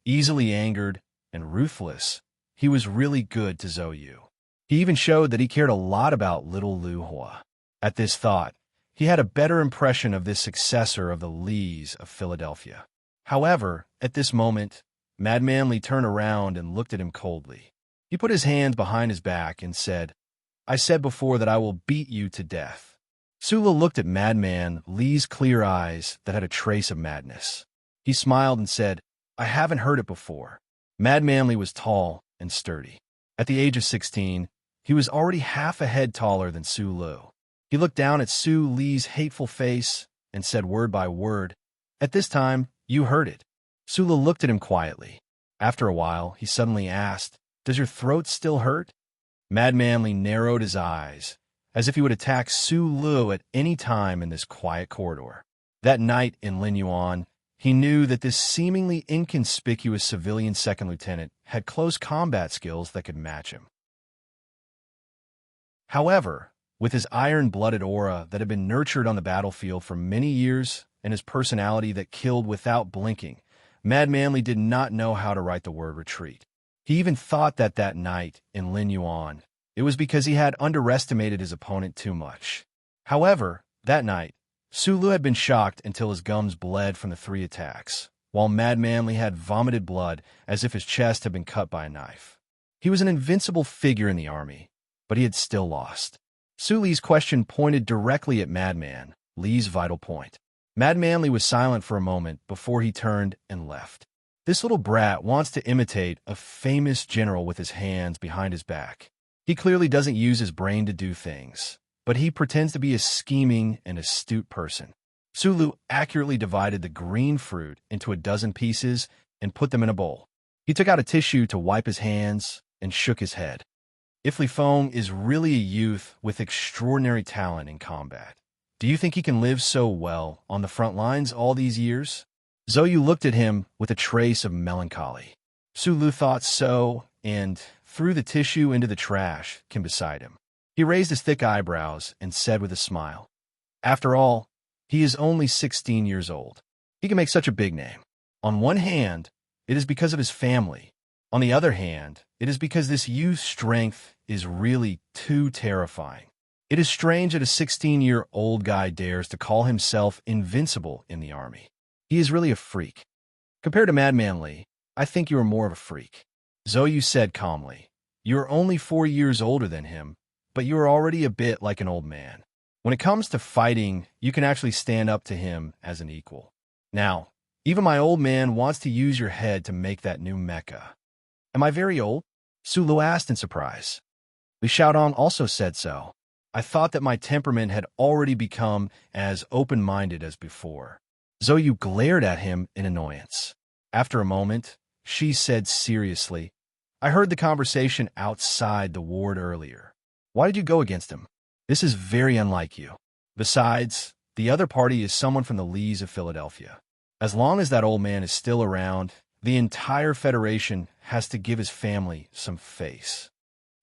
easily angered, and ruthless, he was really good to Zhou Yu. He even showed that he cared a lot about little Lu Hua. At this thought, he had a better impression of this successor of the Lees of Philadelphia. However, at this moment, Mad Manly turned around and looked at him coldly. He put his hands behind his back and said, "I said before that I will beat you to death." Sula looked at Madman Lee's clear eyes that had a trace of madness. He smiled and said, "I haven't heard it before." Madman Lee was tall and sturdy. At the age of 16, he was already half a head taller than Su Lu. He looked down at Su Li's hateful face and said word by word, "At this time, you heard it." Sula looked at him quietly. After a while, he suddenly asked, "Does your throat still hurt?" Madman Lee narrowed his eyes, as if he would attack Su Lu at any time in this quiet corridor. That night in Lin Yuan, he knew that this seemingly inconspicuous civilian second lieutenant had close combat skills that could match him. However, with his iron-blooded aura that had been nurtured on the battlefield for many years and his personality that killed without blinking, Mad Manly did not know how to write the word retreat. He even thought that night in Lin Yuan, it was because he had underestimated his opponent too much. However, that night, Su Lu had been shocked until his gums bled from the 3 attacks, while Mad Manly had vomited blood as if his chest had been cut by a knife. He was an invincible figure in the army, but he had still lost. Su Li's question pointed directly at Madman Lee's vital point. Madman Lee was silent for a moment before he turned and left. This little brat wants to imitate a famous general with his hands behind his back. He clearly doesn't use his brain to do things. but he pretends to be a scheming and astute person. Sulu accurately divided the green fruit into a dozen pieces and put them in a bowl. He took out a tissue to wipe his hands and shook his head. Ifli Fong is really a youth with extraordinary talent in combat. Do you think he can live so well on the front lines all these years? Zhou looked at him with a trace of melancholy. Sulu thought so and threw the tissue into the trash can beside him. He raised his thick eyebrows and said with a smile, "After all, he is only 16 years old. He can make such a big name. On one hand, it is because of his family. On the other hand, it is because this youth's strength is really too terrifying. It is strange that a 16-year-old guy dares to call himself invincible in the army. He is really a freak. Compared to Madman Li, I think you are more of a freak." Zhou said calmly, "You are only 4 years older than him, but you are already a bit like an old man. When it comes to fighting, you can actually stand up to him as an equal. Now, even my old man wants to use your head to make that new mecha." "Am I very old?" Sulu asked in surprise. Li Xiaodong also said so. "I thought that my temperament had already become as open-minded as before." Zhou glared at him in annoyance. After a moment, she said seriously, "I heard the conversation outside the ward earlier. Why did you go against him? This is very unlike you. Besides, the other party is someone from the Lees of Philadelphia. As long as that old man is still around, the entire Federation has to give his family some face.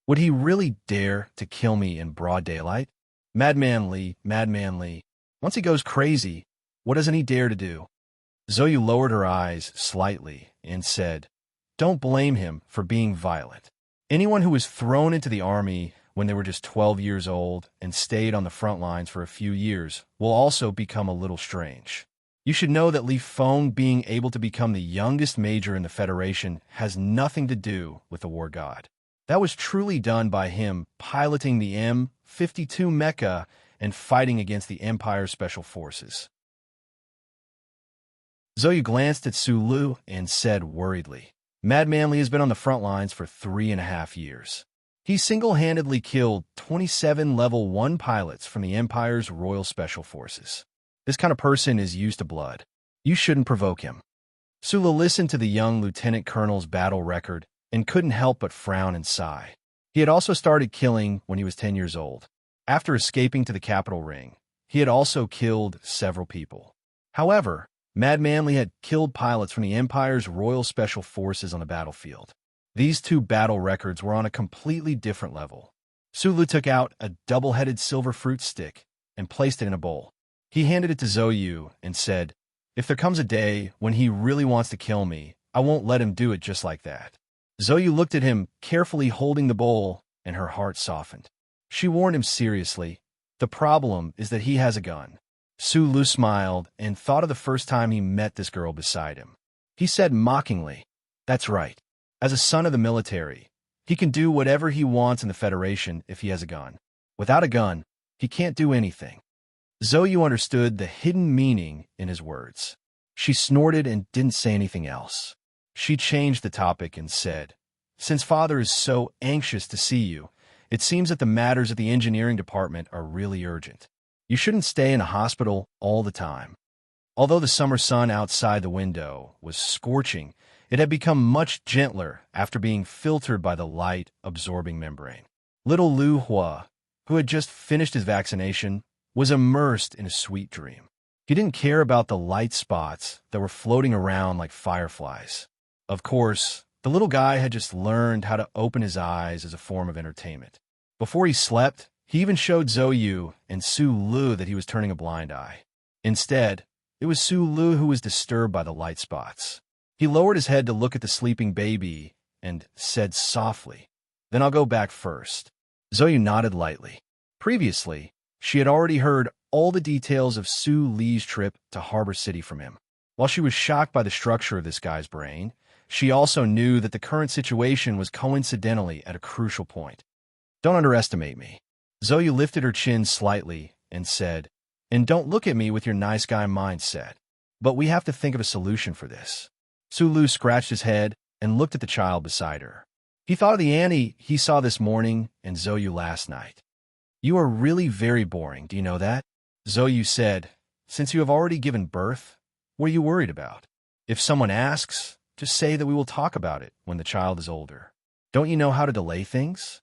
Would he really dare to kill me in broad daylight? Madman Li. Once he goes crazy, what doesn't he dare to do?" Zhou lowered her eyes slightly and said, "Don't blame him for being violent. Anyone who was thrown into the army when they were just 12 years old and stayed on the front lines for a few years will also become a little strange. You should know that Li Feng being able to become the youngest major in the Federation has nothing to do with the war god. That was truly done by him piloting the M-52 mecha and fighting against the Empire's special forces." Zhou glanced at Sulu and said worriedly, "Madman Li has been on the front lines for 3.5 years. He single-handedly killed 27 Level 1 pilots from the Empire's Royal Special Forces. This kind of person is used to blood. You shouldn't provoke him." Sulu listened to the young lieutenant colonel's battle record and couldn't help but frown and sigh. He had also started killing when he was 10 years old. After escaping to the capital ring, he had also killed several people. However, Madman Li had killed pilots from the Empire's Royal Special Forces on the battlefield. These two battle records were on a completely different level. Sulu took out a double-headed silver fruit stick and placed it in a bowl. He handed it to Zhou and said, "If there comes a day when he really wants to kill me, I won't let him do it just like that." Zhou looked at him, carefully holding the bowl, and her heart softened. She warned him seriously, "The problem is that he has a gun." Sulu smiled and thought of the first time he met this girl beside him. He said mockingly, "That's right. As a son of the military, he can do whatever he wants in the Federation if he has a gun. Without a gun, he can't do anything." Zhou understood the hidden meaning in his words. She snorted and didn't say anything else. She changed the topic and said, "Since Father is so anxious to see you, it seems that the matters at the engineering department are really urgent. You shouldn't stay in a hospital all the time." Although the summer sun outside the window was scorching, it had become much gentler after being filtered by the light-absorbing membrane. Little Lu Hua, who had just finished his vaccination, was immersed in a sweet dream. He didn't care about the light spots that were floating around like fireflies. Of course, the little guy had just learned how to open his eyes as a form of entertainment. Before he slept, he even showed Zhou and Su Lu that he was turning a blind eye. Instead, it was Su Lu who was disturbed by the light spots. He lowered his head to look at the sleeping baby and said softly, "Then I'll go back first." Zhou nodded lightly. Previously, she had already heard all the details of Su Li's trip to Harbor City from him. While she was shocked by the structure of this guy's brain, she also knew that the current situation was coincidentally at a crucial point. "Don't underestimate me." Zhou lifted her chin slightly and said, "And don't look at me with your nice guy mindset. But we have to think of a solution for this." Sulu scratched his head and looked at the child beside her. He thought of the Annie he saw this morning and Zhou last night. You are really very boring, do you know that? Zhou said, since you have already given birth, what are you worried about? If someone asks, just say that we will talk about it when the child is older. Don't you know how to delay things?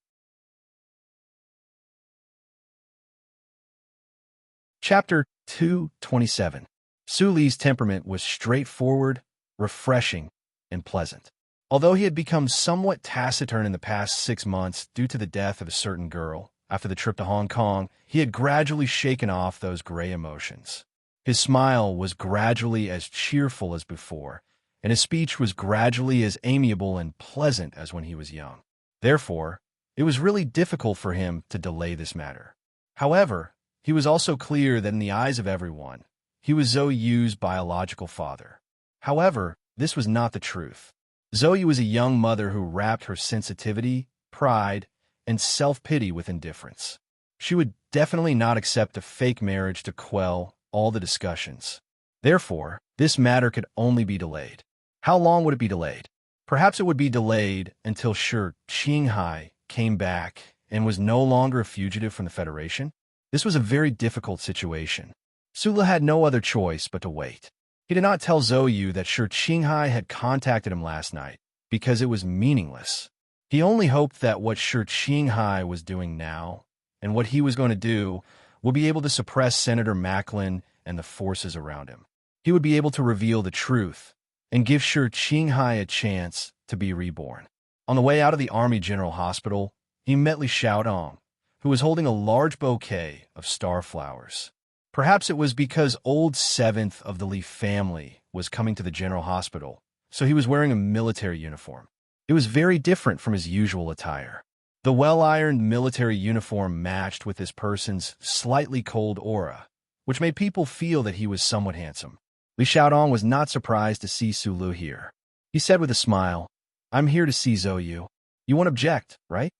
Chapter 227. Su Li's temperament was straightforward, refreshing, and pleasant. Although he had become somewhat taciturn in the past 6 months due to the death of a certain girl, after the trip to Hong Kong, he had gradually shaken off those gray emotions. His smile was gradually as cheerful as before, and his speech was gradually as amiable and pleasant as when he was young. Therefore, it was really difficult for him to delay this matter. However, he was also clear that in the eyes of everyone, he was Zhou Yu's biological father. However, this was not the truth. Zhou Yu was a young mother who wrapped her sensitivity, pride, and self-pity with indifference. She would definitely not accept a fake marriage to quell all the discussions. Therefore, this matter could only be delayed. How long would it be delayed? Perhaps it would be delayed until Shi Qinghai came back and was no longer a fugitive from the Federation. This was a very difficult situation. Su Li had no other choice but to wait. He did not tell Zhou Yu that Shi Qinghai had contacted him last night, because it was meaningless. He only hoped that what Shi Qinghai was doing now, and what he was going to do, would be able to suppress Senator Macklin and the forces around him. He would be able to reveal the truth, and give Shi Qinghai a chance to be reborn. On the way out of the Army General Hospital, he met Li Xiaodong, who was holding a large bouquet of star flowers. Perhaps it was because old 7th of the Li family was coming to the General Hospital, so he was wearing a military uniform. It was very different from his usual attire. The well-ironed military uniform matched with this person's slightly cold aura, which made people feel that he was somewhat handsome. Li Xiaodong was not surprised to see Su Lu here. He said with a smile, "I'm here to see Zhou Yu. You won't object, right?"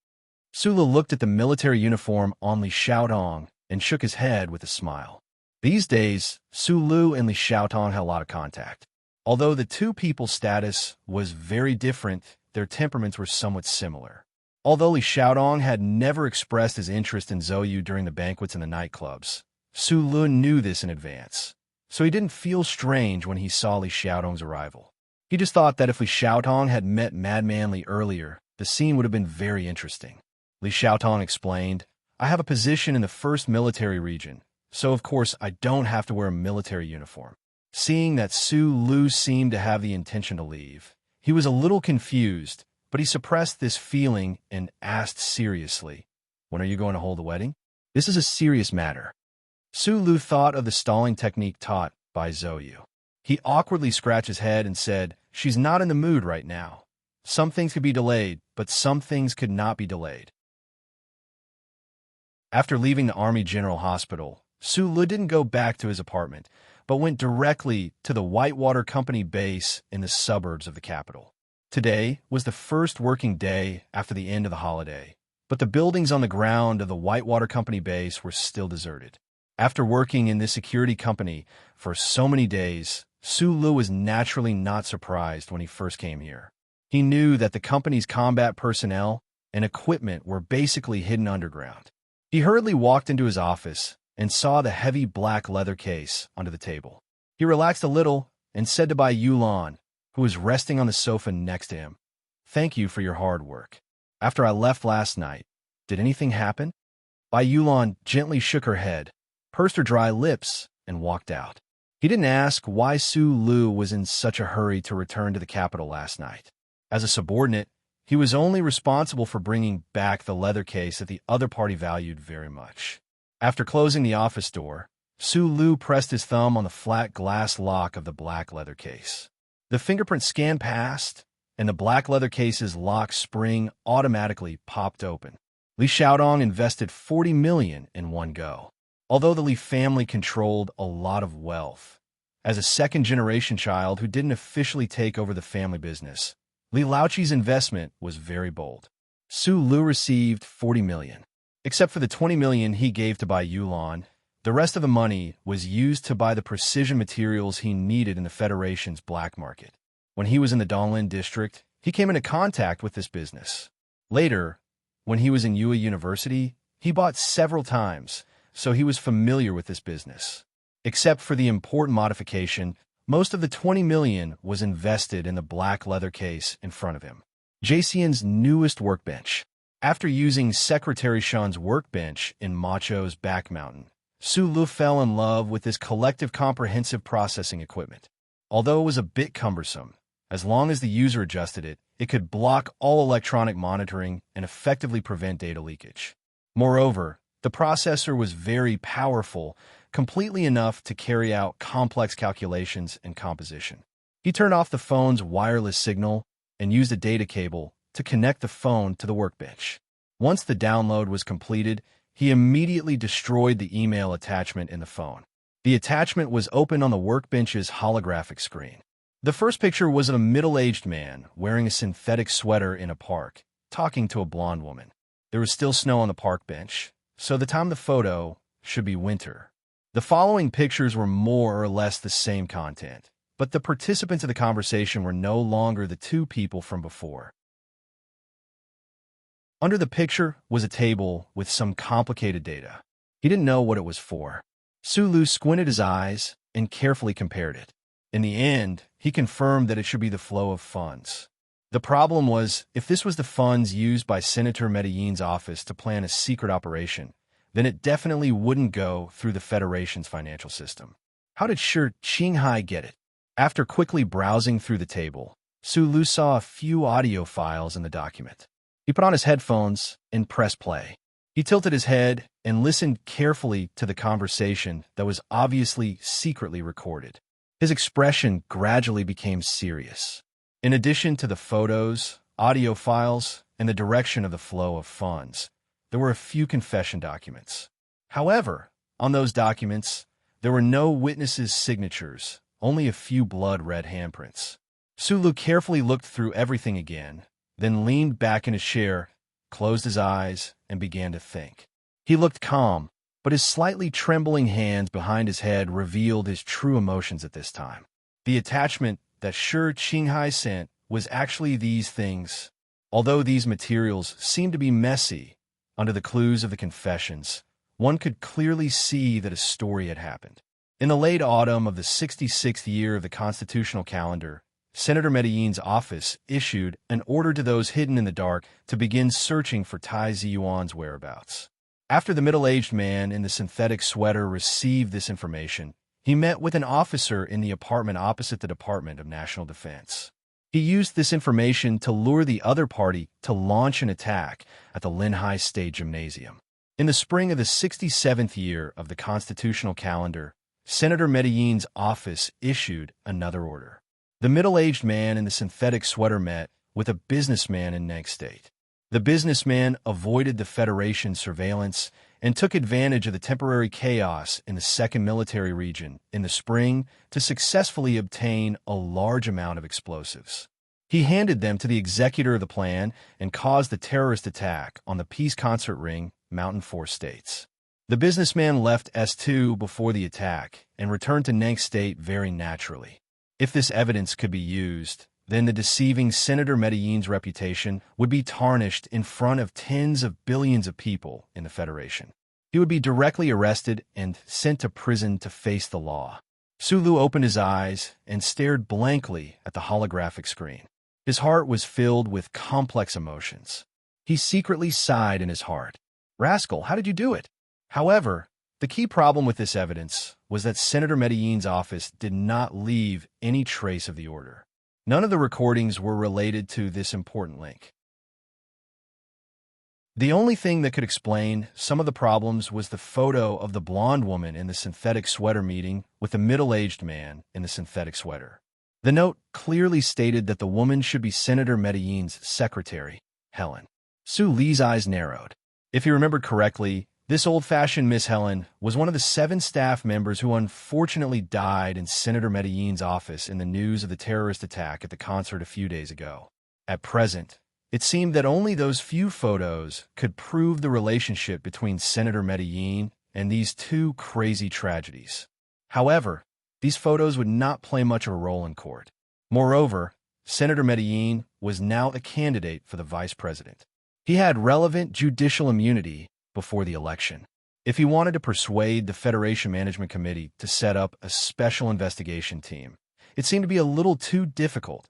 Su Lu looked at the military uniform on Li Xiaodong and shook his head with a smile. These days, Su Lu and Li Xiaodong had a lot of contact. Although the two people's status was very different, their temperaments were somewhat similar. Although Li Xiaodong had never expressed his interest in Zhou Yu during the banquets and the nightclubs, Su Lu knew this in advance, so he didn't feel strange when he saw Li Xiaodong's arrival. He just thought that if Li Xiaodong had met Madman Li earlier, the scene would have been very interesting. Li Xiaodong explained, "I have a position in the 1st Military Region, so of course I don't have to wear a military uniform." Seeing that Su Lu seemed to have the intention to leave, he was a little confused, but he suppressed this feeling and asked seriously, "When are you going to hold the wedding?" "This is a serious matter." Su Lu thought of the stalling technique taught by Zhou Yu. He awkwardly scratched his head and said, "She's not in the mood right now. Some things could be delayed, but some things could not be delayed." After leaving the Army General Hospital, Su Lu didn't go back to his apartment, but went directly to the Whitewater Company base in the suburbs of the capital. Today was the first working day after the end of the holiday, but the buildings on the ground of the Whitewater Company base were still deserted. After working in this security company for so many days, Su Lu was naturally not surprised when he first came here. He knew that the company's combat personnel and equipment were basically hidden underground. He hurriedly walked into his office and saw the heavy black leather case under the table. He relaxed a little and said to Bai Yulan, who was resting on the sofa next to him, "Thank you for your hard work. After I left last night, did anything happen?" Bai Yulan gently shook her head, pursed her dry lips, and walked out. He didn't ask why Su Lu was in such a hurry to return to the capital last night. As a subordinate, he was only responsible for bringing back the leather case that the other party valued very much. After closing the office door, Su Lu pressed his thumb on the flat glass lock of the black leather case. The fingerprint scan passed, and the black leather case's lock spring automatically popped open. Li Xiaodong invested 40 million in one go. Although the Li family controlled a lot of wealth, as a second-generation child who didn't officially take over the family business, Li Laoqi's investment was very bold. Su Lu received 40 million. Except for the 20 million he gave to Bai Yulan, the rest of the money was used to buy the precision materials he needed in the Federation's black market. When he was in the Donglin district, he came into contact with this business. Later, when he was in Yue University, He bought several times, so he was familiar with this business. Except for the important modification, most of the $20 million was invested in the black leather case in front of him. Jacian's newest workbench. After using Secretary Sean's workbench in Macho's back mountain, Sulu fell in love with this collective comprehensive processing equipment. Although it was a bit cumbersome, as long as the user adjusted it, it could block all electronic monitoring and effectively prevent data leakage. Moreover, the processor was very powerful, completely enough to carry out complex calculations and composition. He turned off the phone's wireless signal and used a data cable to connect the phone to the workbench. Once the download was completed, he immediately destroyed the email attachment in the phone. The attachment was open on the workbench's holographic screen. The first picture was of a middle-aged man wearing a synthetic sweater in a park, talking to a blonde woman. There was still snow on the park bench, so the time of the photo should be winter. The following pictures were more or less the same content, but the participants of the conversation were no longer the two people from before. Under the picture was a table with some complicated data. He didn't know what it was for. Sulu squinted his eyes and carefully compared it. In the end, he confirmed that it should be the flow of funds. The problem was, if this was the funds used by Senator Medellin's office to plan a secret operation, then it definitely wouldn't go through the Federation's financial system. How did Shi Qinghai get it? After quickly browsing through the table, Sulu saw a few audio files in the document. He put on his headphones and pressed play. He tilted his head and listened carefully to the conversation that was obviously secretly recorded. His expression gradually became serious. In addition to the photos, audio files, and the direction of the flow of funds, there were a few confession documents. However, on those documents, there were no witnesses' signatures, only a few blood-red handprints. Sulu carefully looked through everything again, then leaned back in his chair, closed his eyes, and began to think. He looked calm, but his slightly trembling hands behind his head revealed his true emotions at this time. The attachment that Shi Qinghai sent was actually these things. Although these materials seemed to be messy, under the clues of the confessions, one could clearly see that a story had happened. In the late autumn of the 66th year of the constitutional calendar, Senator Medellin's office issued an order to those hidden in the dark to begin searching for Tai Ziyuan's whereabouts. After the middle-aged man in the synthetic sweater received this information, he met with an officer in the apartment opposite the Department of National Defense. He used this information to lure the other party to launch an attack at the Linhai State Gymnasium. In the spring of the 67th year of the constitutional calendar, Senator Medellin's office issued another order. The middle-aged man in the synthetic sweater met with a businessman in Neng State. The businessman avoided the Federation's surveillance and took advantage of the temporary chaos in the Second Military Region in the spring to successfully obtain a large amount of explosives. He handed them to the executor of the plan and caused the terrorist attack on the Peace Concert Ring, Mountain Forest States. The businessman left S2 before the attack and returned to Neng State very naturally. If this evidence could be used, then the deceiving Senator Medellin's reputation would be tarnished in front of tens of billions of people in the Federation. He would be directly arrested and sent to prison to face the law. Sulu opened his eyes and stared blankly at the holographic screen. His heart was filled with complex emotions. He secretly sighed in his heart. "Rascal, how did you do it?" However, the key problem with this evidence was that Senator Medellin's office did not leave any trace of the order. None of the recordings were related to this important link. The only thing that could explain some of the problems was the photo of the blonde woman in the synthetic sweater meeting with the middle-aged man in the synthetic sweater. The note clearly stated that the woman should be Senator Medellin's secretary, Helen. Sulu's eyes narrowed. If he remembered correctly, this old-fashioned Miss Helen was one of the 7 staff members who unfortunately died in Senator Medellin's office in the news of the terrorist attack at the concert a few days ago. At present, it seemed that only those few photos could prove the relationship between Senator Medellin and these two crazy tragedies. However, these photos would not play much of a role in court. Moreover, Senator Medellin was now a candidate for the vice president. He had relevant judicial immunity before the election. If he wanted to persuade the Federation Management Committee to set up a special investigation team, it seemed to be a little too difficult.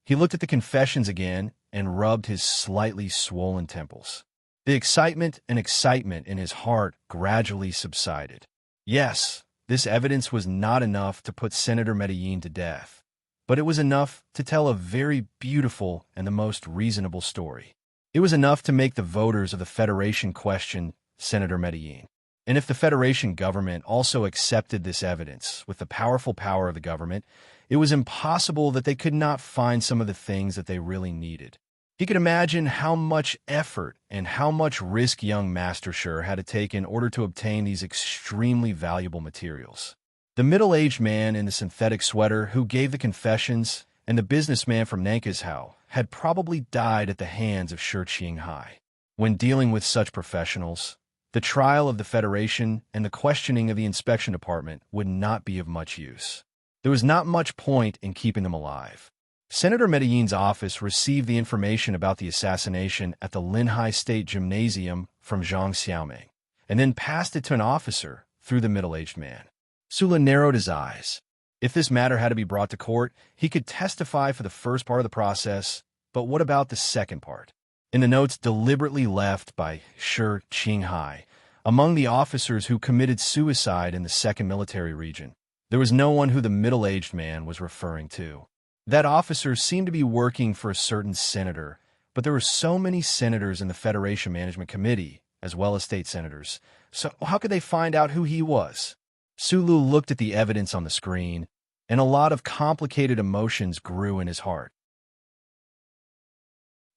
He looked at the confessions again and rubbed his slightly swollen temples. The excitement in his heart gradually subsided. Yes, this evidence was not enough to put Senator Medellin to death, but it was enough to tell a very beautiful and the most reasonable story. It was enough to make the voters of the Federation question Senator Medellin. And if the Federation government also accepted this evidence with the powerful power of the government, it was impossible that they could not find some of the things that they really needed. He could imagine how much effort and how much risk young Master Sure had to take in order to obtain these extremely valuable materials. The middle-aged man in the synthetic sweater who gave the confessions and the businessman from Nankashou had probably died at the hands of Shi Qinghai. When dealing with such professionals, the trial of the Federation and the questioning of the inspection department would not be of much use. There was not much point in keeping them alive. Senator Medellin's office received the information about the assassination at the Linhai State Gymnasium from Zhang Xiaoming, and then passed it to an officer through the middle-aged man. Sula narrowed his eyes. If this matter had to be brought to court, he could testify for the first part of the process, but what about the second part? In the notes deliberately left by Shi Qinghai, among the officers who committed suicide in the Second Military Region, there was no one who the middle-aged man was referring to. That officer seemed to be working for a certain senator, but there were so many senators in the Federation Management Committee, as well as state senators, so how could they find out who he was? Sulu looked at the evidence on the screen, and a lot of complicated emotions grew in his heart.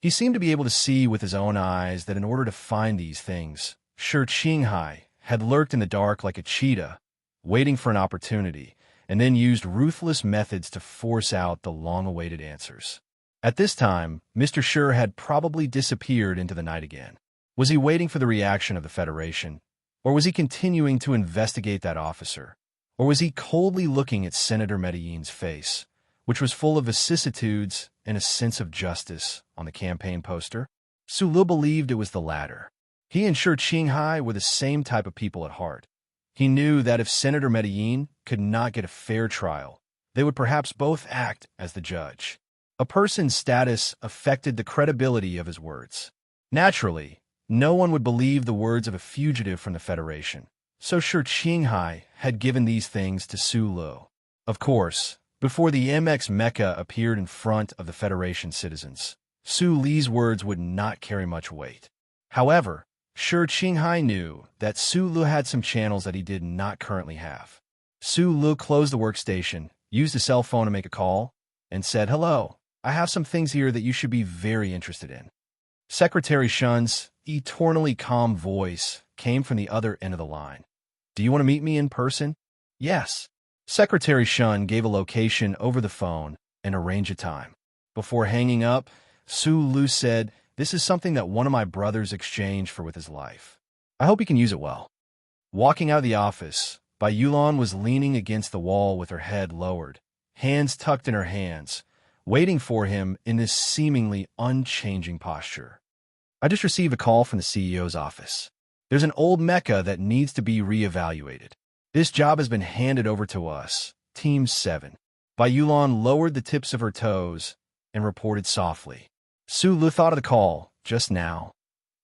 He seemed to be able to see with his own eyes that in order to find these things, Shi Qinghai had lurked in the dark like a cheetah, waiting for an opportunity, and then used ruthless methods to force out the long-awaited answers. At this time, Mr. Shi had probably disappeared into the night again. Was he waiting for the reaction of the Federation? Or was he continuing to investigate that officer? Or was he coldly looking at Senator Medellin's face, which was full of vicissitudes and a sense of justice on the campaign poster? Sulu believed it was the latter. He and Shi Qinghai were the same type of people at heart. He knew that if Senator Medellin could not get a fair trial, they would perhaps both act as the judge. A person's status affected the credibility of his words. Naturally, no one would believe the words of a fugitive from the Federation, so Shi Qinghai had given these things to Sulu. Of course, before the MX Mecca appeared in front of the Federation citizens, Su Li's words would not carry much weight. However, Shi Qinghai knew that Su Lu had some channels that he did not currently have. Su Lu closed the workstation, used a cell phone to make a call, and said, "Hello, I have some things here that you should be very interested in." Secretary Shun's eternally calm voice came from the other end of the line. "Do you want to meet me in person?" "Yes." Secretary Shun gave a location over the phone and arranged a time. Before hanging up, Su Lu said, "This is something that one of my brothers exchanged for with his life. I hope he can use it well." Walking out of the office, Bai Yulan was leaning against the wall with her head lowered, hands tucked in her hands, waiting for him in this seemingly unchanging posture. "I just received a call from the CEO's office. There's an old mecha that needs to be reevaluated. This job has been handed over to us, Team 7. Bai Yulan lowered the tips of her toes and reported softly. Su Lu thought of the call just now,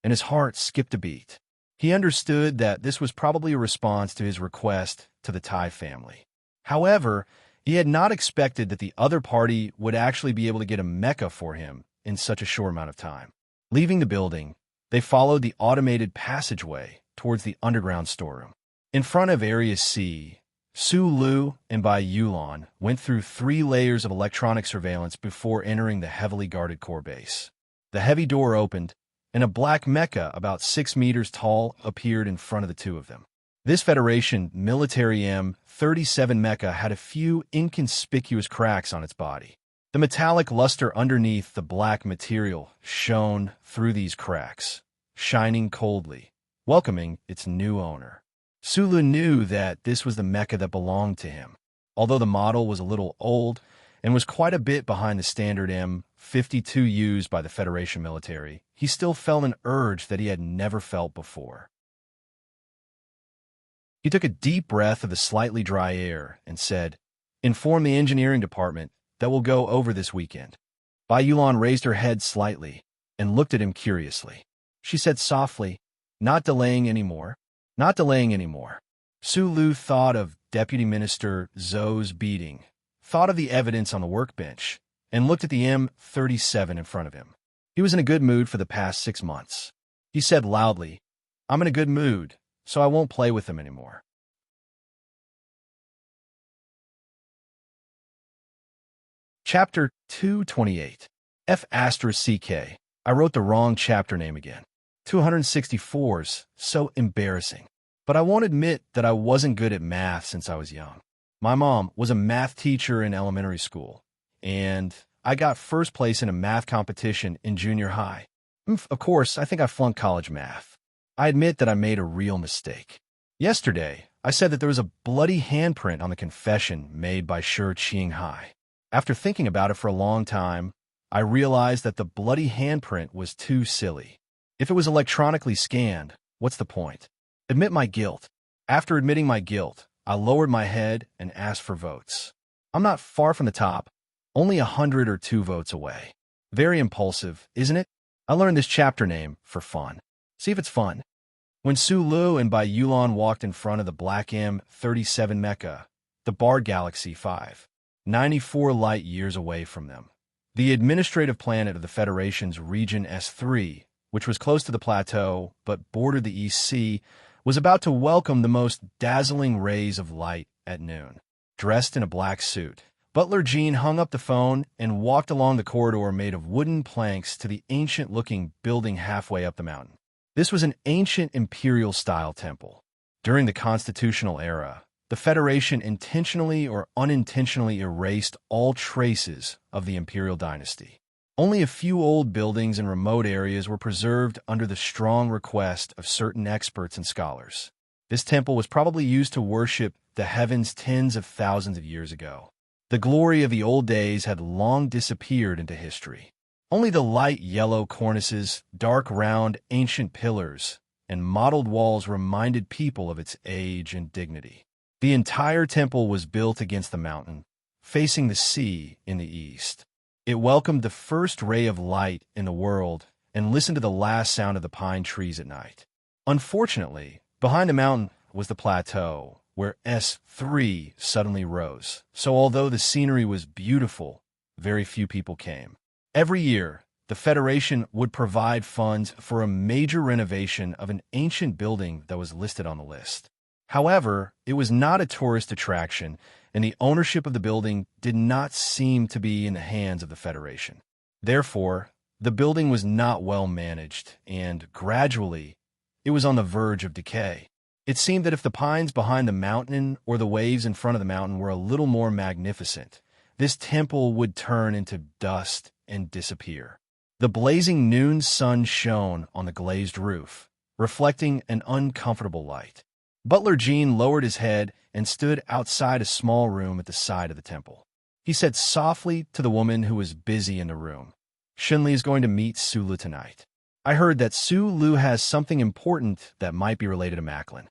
and his heart skipped a beat. He understood that this was probably a response to his request to the Tai family. However, he had not expected that the other party would actually be able to get a mecha for him in such a short amount of time. Leaving the building, they followed the automated passageway towards the underground storeroom. In front of Area C, Su Lu and Bai Yulan went through 3 layers of electronic surveillance before entering the heavily guarded core base. The heavy door opened, and a black mecha about 6 meters tall appeared in front of the two of them. This Federation military M37 mecha had a few inconspicuous cracks on its body. The metallic luster underneath the black material shone through these cracks, shining coldly, welcoming its new owner. Sulu knew that this was the mecha that belonged to him. Although the model was a little old and was quite a bit behind the standard M52 used by the Federation military, he still felt an urge that he had never felt before. He took a deep breath of the slightly dry air and said, "Inform the engineering department that we'll go over this weekend." Bai Yulan raised her head slightly and looked at him curiously. She said softly, "Not delaying anymore. Not delaying anymore." Su Lu thought of Deputy Minister Zhou's beating, thought of the evidence on the workbench, and looked at the M37 in front of him. He was in a good mood for the past 6 months. He said loudly, "I'm in a good mood, so I won't play with them anymore." Chapter 228. F***CK. I wrote the wrong chapter name again. 264's so embarrassing. But I won't admit that I wasn't good at math since I was young. My mom was a math teacher in elementary school, and I got first place in a math competition in junior high. Of course, I think I flunked college math. I admit that I made a real mistake. Yesterday, I said that there was a bloody handprint on the confession made by Shi Qinghai. After thinking about it for a long time, I realized that the bloody handprint was too silly. If it was electronically scanned, what's the point? Admit my guilt. After admitting my guilt, I lowered my head and asked for votes. I'm not far from the top, only 102 votes away. Very impulsive, isn't it? I learned this chapter name for fun. See if it's fun. When Su Lu and Bai Yulan walked in front of the black M37 Mecha, the Bard Galaxy 5, 94 light years away from them, the administrative planet of the Federation's Region S3, which was close to the plateau but bordered the East Sea, was about to welcome the most dazzling rays of light at noon. Dressed in a black suit, Butler Jean hung up the phone and walked along the corridor made of wooden planks to the ancient-looking building halfway up the mountain. This was an ancient imperial-style temple. During the constitutional era, the Federation intentionally or unintentionally erased all traces of the imperial dynasty. Only a few old buildings in remote areas were preserved under the strong request of certain experts and scholars. This temple was probably used to worship the heavens tens of thousands of years ago. The glory of the old days had long disappeared into history. Only the light yellow cornices, dark round ancient pillars, and mottled walls reminded people of its age and dignity. The entire temple was built against the mountain, facing the sea in the east. It welcomed the first ray of light in the world and listened to the last sound of the pine trees at night. Unfortunately, behind the mountain was the plateau, where S3 suddenly rose. So although the scenery was beautiful, very few people came. Every year, the Federation would provide funds for a major renovation of an ancient building that was listed on the list. However, it was not a tourist attraction, and the ownership of the building did not seem to be in the hands of the Federation. Therefore, the building was not well managed, and gradually, it was on the verge of decay. It seemed that if the pines behind the mountain or the waves in front of the mountain were a little more magnificent, this temple would turn into dust and disappear. The blazing noon sun shone on the glazed roof, reflecting an uncomfortable light. Butler Jean lowered his head and stood outside a small room at the side of the temple. He said softly to the woman who was busy in the room, "Shunli is going to meet Su Lu tonight. I heard that Su Lu has something important that might be related to Macklin."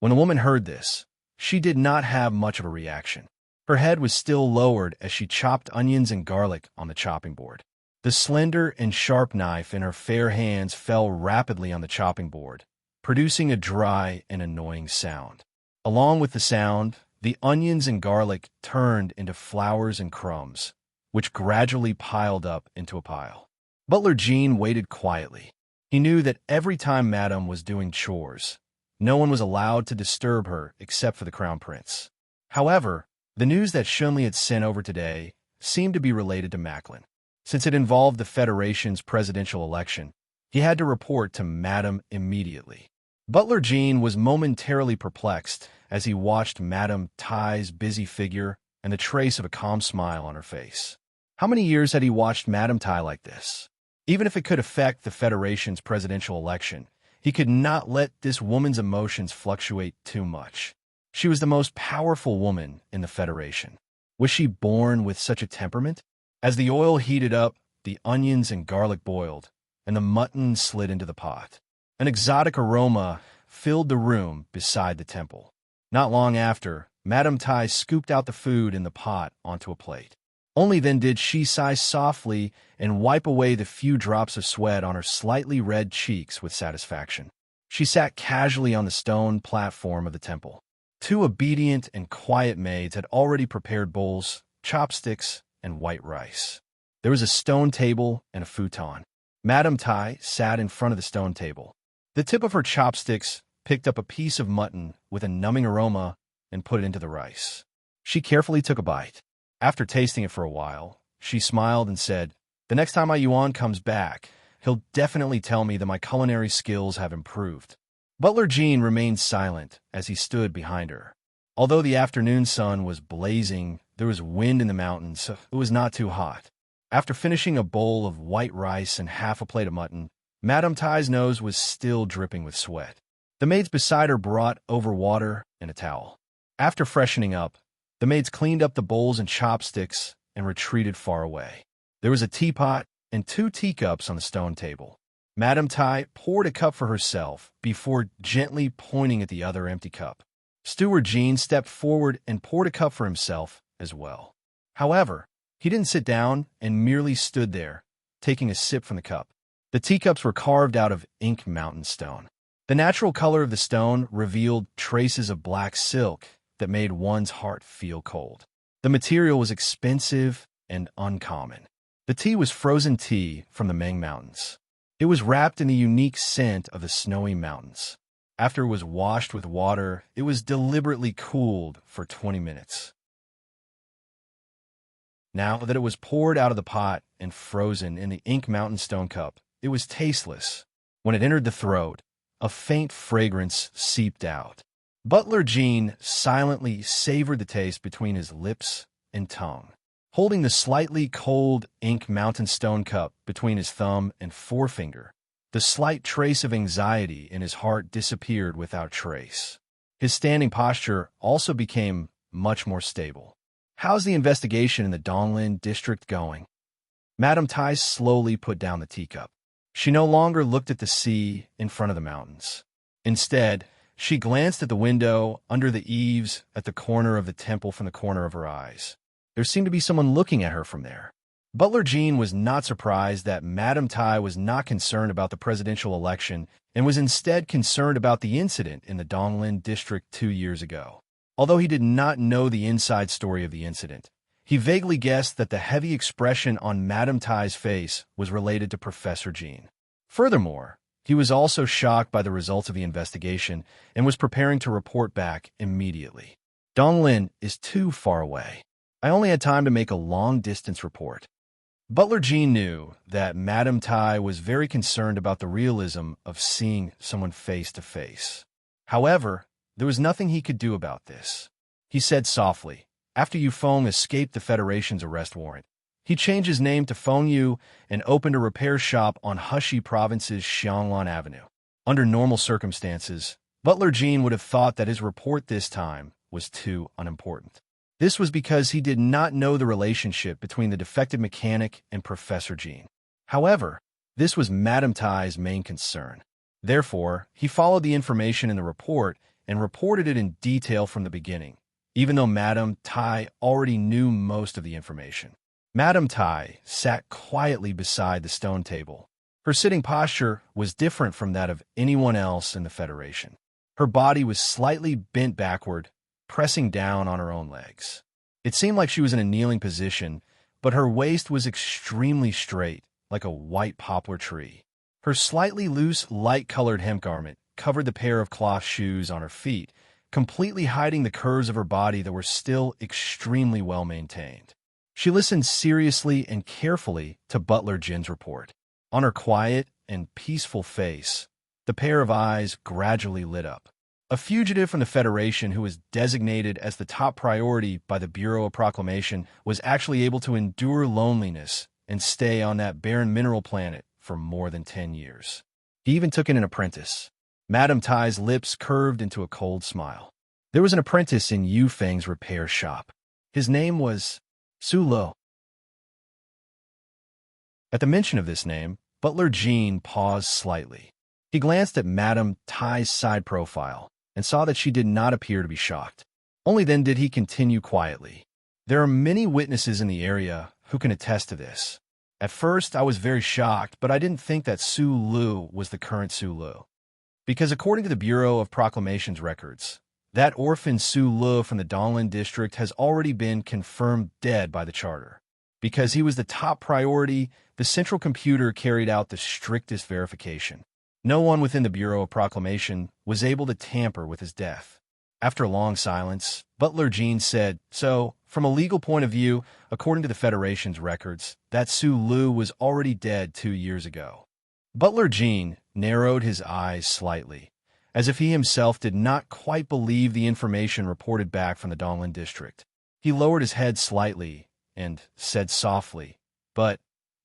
When the woman heard this, she did not have much of a reaction. Her head was still lowered as she chopped onions and garlic on the chopping board. The slender and sharp knife in her fair hands fell rapidly on the chopping board, producing a dry and annoying sound. Along with the sound, the onions and garlic turned into flowers and crumbs, which gradually piled up into a pile. Butler Jean waited quietly. He knew that every time Madame was doing chores, no one was allowed to disturb her except for the Crown Prince. However, the news that Shunli had sent over today seemed to be related to Macklin. Since it involved the Federation's presidential election, he had to report to Madame immediately. Butler Jean was momentarily perplexed as he watched Madame Tai's busy figure and the trace of a calm smile on her face. How many years had he watched Madame Tai like this? Even if it could affect the Federation's presidential election, he could not let this woman's emotions fluctuate too much. She was the most powerful woman in the Federation. Was she born with such a temperament? As the oil heated up, the onions and garlic boiled, and the mutton slid into the pot. An exotic aroma filled the room beside the temple. Not long after, Madame Tai scooped out the food in the pot onto a plate. Only then did she sigh softly and wipe away the few drops of sweat on her slightly red cheeks with satisfaction. She sat casually on the stone platform of the temple. Two obedient and quiet maids had already prepared bowls, chopsticks, and white rice. There was a stone table and a futon. Madame Tai sat in front of the stone table. The tip of her chopsticks picked up a piece of mutton with a numbing aroma and put it into the rice. She carefully took a bite. After tasting it for a while, she smiled and said, "The next time my Yuan comes back, he'll definitely tell me that my culinary skills have improved." Butler Jean remained silent as he stood behind her. Although the afternoon sun was blazing, there was wind in the mountains, so it was not too hot. After finishing a bowl of white rice and half a plate of mutton, Madame Tai's nose was still dripping with sweat. The maids beside her brought over water and a towel. After freshening up, the maids cleaned up the bowls and chopsticks and retreated far away. There was a teapot and 2 teacups on the stone table. Madame Tai poured a cup for herself before gently pointing at the other empty cup. Steward Jean stepped forward and poured a cup for himself as well. However, he didn't sit down and merely stood there, taking a sip from the cup. The teacups were carved out of ink mountain stone. The natural color of the stone revealed traces of black silk that made one's heart feel cold. The material was expensive and uncommon. The tea was frozen tea from the Ming Mountains. It was wrapped in the unique scent of the snowy mountains. After it was washed with water, it was deliberately cooled for 20 minutes. Now that it was poured out of the pot and frozen in the ink mountain stone cup, it was tasteless. When it entered the throat, a faint fragrance seeped out. Butler Jean silently savored the taste between his lips and tongue. Holding the slightly cold ink mountain stone cup between his thumb and forefinger, the slight trace of anxiety in his heart disappeared without trace. His standing posture also became much more stable. "How's the investigation in the Donglin district going?" Madame Tai slowly put down the teacup. She no longer looked at the sea in front of the mountains. Instead, she glanced at the window, under the eaves, at the corner of the temple from the corner of her eyes. There seemed to be someone looking at her from there. Butler Jean was not surprised that Madame Tai was not concerned about the presidential election and was instead concerned about the incident in the Donglin district 2 years ago. Although he did not know the inside story of the incident, he vaguely guessed that the heavy expression on Madame Tai's face was related to Professor Jean. Furthermore, he was also shocked by the results of the investigation and was preparing to report back immediately. "Donglin is too far away. I only had time to make a long-distance report." Butler Jean knew that Madame Tai was very concerned about the realism of seeing someone face to face. However, there was nothing he could do about this. He said softly, "After Yu Feng escaped the Federation's arrest warrant, he changed his name to Feng Yu and opened a repair shop on Hushi Province's Xianglan Avenue." Under normal circumstances, Butler Jean would have thought that his report this time was too unimportant. This was because he did not know the relationship between the defective mechanic and Professor Jean. However, this was Madame Tai's main concern. Therefore, he followed the information in the report and reported it in detail from the beginning, even though Madame Tai already knew most of the information. Madame Tai sat quietly beside the stone table. Her sitting posture was different from that of anyone else in the Federation. Her body was slightly bent backward, pressing down on her own legs. It seemed like she was in a kneeling position, but her waist was extremely straight, like a white poplar tree. Her slightly loose, light-colored hemp garment covered the pair of cloth shoes on her feet, completely hiding the curves of her body that were still extremely well-maintained. She listened seriously and carefully to Butler Jin's report. On her quiet and peaceful face, the pair of eyes gradually lit up. A fugitive from the Federation who was designated as the top priority by the Bureau of Proclamation was actually able to endure loneliness and stay on that barren mineral planet for more than 10 years. He even took in an apprentice. Madame Tai's lips curved into a cold smile. There was an apprentice in Yu Feng's repair shop. His name was Su Lo. At the mention of this name, Butler Jean paused slightly. He glanced at Madame Tai's side profile and saw that she did not appear to be shocked. Only then did he continue quietly. There are many witnesses in the area who can attest to this. At first, I was very shocked, but I didn't think that Su Lu was the current Su Lu. Because according to the Bureau of Proclamations records, that orphan Su Lu from the Donglin district has already been confirmed dead by the charter. Because he was the top priority, the central computer carried out the strictest verification. No one within the Bureau of Proclamation was able to tamper with his death. After a long silence, Butler Jean said, "So, from a legal point of view, according to the Federation's records, that Su Lu was already dead 2 years ago." Butler Jean narrowed his eyes slightly, as if he himself did not quite believe the information reported back from the Donglin district. He lowered his head slightly and said softly, "But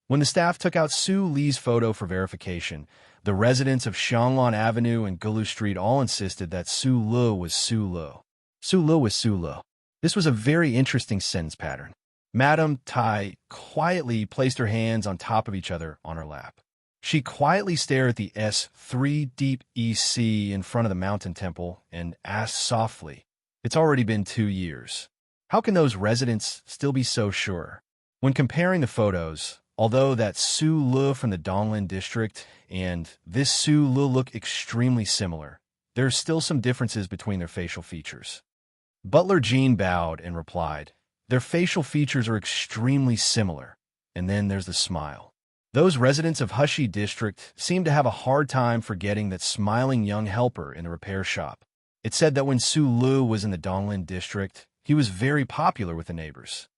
when the staff took out Su Li's photo for verification, the residents of Xianglong Avenue and Gulu Street all insisted that Su Lu was Su Lu. Su Lu was Su Lu." This was a very interesting sentence pattern. Madame Tai quietly placed her hands on top of each other on her lap. She quietly stared at the S3 deep EC in front of the mountain temple and asked softly, "It's already been 2 years. How can those residents still be so sure?" When comparing the photos, although that Su Lu from the Donglin district and this Su Lu look extremely similar, there are still some differences between their facial features. Butler Jean bowed and replied, "Their facial features are extremely similar, and then there's the smile. Those residents of Hushi district seem to have a hard time forgetting that smiling young helper in the repair shop. It said that when Su Lu was in the Donglin district, he was very popular with the neighbors."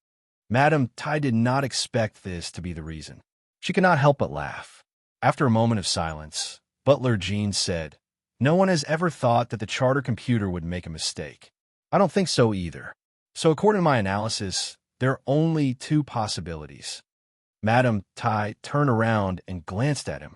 Madame Tai did not expect this to be the reason. She could not help but laugh. After a moment of silence, Butler Jean said, "No one has ever thought that the charter computer would make a mistake. I don't think so either. So according to my analysis, there are only 2 possibilities." Madame Tai turned around and glanced at him.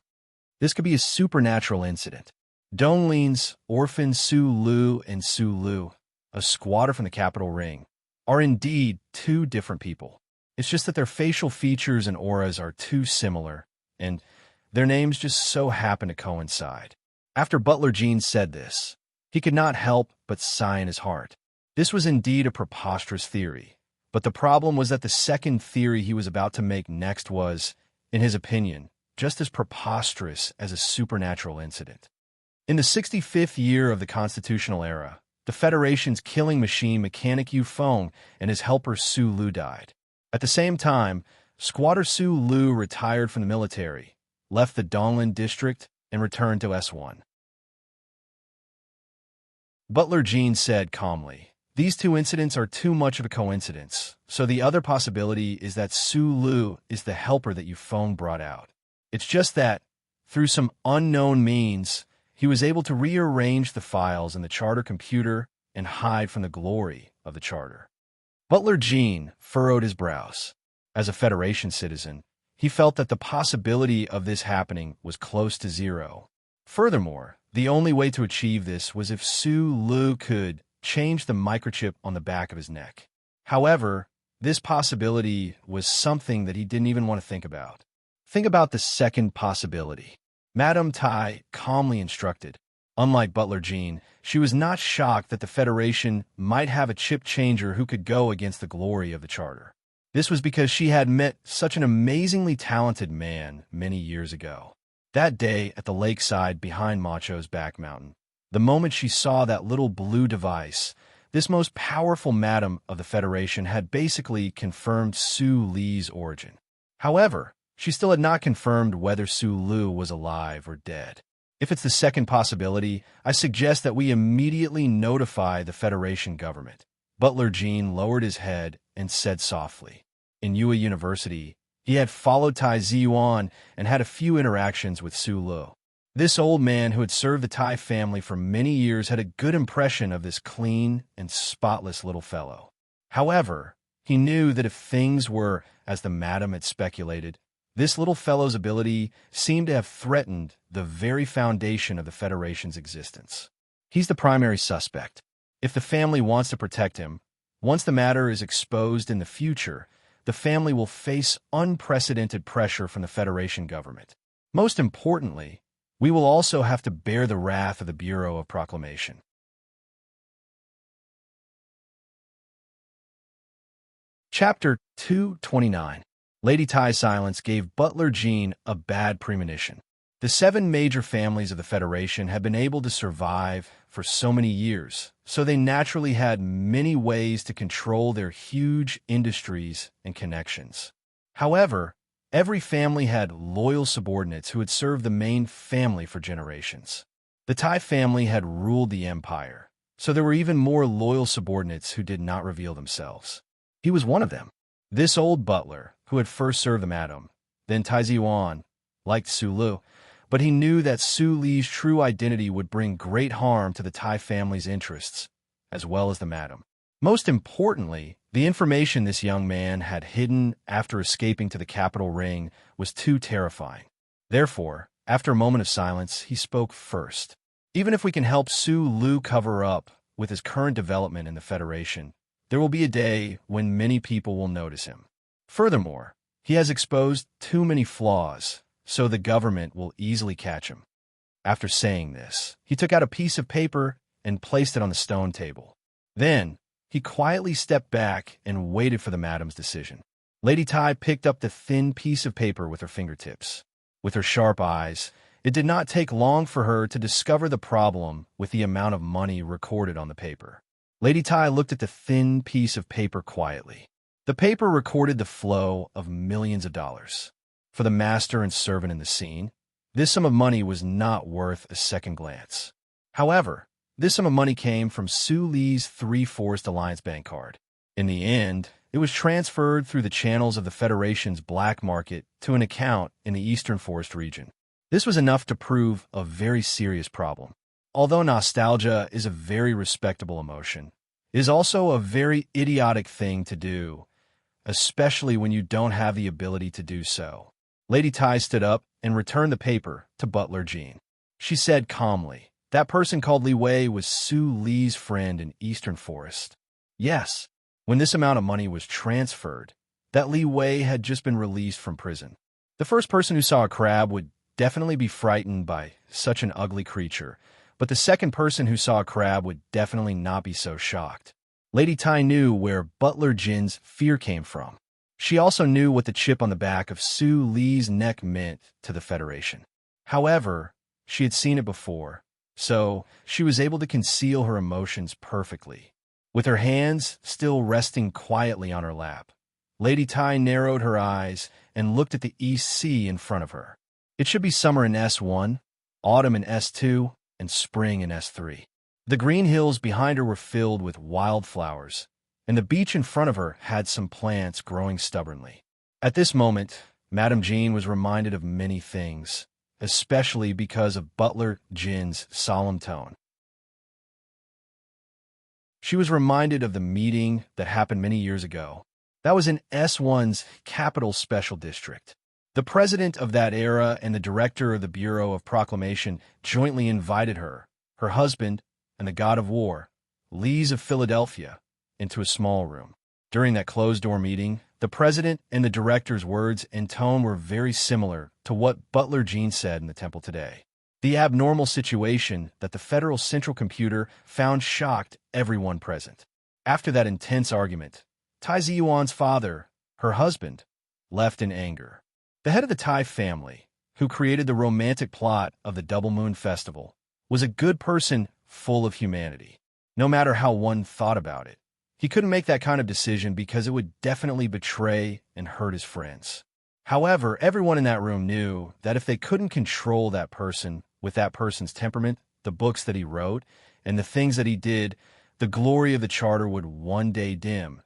This could be a supernatural incident. Donglin's orphan Su Lu and Su Lu, a squatter from the capital ring, are indeed 2 different people. It's just that their facial features and auras are too similar, and their names just so happen to coincide. After Butler Jean said this, he could not help but sigh in his heart. This was indeed a preposterous theory, but the problem was that the second theory he was about to make next was, in his opinion, just as preposterous as a supernatural incident. In the 65th year of the constitutional era, the Federation's killing machine Mechanic Yu Feng and his helper Su Lu died. At the same time, squatter Su Lu retired from the military, left the Donglin district, and returned to S1. Butler Jean said calmly, "These 2 incidents are too much of a coincidence, so the other possibility is that Su Lu is the helper that Yu Feng brought out. It's just that, through some unknown means, he was able to rearrange the files in the charter computer and hide from the glory of the charter." Butler Jean furrowed his brows. As a Federation citizen, he felt that the possibility of this happening was close to 0. Furthermore, the only way to achieve this was if Su Lu could change the microchip on the back of his neck. However, this possibility was something that he didn't even want to think about. "Think about the second possibility," Madame Tai calmly instructed. Unlike Butler Jean, she was not shocked that the Federation might have a chip changer who could go against the glory of the charter. This was because she had met such an amazingly talented man many years ago. That day at the lakeside behind Macho's back mountain, the moment she saw that little blue device, this most powerful madam of the Federation had basically confirmed Su Li's origin. However, she still had not confirmed whether Su Lu was alive or dead. If it's the second possibility, I suggest that we immediately notify the Federation government. Butler Jean lowered his head and said softly. In Yue University, he had followed Tai Ziyuan and had a few interactions with Su Lu. This old man who had served the Tai family for many years had a good impression of this clean and spotless little fellow. However, he knew that if things were as the madam had speculated, this little fellow's ability seemed to have threatened the very foundation of the Federation's existence. He's the primary suspect. If the family wants to protect him, once the matter is exposed in the future, the family will face unprecedented pressure from the Federation government. Most importantly, We will also have to bear the wrath of the Bureau of Proclamation. Chapter 229. Lady Ty's silence gave Butler Jean a bad premonition. The 7 major families of the Federation had been able to survive for so many years, so they naturally had many ways to control their huge industries and connections. However, every family had loyal subordinates who had served the main family for generations. The Ty family had ruled the empire, so there were even more loyal subordinates who did not reveal themselves. He was one of them. This old butler, who had first served the madam, then Tai Ziwan, liked Su Lu, but he knew that Su Li's true identity would bring great harm to the Tai family's interests, as well as the madam. Most importantly, the information this young man had hidden after escaping to the capital ring was too terrifying. Therefore, after a moment of silence, he spoke first. Even if we can help Su Lu cover up with his current development in the Federation, there will be a day when many people will notice him. Furthermore, he has exposed too many flaws, so the government will easily catch him. After saying this, he took out a piece of paper and placed it on the stone table. Then, he quietly stepped back and waited for the madam's decision. Lady Tai picked up the thin piece of paper with her fingertips. With her sharp eyes, it did not take long for her to discover the problem with the amount of money recorded on the paper. Lady Tai looked at the thin piece of paper quietly. The paper recorded the flow of millions of dollars. For the master and servant in the scene, this sum of money was not worth a second glance. However, this sum of money came from Su Li's 3 Forest Alliance bank card. In the end, it was transferred through the channels of the Federation's black market to an account in the Eastern Forest region. This was enough to prove a very serious problem. Although nostalgia is a very respectable emotion, it is also a very idiotic thing to do, especially when you don't have the ability to do so. Lady Tai stood up and returned the paper to Butler Jean. She said calmly, "That person called Li Wei was Su Li's friend in Eastern Forest." Yes, when this amount of money was transferred, that Li Wei had just been released from prison. The first person who saw a crab would definitely be frightened by such an ugly creature, but the second person who saw a crab would definitely not be so shocked. Lady Tai knew where Butler Jin's fear came from. She also knew what the chip on the back of Su Li's neck meant to the Federation. However, she had seen it before, so she was able to conceal her emotions perfectly. With her hands still resting quietly on her lap, Lady Tai narrowed her eyes and looked at the East Sea in front of her. It should be summer in S1, autumn in S2, and spring in S3. The green hills behind her were filled with wildflowers, and the beach in front of her had some plants growing stubbornly. At this moment, Madame Jean was reminded of many things, especially because of Butler Jin's solemn tone. She was reminded of the meeting that happened many years ago. That was in S1's Capital Special District. The president of that era and the director of the Bureau of Proclamation jointly invited her, her husband, and the god of war, Lees of Philadelphia, into a small room. During that closed-door meeting, the president and the director's words and tone were very similar to what Butler Jean said in the temple today. The abnormal situation that the Federal Central Computer found shocked everyone present. After that intense argument, Tai Ziyuan's father, her husband, left in anger. The head of the Tai family, who created the romantic plot of the Double Moon Festival, was a good person full of humanity. No matter how one thought about it, he couldn't make that kind of decision because it would definitely betray and hurt his friends. However, everyone in that room knew that if they couldn't control that person with that person's temperament, the books that he wrote, and the things that he did, the glory of the charter would one day dim,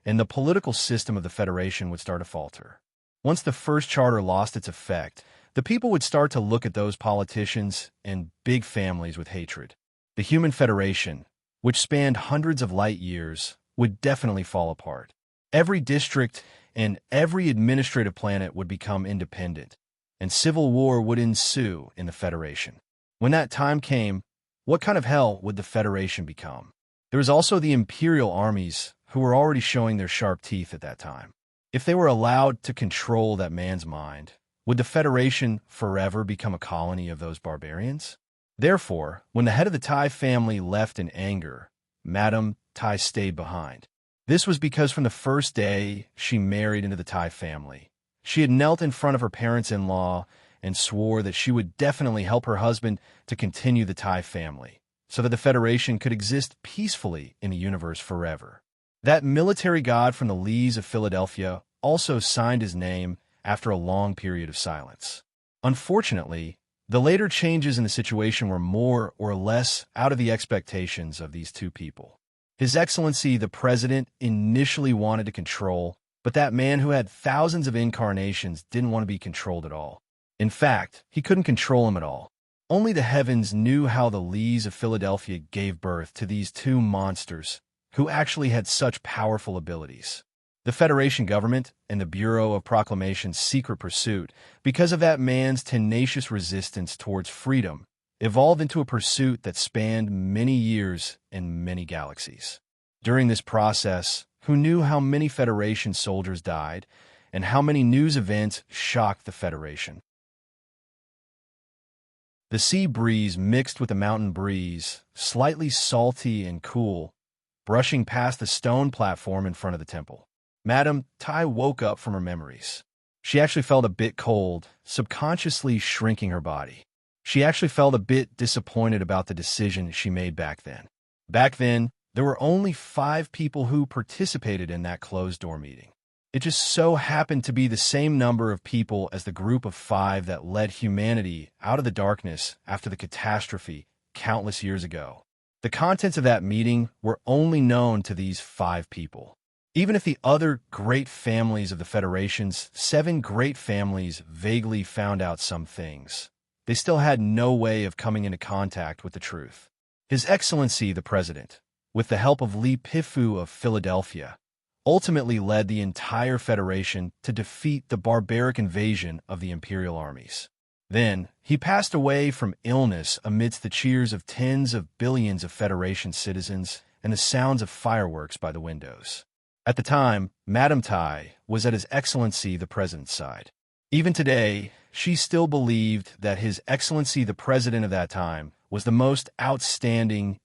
and the political system of the Federation would start to falter. Once the first charter lost its effect, the people would start to look at those politicians and big families with hatred. The human Federation, which spanned hundreds of light years, would definitely fall apart. Every district and every administrative planet would become independent, and civil war would ensue in the Federation. When that time came, what kind of hell would the Federation become? There was also the imperial armies, who were already showing their sharp teeth at that time. If they were allowed to control that man's mind, Would the Federation forever become a colony of those barbarians? Therefore, when the head of the Tai family left in anger, Madame Tai stayed behind. This was because from the first day she married into the Tai family, she had knelt in front of her parents-in-law and swore that she would definitely help her husband to continue the Tai family, so that the Federation could exist peacefully in the universe forever. That military god from the Lees of Philadelphia also signed his name after a long period of silence. Unfortunately, the later changes in the situation were more or less out of the expectations of these two people. His Excellency the President initially wanted to control, but that man who had thousands of incarnations didn't want to be controlled at all. In fact, he couldn't control him at all. Only the heavens knew how the Lees of Philadelphia gave birth to these two monsters who actually had such powerful abilities. The Federation government and the Bureau of Proclamation's secret pursuit, because of that man's tenacious resistance towards freedom, evolved into a pursuit that spanned many years and many galaxies. During this process, who knew how many Federation soldiers died and how many news events shocked the Federation? The sea breeze mixed with the mountain breeze, slightly salty and cool, brushing past the stone platform in front of the temple. Madame Tai woke up from her memories. She actually felt a bit cold, subconsciously shrinking her body. She actually felt a bit disappointed about the decision she made back then. Back then, there were only 5 people who participated in that closed-door meeting. It just so happened to be the same number of people as the group of 5 that led humanity out of the darkness after the catastrophe countless years ago. The contents of that meeting were only known to these 5 people. Even if the other great families of the Federation's 7 great families vaguely found out some things, they still had no way of coming into contact with the truth. His Excellency the President, with the help of Li Pifu of Philadelphia, ultimately led the entire Federation to defeat the barbaric invasion of the Imperial armies. Then, he passed away from illness amidst the cheers of tens of billions of Federation citizens and the sounds of fireworks by the windows. At the time, Madame Tai was at His Excellency the President's side. Even today, she still believed that His Excellency the President of that time was the most outstanding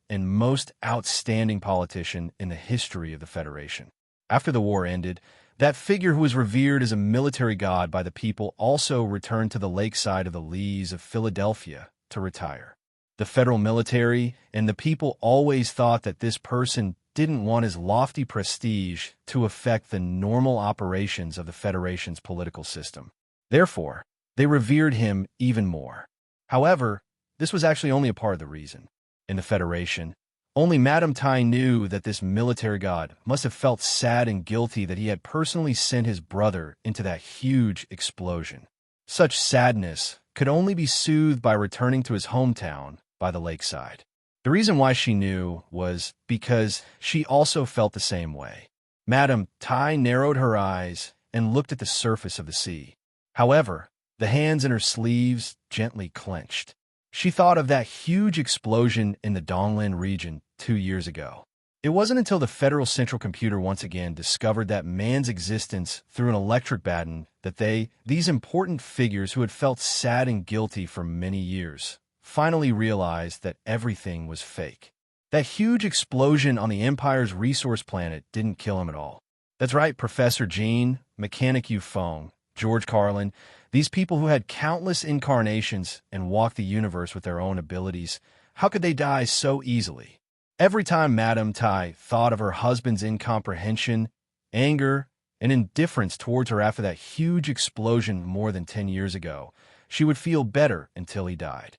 politician in the history of the Federation. After the war ended, that figure who was revered as a military god by the people also returned to the lakeside of the Lees of Philadelphia to retire. The federal military and the people always thought that this person didn't want his lofty prestige to affect the normal operations of the Federation's political system. Therefore, they revered him even more. However, this was actually only a part of the reason. In the Federation, only Madame Tai knew that this military god must have felt sad and guilty that he had personally sent his brother into that huge explosion. Such sadness could only be soothed by returning to his hometown by the lakeside. The reason why she knew was because she also felt the same way. Madame Tai narrowed her eyes and looked at the surface of the sea. However, the hands in her sleeves gently clenched. She thought of that huge explosion in the Donglin region 2 years ago. It wasn't until the Federal Central Computer once again discovered that man's existence through an electric baton that these important figures who had felt sad and guilty for many years, finally realized that everything was fake. That huge explosion on the Empire's resource planet didn't kill him at all. That's right, Professor Jean, Mechanic Yufeng, George Carlin, these people who had countless incarnations and walked the universe with their own abilities, how could they die so easily? Every time Madame Tai thought of her husband's incomprehension, anger, and indifference towards her after that huge explosion more than 10 years ago, she would feel better until he died.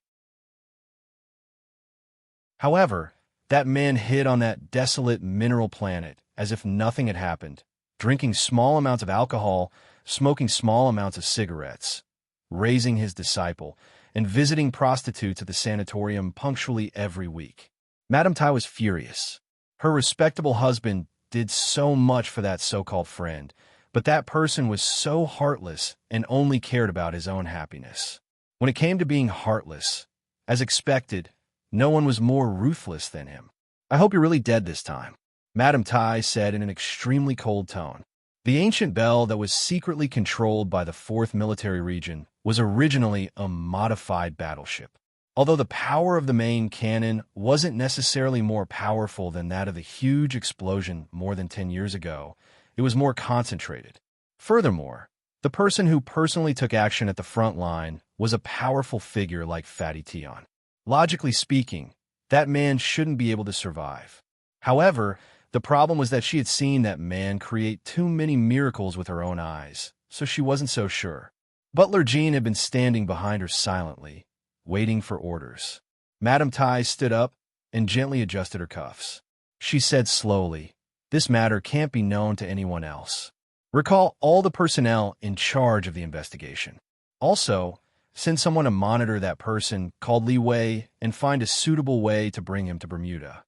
However, that man hid on that desolate mineral planet as if nothing had happened, drinking small amounts of alcohol, smoking small amounts of cigarettes, raising his disciple, and visiting prostitutes at the sanatorium punctually every week. Madame Tai was furious. Her respectable husband did so much for that so-called friend, but that person was so heartless and only cared about his own happiness. When it came to being heartless, as expected, no one was more ruthless than him. "I hope you're really dead this time," Madame Tai said in an extremely cold tone. The ancient bell that was secretly controlled by the 4th Military Region was originally a modified battleship. Although the power of the main cannon wasn't necessarily more powerful than that of the huge explosion more than 10 years ago, it was more concentrated. Furthermore, the person who personally took action at the front line was a powerful figure like Fatty Tion. Logically speaking, that man shouldn't be able to survive. However, the problem was that she had seen that man create too many miracles with her own eyes, so she wasn't so sure. Butler Jean had been standing behind her silently, waiting for orders. Madame Tai stood up and gently adjusted her cuffs. She said slowly, "This matter can't be known to anyone else. Recall all the personnel in charge of the investigation. Also, send someone to monitor that person called Li Wei and find a suitable way to bring him to Bermuda."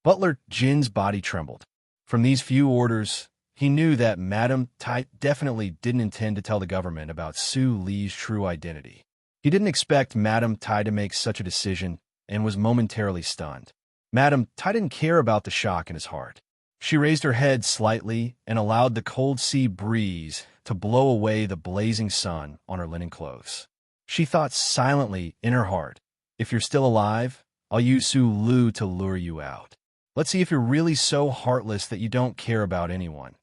Butler Jin's body trembled. From these few orders, he knew that Madame Tai definitely didn't intend to tell the government about Su Li's true identity. He didn't expect Madame Tai to make such a decision and was momentarily stunned. Madame Tai didn't care about the shock in his heart. She raised her head slightly and allowed the cold sea breeze to blow away the blazing sun on her linen clothes. She thought silently in her heart, "If you're still alive, I'll use Su Lu to lure you out. Let's see if you're really so heartless that you don't care about anyone.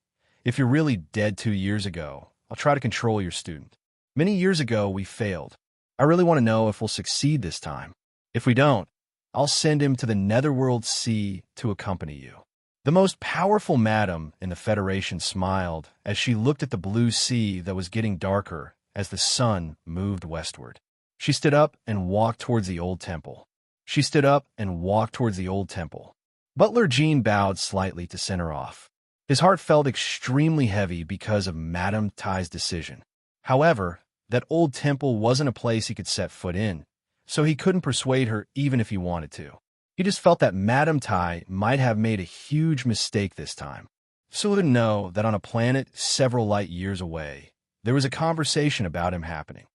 If you're really dead 2 years ago, I'll try to control your student. Many years ago, we failed. I really want to know if we'll succeed this time. If we don't, I'll send him to the Netherworld Sea to accompany you." The most powerful madam in the Federation smiled as she looked at the blue sea that was getting darker as the sun moved westward. She stood up and walked towards the old temple. Butler Jean bowed slightly to send her off. His heart felt extremely heavy because of Madame Tai's decision. However, that old temple wasn't a place he could set foot in, so he couldn't persuade her even if he wanted to. He just felt that Madame Tai might have made a huge mistake this time. Su didn't know that on a planet several light years away, there was a conversation about him happening.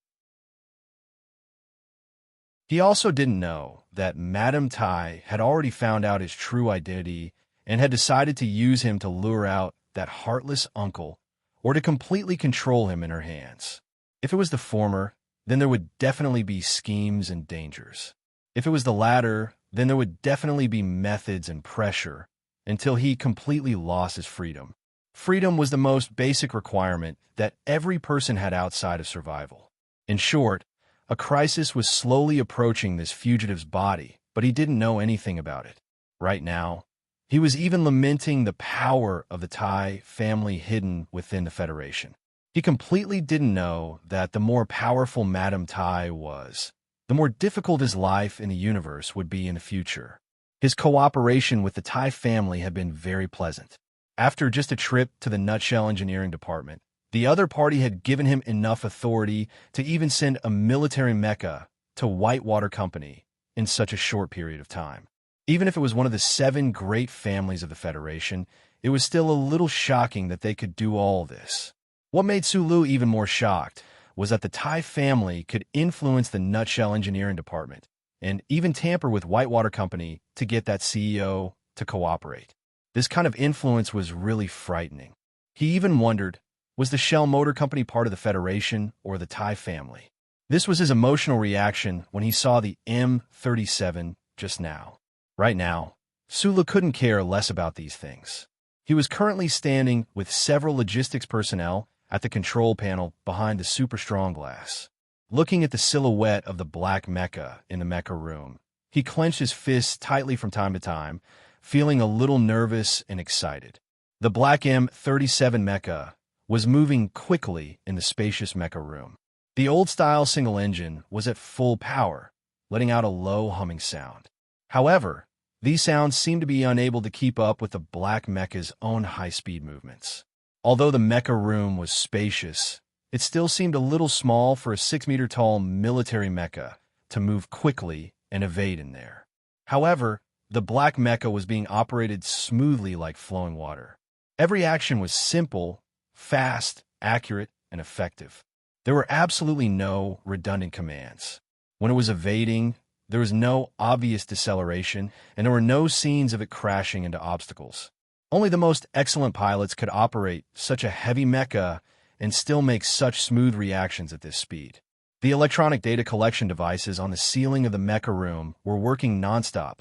He also didn't know that Madame Tai had already found out his true identity and had decided to use him to lure out that heartless uncle or to completely control him in her hands. If it was the former, then there would definitely be schemes and dangers. If it was the latter, then there would definitely be methods and pressure until he completely lost his freedom. Freedom was the most basic requirement that every person had outside of survival. In short, a crisis was slowly approaching this fugitive's body, but he didn't know anything about it. Right now, he was even lamenting the power of the Tai family hidden within the Federation. He completely didn't know that the more powerful Madame Tai was, the more difficult his life in the universe would be in the future. His cooperation with the Tai family had been very pleasant. After just a trip to the Nutshell Engineering Department, the other party had given him enough authority to even send a military mecha to Whitewater Company in such a short period of time. Even if it was one of the 7 great families of the Federation, it was still a little shocking that they could do all this. What made Sulu even more shocked was that the Tai family could influence the Nutshell Engineering Department and even tamper with Whitewater Company to get that CEO to cooperate. This kind of influence was really frightening. He even wondered, was the Shell Motor Company part of the Federation or the Tai family? This was his emotional reaction when he saw the M37 just now. Right now, Sulu couldn't care less about these things. He was currently standing with several logistics personnel at the control panel behind the super strong glass. Looking at the silhouette of the black mecha in the mecha room, he clenched his fists tightly from time to time, feeling a little nervous and excited. The black M37 mecha was moving quickly in the spacious mecha room. The old-style single engine was at full power, letting out a low humming sound. However, these sounds seemed to be unable to keep up with the black mecha's own high-speed movements. Although the mecha room was spacious, it still seemed a little small for a 6-meter-tall military mecha to move quickly and evade in there. However, the black mecha was being operated smoothly like flowing water. Every action was simple, fast, accurate, and effective. There were absolutely no redundant commands. When it was evading, there was no obvious deceleration, and there were no scenes of it crashing into obstacles. Only the most excellent pilots could operate such a heavy mecha and still make such smooth reactions at this speed. The electronic data collection devices on the ceiling of the mecha room were working nonstop,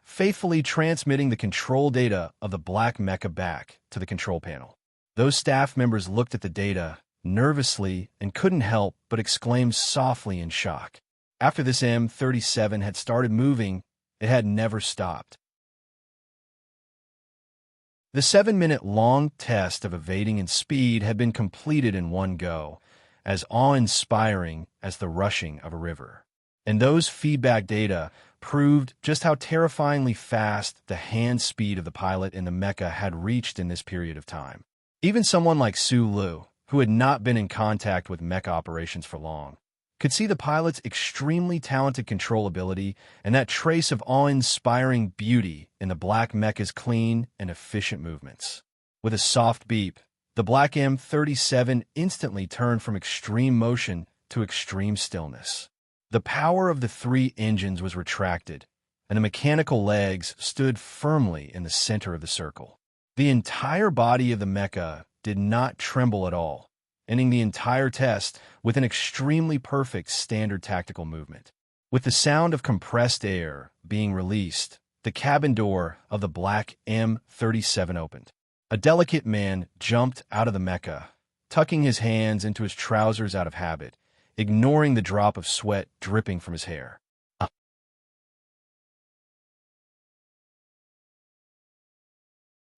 faithfully transmitting the control data of the black mecha back to the control panel. Those staff members looked at the data nervously and couldn't help but exclaim softly in shock. After this M37 had started moving, it had never stopped. The 7-minute-long test of evading and speed had been completed in one go, as awe-inspiring as the rushing of a river. And those feedback data proved just how terrifyingly fast the hand speed of the pilot in the mecha had reached in this period of time. Even someone like Su Lu, who had not been in contact with mecha operations for long, could see the pilot's extremely talented control ability and that trace of awe-inspiring beauty in the black mecha's clean and efficient movements. With a soft beep, the black M37 instantly turned from extreme motion to extreme stillness. The power of the 3 engines was retracted, and the mechanical legs stood firmly in the center of the circle. The entire body of the mecha did not tremble at all, ending the entire test with an extremely perfect standard tactical movement. With the sound of compressed air being released, the cabin door of the black M37 opened. A delicate man jumped out of the mecha, tucking his hands into his trousers out of habit, ignoring the drop of sweat dripping from his hair.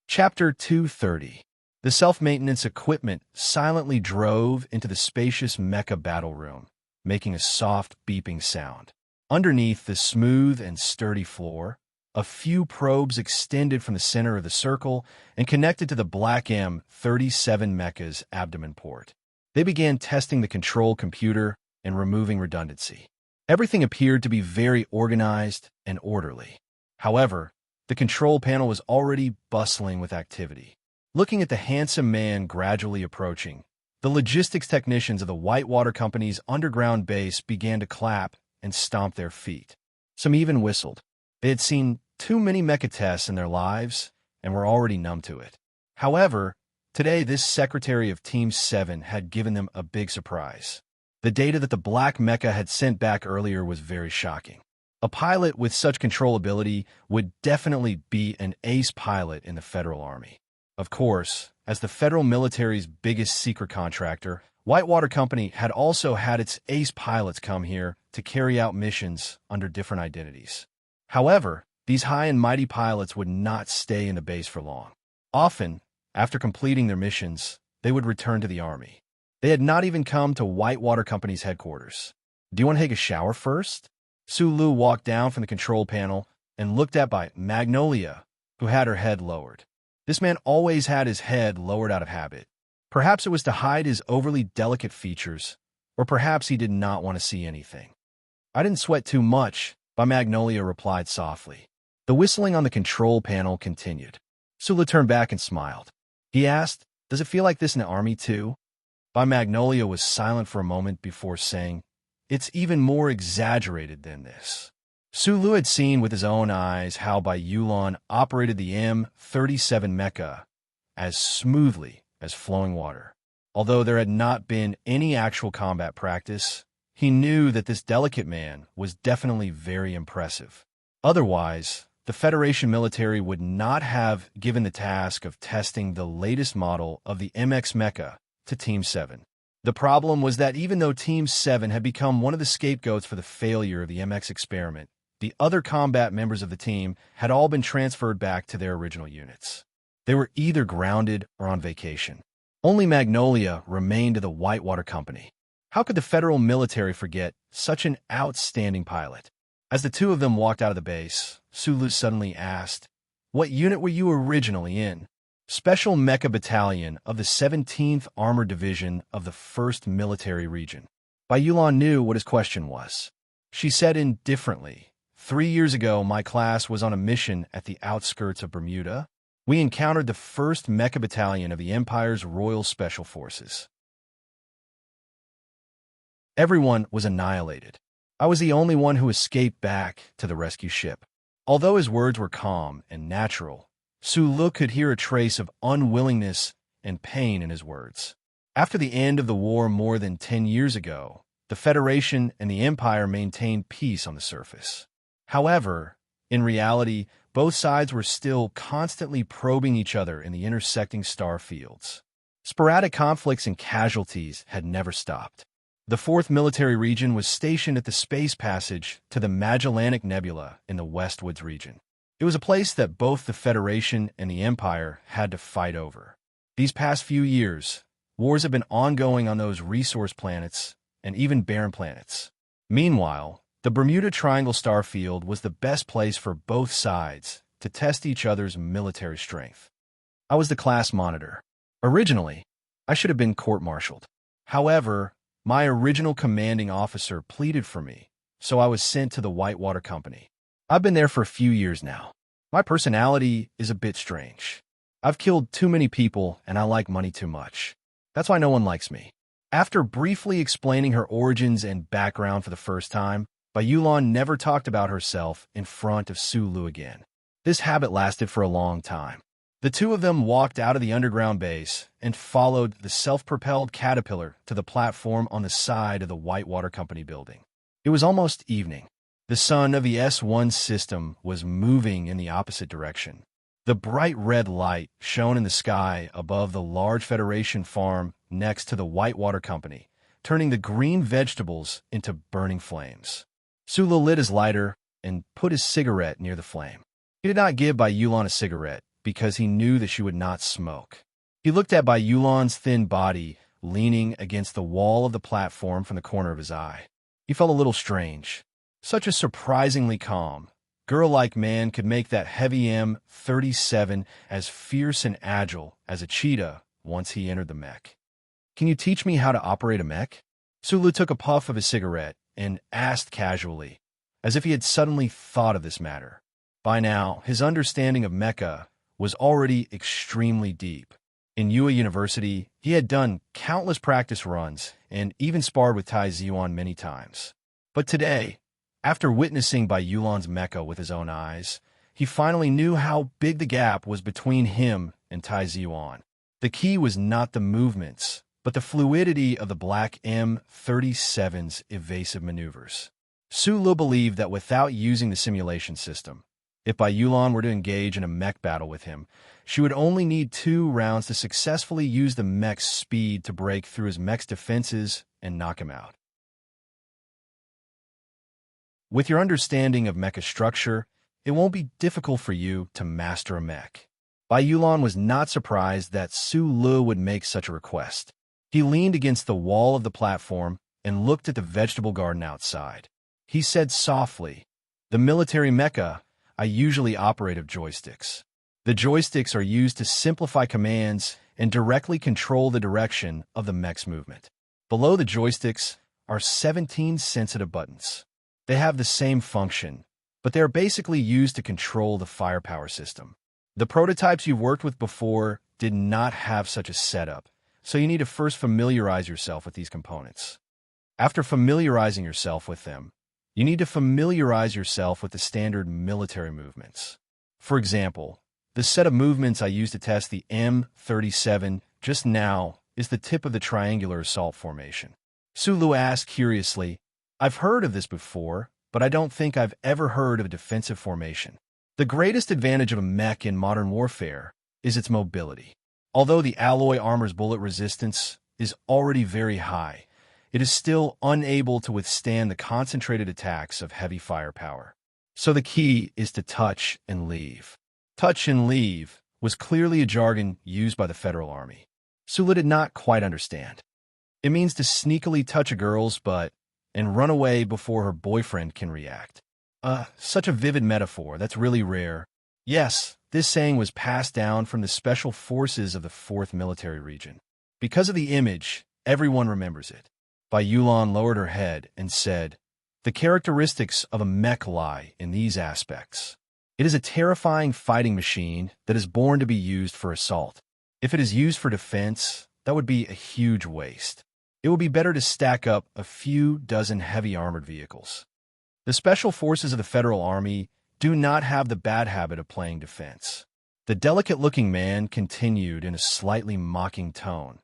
Chapter 230. The self-maintenance equipment silently drove into the spacious mecha battle room, making a soft beeping sound. Underneath the smooth and sturdy floor, a few probes extended from the center of the circle and connected to the black M37 mecha's abdomen port. They began testing the control computer and removing redundancy. Everything appeared to be very organized and orderly. However, the control panel was already bustling with activity. Looking at the handsome man gradually approaching, the logistics technicians of the Whitewater Company's underground base began to clap and stomp their feet. Some even whistled. They had seen too many mecha tests in their lives and were already numb to it. However, today this secretary of Team 7 had given them a big surprise. The data that the black mecha had sent back earlier was very shocking. A pilot with such control ability would definitely be an ace pilot in the Federal Army. Of course, as the federal military's biggest secret contractor, Whitewater Company had also had its ace pilots come here to carry out missions under different identities. However, these high and mighty pilots would not stay in the base for long. Often, after completing their missions, they would return to the Army. They had not even come to Whitewater Company's headquarters. "Do you want to take a shower first?" Su Lu walked down from the control panel and looked at by Magnolia, who had her head lowered. This man always had his head lowered out of habit. Perhaps it was to hide his overly delicate features, or perhaps he did not want to see anything. "I didn't sweat too much," Magnolia replied softly. The whistling on the control panel continued. Su Lu turned back and smiled. He asked, "Does it feel like this in the Army too?" Magnolia was silent for a moment before saying, "It's even more exaggerated than this." Su Lu had seen with his own eyes how Yulon operated the M37 mecha as smoothly as flowing water. Although there had not been any actual combat practice, he knew that this delicate man was definitely very impressive. Otherwise, the Federation military would not have given the task of testing the latest model of the MX mecha to Team 7. The problem was that even though Team 7 had become one of the scapegoats for the failure of the MX experiment, the other combat members of the team had all been transferred back to their original units. They were either grounded or on vacation. Only Magnolia remained to the Whitewater Company. How could the federal military forget such an outstanding pilot? As the two of them walked out of the base, Su Lu suddenly asked, "What unit were you originally in?" "Special Mecha Battalion of the 17th Armored Division of the 1st Military Region." Yulon knew what his question was. She said indifferently, 3 years ago, my class was on a mission at the outskirts of Bermuda. We encountered the 1st Mecha Battalion of the Empire's Royal Special Forces. Everyone was annihilated. I was the only one who escaped back to the rescue ship." Although his words were calm and natural, Sulu could hear a trace of unwillingness and pain in his words. After the end of the war more than 10 years ago, the Federation and the Empire maintained peace on the surface. However, in reality, both sides were still constantly probing each other in the intersecting star fields. Sporadic conflicts and casualties had never stopped. The 4th Military Region was stationed at the space passage to the Magellanic Nebula in the Westwoods region. It was a place that both the Federation and the Empire had to fight over. These past few years, wars have been ongoing on those resource planets and even barren planets. Meanwhile, the Bermuda Triangle starfield was the best place for both sides to test each other's military strength. I was the class monitor. Originally, I should have been court-martialed. However, my original commanding officer pleaded for me, so I was sent to the Whitewater Company. I've been there for a few years now. My personality is a bit strange. I've killed too many people and I like money too much. That's why no one likes me. After briefly explaining her origins and background for the first time, Bayulan never talked about herself in front of Sulu again. This habit lasted for a long time. The two of them walked out of the underground base and followed the self-propelled caterpillar to the platform on the side of the Whitewater Company building. It was almost evening. The sun of the S1 system was moving in the opposite direction. The bright red light shone in the sky above the large Federation farm next to the Whitewater Company, turning the green vegetables into burning flames. Sulu lit his lighter and put his cigarette near the flame. He did not give Bayulan a cigarette because he knew that she would not smoke. He looked at Bayulan's thin body leaning against the wall of the platform from the corner of his eye. He felt a little strange. Such a surprisingly calm, girl-like man could make that heavy M37 as fierce and agile as a cheetah once he entered the mech. "Can you teach me how to operate a mech?" Sulu took a puff of his cigarette and asked casually, as if he had suddenly thought of this matter. By now, his understanding of mecha was already extremely deep. In Yue University, he had done countless practice runs and even sparred with Tai Ziwan many times. But today, after witnessing Bayulan's mecha with his own eyes, he finally knew how big the gap was between him and Tai Ziwan. The key was not the movements, but the fluidity of the black M37's evasive maneuvers. Sulu believed that without using the simulation system, if Bayulan were to engage in a mech battle with him, she would only need 2 rounds to successfully use the mech's speed to break through his mech's defenses and knock him out. With your understanding of mecha structure, it won't be difficult for you to master a mech. Bayulan was not surprised that Sulu would make such a request. He leaned against the wall of the platform and looked at the vegetable garden outside. He said softly, "The military mecha I usually operate of joysticks. The joysticks are used to simplify commands and directly control the direction of the mech's movement. Below the joysticks are 17 sensitive buttons. They have the same function, but they are basically used to control the firepower system. The prototypes you've worked with before did not have such a setup, so you need to first familiarize yourself with these components. After familiarizing yourself with them, you need to familiarize yourself with the standard military movements. For example, the set of movements I used to test the M37 just now is the tip of the triangular assault formation." Sulu asked curiously, "I've heard of this before, but I don't think I've ever heard of a defensive formation." The greatest advantage of a mech in modern warfare is its mobility. Although the alloy armor's bullet resistance is already very high, it is still unable to withstand the concentrated attacks of heavy firepower. So the key is to touch and leave. Touch and leave was clearly a jargon used by the Federal Army. Sulu did not quite understand. It means to sneakily touch a girl's butt and run away before her boyfriend can react. Such a vivid metaphor, that's really rare. Yes, this saying was passed down from the special forces of the 4th Military Region. Because of the image, everyone remembers it. Bayulan lowered her head and said, "The characteristics of a mech lie in these aspects. It is a terrifying fighting machine that is born to be used for assault. If it is used for defense, that would be a huge waste. It would be better to stack up a few dozen heavy armored vehicles." The special forces of the Federal Army do not have the bad habit of playing defense. The delicate-looking man continued in a slightly mocking tone.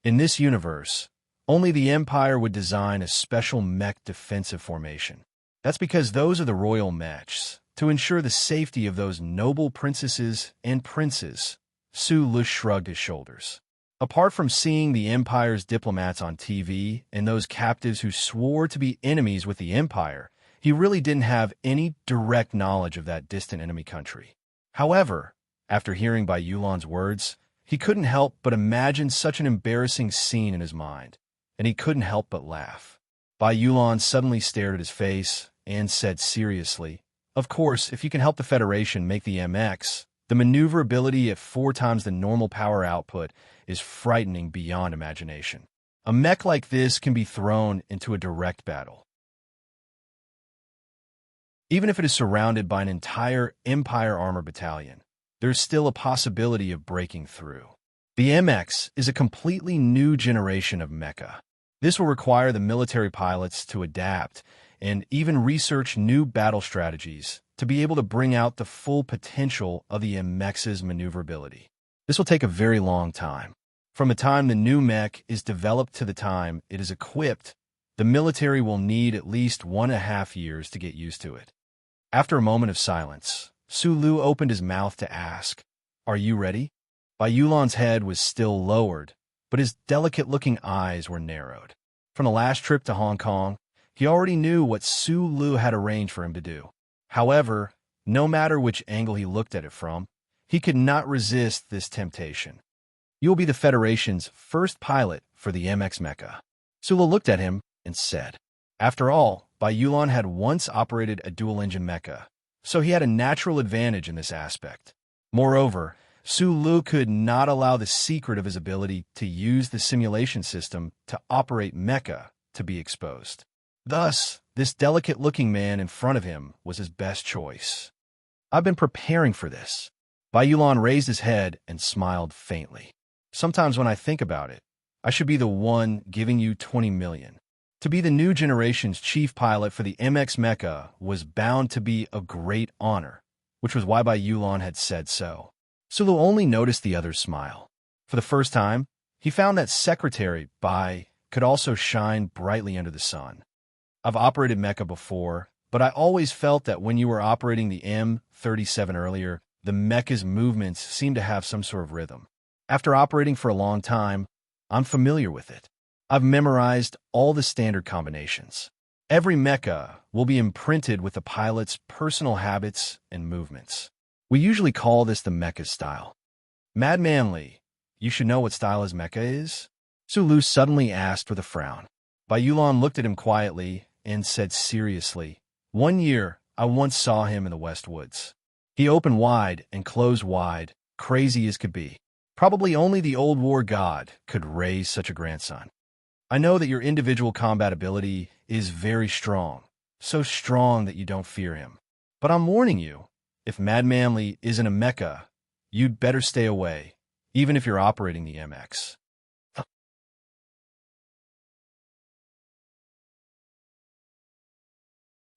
In this universe, only the Empire would design a special mech defensive formation. That's because those are the royal mechs, to ensure the safety of those noble princesses and princes. Su Lu shrugged his shoulders. Apart from seeing the Empire's diplomats on TV and those captives who swore to be enemies with the Empire, he really didn't have any direct knowledge of that distant enemy country. However, after hearing Bai Yulan's words, he couldn't help but imagine such an embarrassing scene in his mind, and he couldn't help but laugh. Bai Yulan suddenly stared at his face and said seriously, "Of course, if you can help the Federation make the MX, the maneuverability at 4 times the normal power output is frightening beyond imagination. A mech like this can be thrown into a direct battle. Even if it is surrounded by an entire Empire armor battalion, there's still a possibility of breaking through. The MX is a completely new generation of mecha. This will require the military pilots to adapt and even research new battle strategies to be able to bring out the full potential of the MX's maneuverability. This will take a very long time. From the time the new mech is developed to the time it is equipped, the military will need at least 1.5 years to get used to it." After a moment of silence, Su Lu opened his mouth to ask, "Are you ready?" Bai Yulan's head was still lowered, but his delicate-looking eyes were narrowed. From the last trip to Hong Kong, he already knew what Su Lu had arranged for him to do. However, no matter which angle he looked at it from, he could not resist this temptation. "You will be the Federation's first pilot for the MX Mecha." Su Lu looked at him and said. After all, Bai Yulan had once operated a dual-engine mecha, so he had a natural advantage in this aspect. Moreover, Su Lu could not allow the secret of his ability to use the simulation system to operate mecha to be exposed. Thus, this delicate-looking man in front of him was his best choice. "I've been preparing for this." Bai Yulan raised his head and smiled faintly. "Sometimes when I think about it, I should be the one giving you 20 million. To be the new generation's chief pilot for the MX Mecha was bound to be a great honor, which was why Bai Yulan had said so." Su Lu only noticed the other's smile. For the first time, he found that Secretary Bai could also shine brightly under the sun. "I've operated mecha before, but I always felt that when you were operating the M37 earlier, the mecha's movements seemed to have some sort of rhythm. After operating for a long time, I'm familiar with it. I've memorized all the standard combinations. Every mecha will be imprinted with the pilot's personal habits and movements. We usually call this the mecha style." "Madman Li, you should know what style his mecha is?" Su Lu suddenly asked with a frown. Bai Yulan looked at him quietly and said seriously, "One year, I once saw him in the West Woods. He opened wide and closed wide, crazy as could be. Probably only the old war god could raise such a grandson. I know that your individual combat ability is very strong, so strong that you don't fear him. But I'm warning you, if Madman Li isn't a mecha, you'd better stay away, even if you're operating the MX."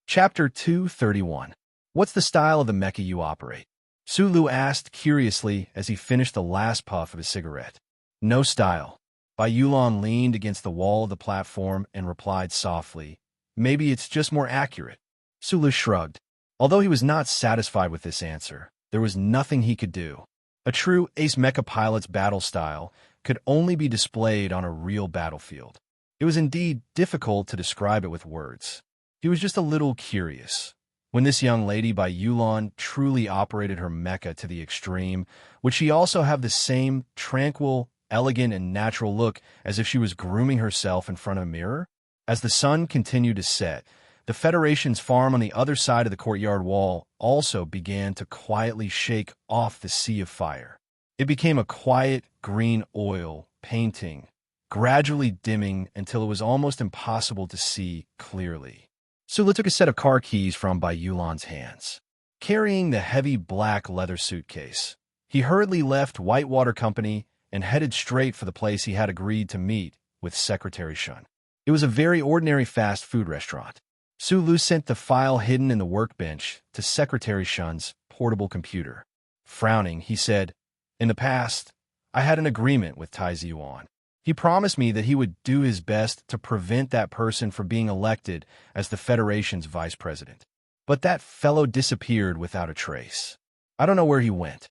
Chapter 231. What's the style of the mecha you operate? Su Lu asked curiously as he finished the last puff of his cigarette. "No style." Bai Yulan leaned against the wall of the platform and replied softly, "Maybe it's just more accurate." Su Lu shrugged. Although he was not satisfied with this answer, there was nothing he could do. A true ace mecha pilot's battle style could only be displayed on a real battlefield. It was indeed difficult to describe it with words. He was just a little curious. When this young lady Bai Yulan truly operated her mecha to the extreme, would she also have the same tranquil, elegant, and natural look as if she was grooming herself in front of a mirror? As the sun continued to set, the Federation's farm on the other side of the courtyard wall also began to quietly shake off the sea of fire. It became a quiet green oil painting, gradually dimming until it was almost impossible to see clearly. Su Lu took a set of car keys from Bai Yulan's hands. Carrying the heavy black leather suitcase, he hurriedly left Whitewater Company and headed straight for the place he had agreed to meet with Secretary Shun. It was a very ordinary fast food restaurant. Su Lu sent the file hidden in the workbench to Secretary Shun's portable computer. Frowning, he said, "In the past, I had an agreement with Tai Ziyuan. He promised me that he would do his best to prevent that person from being elected as the Federation's vice president. But that fellow disappeared without a trace. I don't know where he went.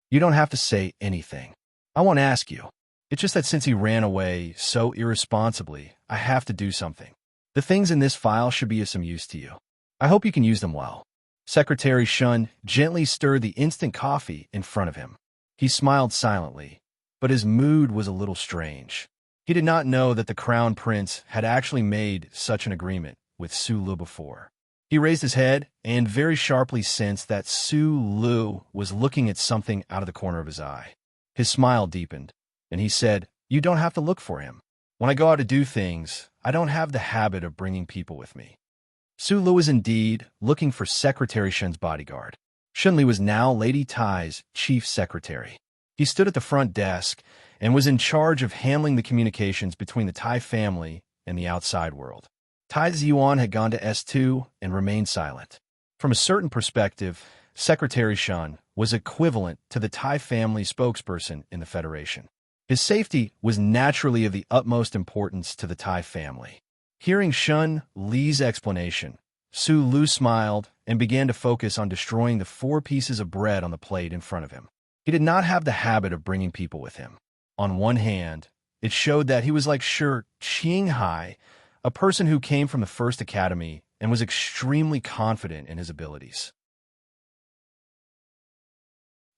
You don't have to say anything. I won't ask you. It's just that since he ran away so irresponsibly, I have to do something. The things in this file should be of some use to you. I hope you can use them well." Secretary Shun gently stirred the instant coffee in front of him. He smiled silently, but his mood was a little strange. He did not know that the Crown Prince had actually made such an agreement with Su Lu before. He raised his head and very sharply sensed that Su Lu was looking at something out of the corner of his eye. His smile deepened, and he said, "You don't have to look for him. When I go out to do things, I don't have the habit of bringing people with me." Su Lu was indeed looking for Secretary Shun's bodyguard. Shunli was now Lady Tai's chief secretary. He stood at the front desk and was in charge of handling the communications between the Tai family and the outside world. Tai Ziyuan had gone to S2 and remained silent. From a certain perspective, Secretary Shun was equivalent to the Tai family spokesperson in the Federation. His safety was naturally of the utmost importance to the Tai family. Hearing Shun Li's explanation, Su Lu smiled and began to focus on destroying the 4 pieces of bread on the plate in front of him. He did not have the habit of bringing people with him. On one hand, it showed that he was like Shi Qinghai, a person who came from the First Academy and was extremely confident in his abilities.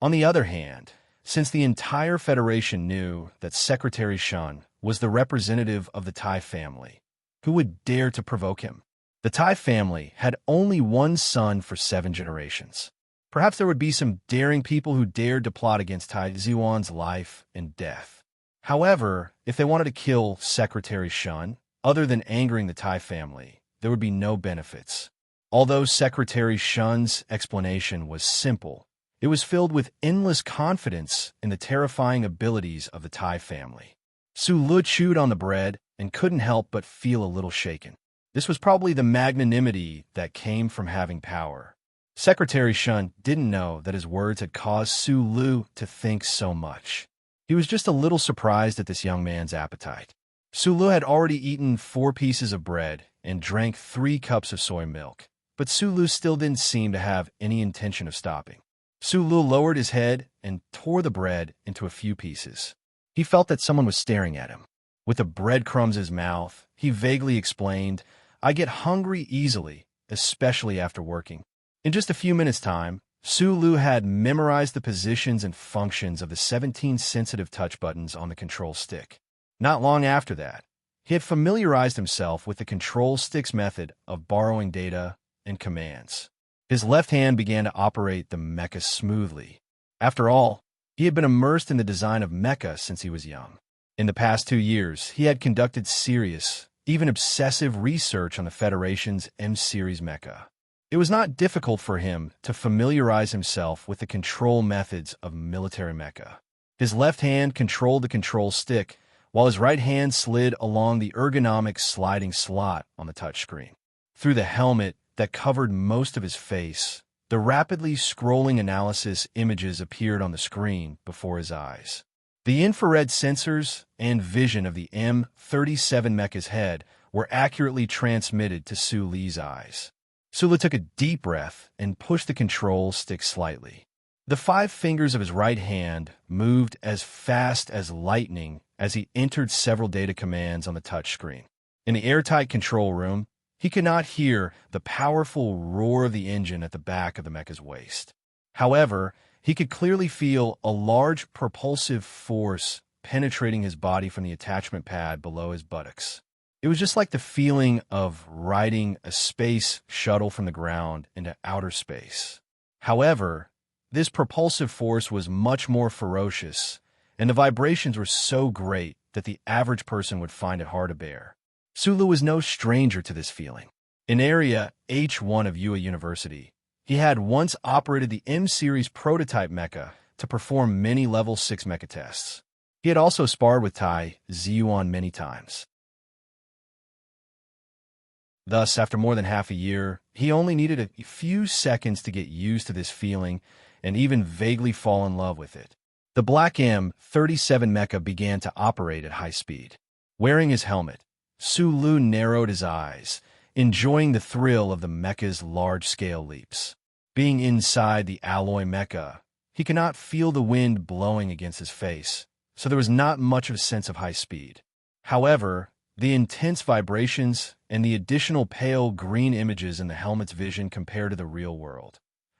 On the other hand, since the entire Federation knew that Secretary Shun was the representative of the Tai family, who would dare to provoke him? The Tai family had only one son for 7 generations. Perhaps there would be some daring people who dared to plot against Tai Ziyuan's life and death. However, if they wanted to kill Secretary Shun, other than angering the Tai family, there would be no benefits. Although Secretary Shun's explanation was simple, it was filled with endless confidence in the terrifying abilities of the Tai family. Su Lu chewed on the bread and couldn't help but feel a little shaken. This was probably the magnanimity that came from having power. Secretary Shun didn't know that his words had caused Su Lu to think so much. He was just a little surprised at this young man's appetite. Su Lu had already eaten 4 pieces of bread and drank 3 cups of soy milk, but Su Lu still didn't seem to have any intention of stopping. Su Lu lowered his head and tore the bread into a few pieces. He felt that someone was staring at him. With the breadcrumbs in his mouth, he vaguely explained, "I get hungry easily, especially after working." In just a few minutes' time, Su Lu had memorized the positions and functions of the 17 sensitive touch buttons on the control stick. Not long after that, he had familiarized himself with the control stick's method of borrowing data and commands. His left hand began to operate the mecha smoothly. After all, he had been immersed in the design of mecha since he was young. In the past 2 years, he had conducted serious, even obsessive research on the Federation's M-Series mecha. It was not difficult for him to familiarize himself with the control methods of military mecha. His left hand controlled the control stick, while his right hand slid along the ergonomic sliding slot on the touchscreen. Through the helmet that covered most of his face, the rapidly scrolling analysis images appeared on the screen before his eyes. The infrared sensors and vision of the M37 mecha's head were accurately transmitted to Su Li's eyes. Su Li took a deep breath and pushed the control stick slightly. The 5 fingers of his right hand moved as fast as lightning as he entered several data commands on the touchscreen. In the airtight control room, he could not hear the powerful roar of the engine at the back of the mecha's waist. However, he could clearly feel a large propulsive force penetrating his body from the attachment pad below his buttocks. It was just like the feeling of riding a space shuttle from the ground into outer space. However, this propulsive force was much more ferocious, and the vibrations were so great that the average person would find it hard to bear. Su Lu was no stranger to this feeling. In Area H1 of UA University, he had once operated the M-Series prototype mecha to perform many Level 6 mecha tests. He had also sparred with Tai Ziyuan many times. Thus, after more than half a year, he only needed a few seconds to get used to this feeling and even vaguely fall in love with it. The black M37 mecha began to operate at high speed. Wearing his helmet, Sulu narrowed his eyes, enjoying the thrill of the mecha's large-scale leaps. Being inside the alloy mecha, he could not feel the wind blowing against his face, so there was not much of a sense of high speed. However, the intense vibrations and the additional pale green images in the helmet's vision compared to the real world.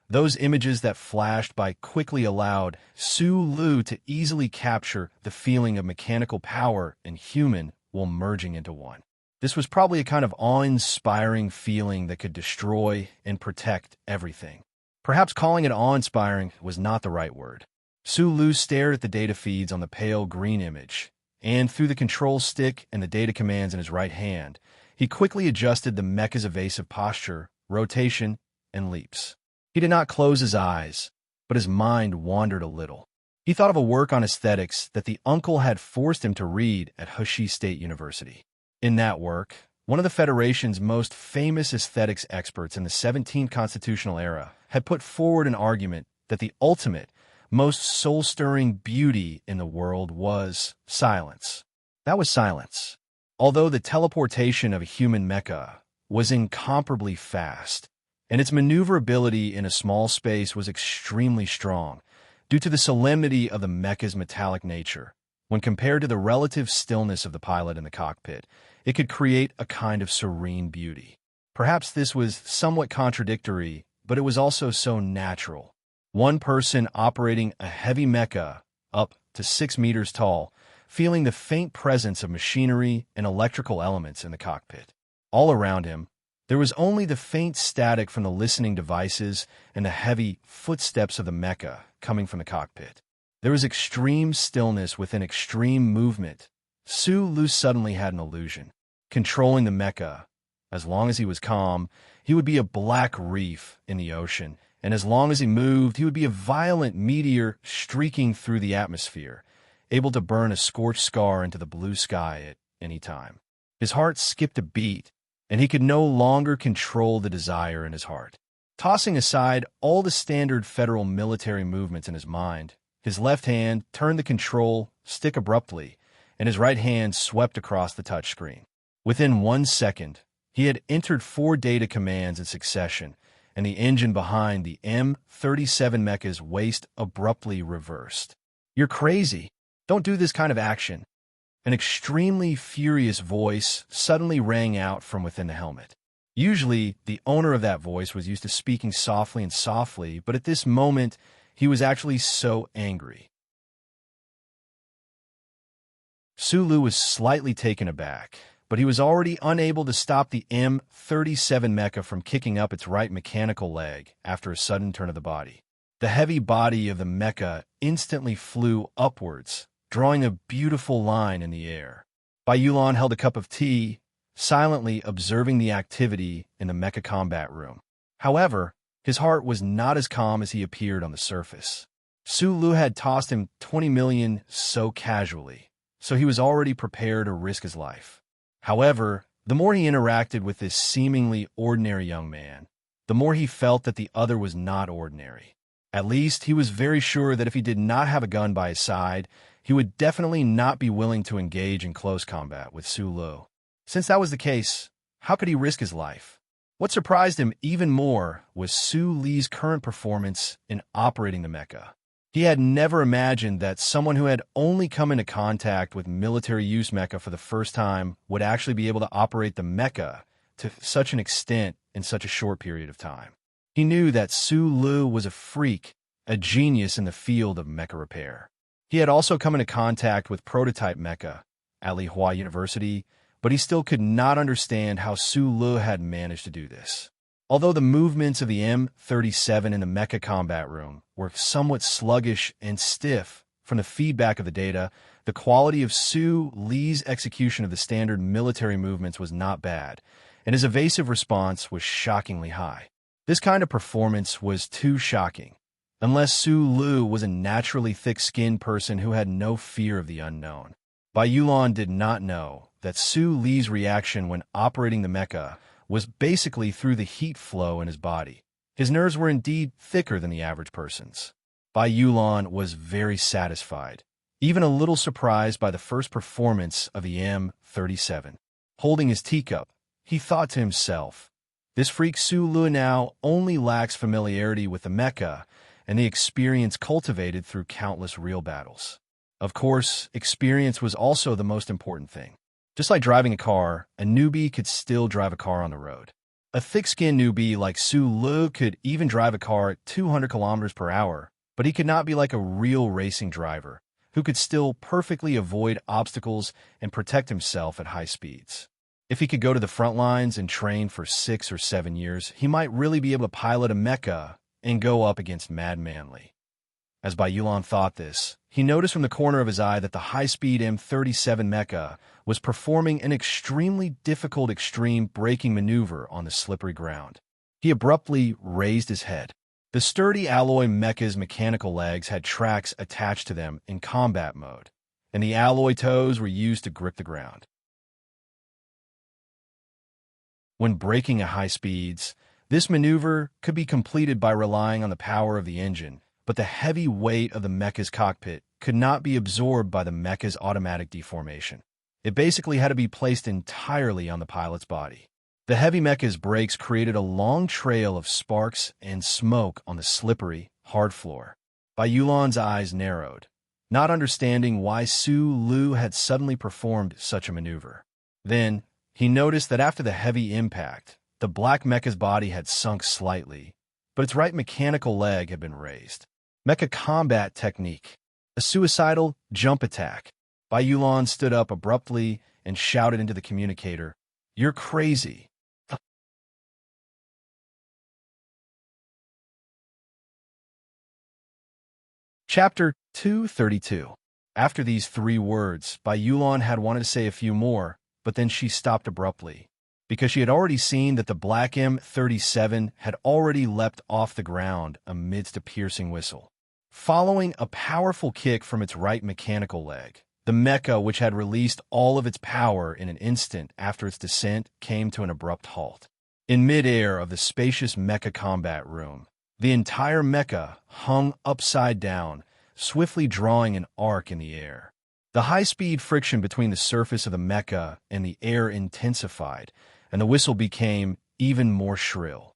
Those images that flashed by quickly allowed Sulu to easily capture the feeling of mechanical power and human while merging into one. This was probably a kind of awe-inspiring feeling that could destroy and protect everything. Perhaps calling it awe-inspiring was not the right word. Sulu stared at the data feeds on the pale green image, and through the control stick and the data commands in his right hand, he quickly adjusted the mecha's evasive posture, rotation, and leaps. He did not close his eyes, but his mind wandered a little. He thought of a work on aesthetics that the uncle had forced him to read at Hoshi State University. In that work, one of the Federation's most famous aesthetics experts in the 17th constitutional era had put forward an argument that the ultimate, most soul-stirring beauty in the world was silence. That was silence. Although the teleportation of a human mecha was incomparably fast, and its maneuverability in a small space was extremely strong due to the solemnity of the mecha's metallic nature, when compared to the relative stillness of the pilot in the cockpit, it could create a kind of serene beauty. Perhaps this was somewhat contradictory, but it was also so natural. One person operating a heavy mecha, up to 6 meters tall, feeling the faint presence of machinery and electrical elements in the cockpit. All around him, there was only the faint static from the listening devices and the heavy footsteps of the mecha coming from the cockpit. There was extreme stillness within extreme movement. Sulu suddenly had an illusion. Controlling the mecha, as long as he was calm, he would be a black reef in the ocean, and as long as he moved, he would be a violent meteor streaking through the atmosphere, able to burn a scorched scar into the blue sky at any time. His heart skipped a beat, and he could no longer control the desire in his heart. Tossing aside all the standard federal military movements in his mind, his left hand turned the control stick abruptly, and his right hand swept across the touchscreen. Within 1 second, he had entered 4 data commands in succession, and the engine behind the M37 mecha's waist abruptly reversed. "You're crazy. Don't do this kind of action." An extremely furious voice suddenly rang out from within the helmet. Usually, the owner of that voice was used to speaking softly, but at this moment, he was actually so angry. Sulu was slightly taken aback, but he was already unable to stop the M37 mecha from kicking up its right mechanical leg after a sudden turn of the body. The heavy body of the mecha instantly flew upwards, drawing a beautiful line in the air. Bai Yulan held a cup of tea, silently observing the activity in the mecha combat room. However, his heart was not as calm as he appeared on the surface. Sulu had tossed him 20 million so casually, so he was already prepared to risk his life. However, the more he interacted with this seemingly ordinary young man, the more he felt that the other was not ordinary. At least, he was very sure that if he did not have a gun by his side, he would definitely not be willing to engage in close combat with Sulu. Since that was the case, how could he risk his life? What surprised him even more was Su Li's current performance in operating the mecha. He had never imagined that someone who had only come into contact with military-use mecha for the first time would actually be able to operate the mecha to such an extent in such a short period of time. He knew that Sulu was a freak, a genius in the field of mecha repair. He had also come into contact with prototype mecha at Lihua University, but he still could not understand how Sulu had managed to do this. Although the movements of the M37 in the mecha combat room were somewhat sluggish and stiff from the feedback of the data, the quality of Su Li's execution of the standard military movements was not bad, and his evasive response was shockingly high. This kind of performance was too shocking, unless Sulu was a naturally thick-skinned person who had no fear of the unknown. Bai Yulan did not know that Su Li's reaction when operating the mecha was basically through the heat flow in his body. His nerves were indeed thicker than the average person's. Bai Yulan was very satisfied, even a little surprised by the first performance of the M37. Holding his teacup, he thought to himself, this freak Su Luanao only lacks familiarity with the mecha and the experience cultivated through countless real battles. Of course, experience was also the most important thing. Just like driving a car, a newbie could still drive a car on the road. A thick-skinned newbie like Su Lu could even drive a car at 200 kilometers per hour, but he could not be like a real racing driver, who could still perfectly avoid obstacles and protect himself at high speeds. If he could go to the front lines and train for 6 or 7 years, he might really be able to pilot a mecha and go up against Mad Manly. As Bai Yulan thought this, he noticed from the corner of his eye that the high-speed M37 mecha was performing an extremely difficult extreme braking maneuver on the slippery ground. He abruptly raised his head. The sturdy alloy mecha's mechanical legs had tracks attached to them in combat mode, and the alloy toes were used to grip the ground. When braking at high speeds, this maneuver could be completed by relying on the power of the engine, but the heavy weight of the mecha's cockpit could not be absorbed by the mecha's automatic deformation. It basically had to be placed entirely on the pilot's body. The heavy mecha's brakes created a long trail of sparks and smoke on the slippery, hard floor. Bai Yulan's eyes narrowed, not understanding why Su Lu had suddenly performed such a maneuver. Then, he noticed that after the heavy impact, the black mecha's body had sunk slightly, but its right mechanical leg had been raised. Mecha combat technique. A suicidal jump attack. Bai Yulan stood up abruptly and shouted into the communicator, "You're crazy." Chapter 232. After these 3 words, Bai Yulan had wanted to say a few more, but then she stopped abruptly, because she had already seen that the black M37 had already leapt off the ground amidst a piercing whistle. Following a powerful kick from its right mechanical leg, the mecha, which had released all of its power in an instant after its descent, came to an abrupt halt. In mid-air of the spacious mecha combat room, the entire mecha hung upside down, swiftly drawing an arc in the air. The high-speed friction between the surface of the mecha and the air intensified, and the whistle became even more shrill.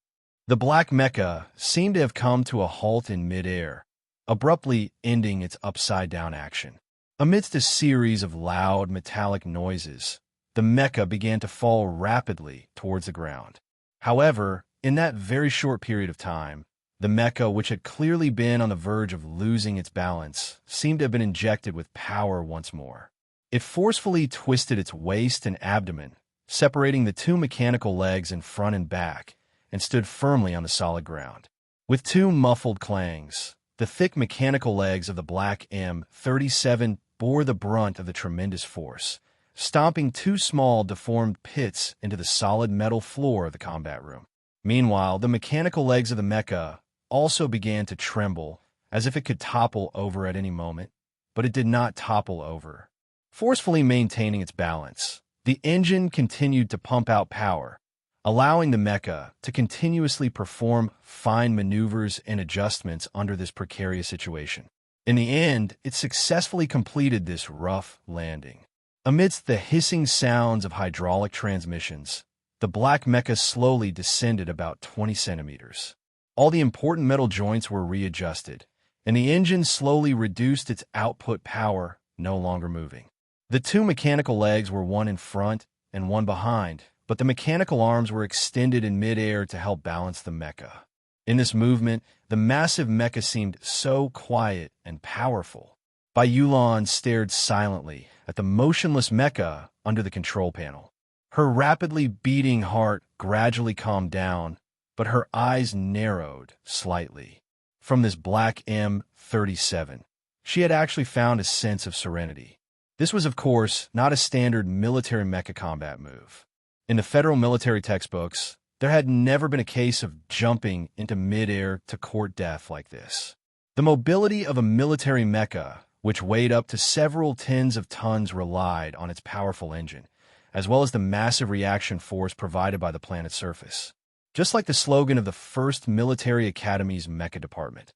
The black mecha seemed to have come to a halt in mid-air, abruptly ending its upside-down action. Amidst a series of loud, metallic noises, the mecha began to fall rapidly towards the ground. However, in that very short period of time, the mecha, which had clearly been on the verge of losing its balance, seemed to have been injected with power once more. It forcefully twisted its waist and abdomen, separating the 2 mechanical legs in front and back, and stood firmly on the solid ground. With 2 muffled clangs, the thick mechanical legs of the black M37 bore the brunt of the tremendous force, stomping 2 small, deformed pits into the solid metal floor of the combat room. Meanwhile, the mechanical legs of the mecha also began to tremble, as if it could topple over at any moment, but it did not topple over. Forcefully maintaining its balance, the engine continued to pump out power, allowing the mecha to continuously perform fine maneuvers and adjustments under this precarious situation. In the end, it successfully completed this rough landing. Amidst the hissing sounds of hydraulic transmissions, the black mecha slowly descended about 20 centimeters. All the important metal joints were readjusted, and the engine slowly reduced its output power, no longer moving. The 2 mechanical legs were one in front and one behind, but the mechanical arms were extended in mid-air to help balance the mecha. In this movement, the massive mecha seemed so quiet and powerful. Bai Yulan stared silently at the motionless mecha under the control panel. Her rapidly beating heart gradually calmed down, but her eyes narrowed slightly. From this black M37, she had actually found a sense of serenity. This was, of course, not a standard military mecha combat move. In the federal military textbooks, there had never been a case of jumping into mid-air to court death like this. The mobility of a military mecha, which weighed up to several tens of tons, relied on its powerful engine, as well as the massive reaction force provided by the planet's surface. just like the slogan of the first military academy's mecha department.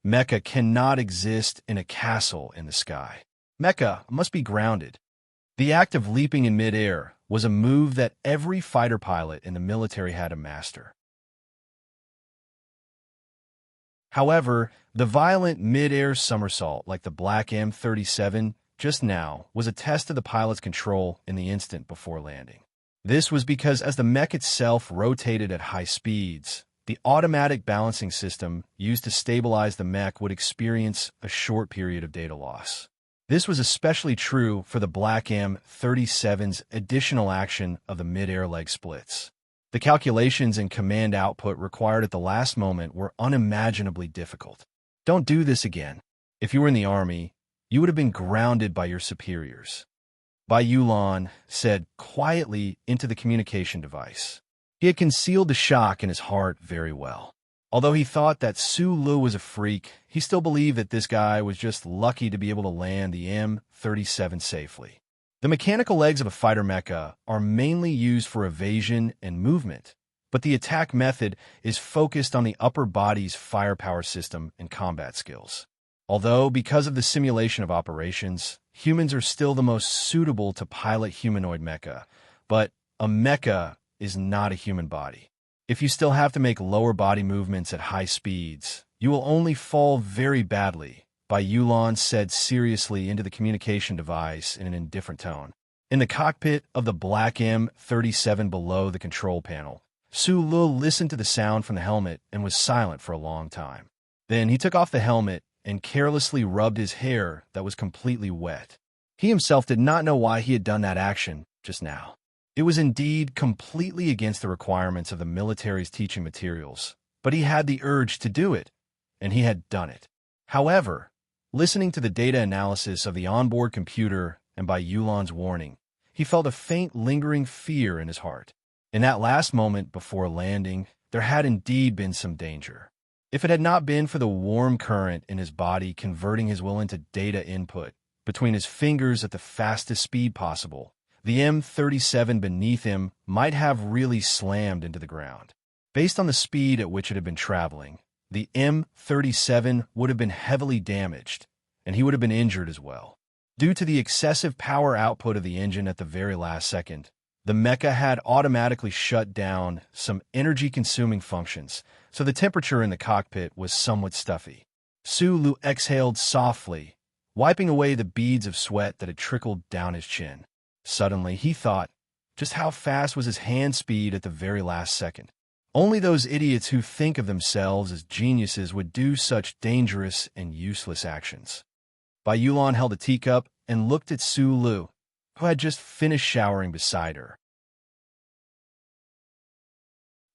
Mecha cannot exist in a castle in the sky. Mecha must be grounded. The act of leaping in midair was a move that every fighter pilot in the military had to master. However, the violent mid-air somersault like the Black M37 just now was a test of the pilot's control in the instant before landing. This was because as the mech itself rotated at high speeds, the automatic balancing system used to stabilize the mech would experience a short period of data loss. This was especially true for the Black M37's additional action of the mid-air leg splits. The calculations and command output required at the last moment were unimaginably difficult. Don't do this again. If you were in the army, you would have been grounded by your superiors. Bai Yulan said quietly into the communication device. He had concealed the shock in his heart very well. Although he thought that Su Lu was a freak, he still believed that this guy was just lucky to be able to land the M37 safely. The mechanical legs of a fighter mecha are mainly used for evasion and movement, but the attack method is focused on the upper body's firepower system and combat skills. Although, because of the simulation of operations, humans are still the most suitable to pilot humanoid mecha, but a mecha is not a human body. If you still have to make lower body movements at high speeds, you will only fall very badly, Bai Yulan said seriously into the communication device in an indifferent tone. In the cockpit of the Black M37 below the control panel, Su Lu listened to the sound from the helmet and was silent for a long time. Then he took off the helmet and carelessly rubbed his hair that was completely wet. He himself did not know why he had done that action just now. It was indeed completely against the requirements of the military's teaching materials, but he had the urge to do it, and he had done it. However, listening to the data analysis of the onboard computer and by Yulan's warning, he felt a faint lingering fear in his heart. In that last moment before landing, there had indeed been some danger. If it had not been for the warm current in his body converting his will into data input between his fingers at the fastest speed possible, the M37 beneath him might have really slammed into the ground. Based on the speed at which it had been traveling, the M37 would have been heavily damaged, and he would have been injured as well. Due to the excessive power output of the engine at the very last second, the mecha had automatically shut down some energy-consuming functions, so the temperature in the cockpit was somewhat stuffy. Su Lu exhaled softly, wiping away the beads of sweat that had trickled down his chin. Suddenly, he thought, just how fast was his hand speed at the very last second? Only those idiots who think of themselves as geniuses would do such dangerous and useless actions. Bai Yulan held a teacup and looked at Su Lu, who had just finished showering beside her.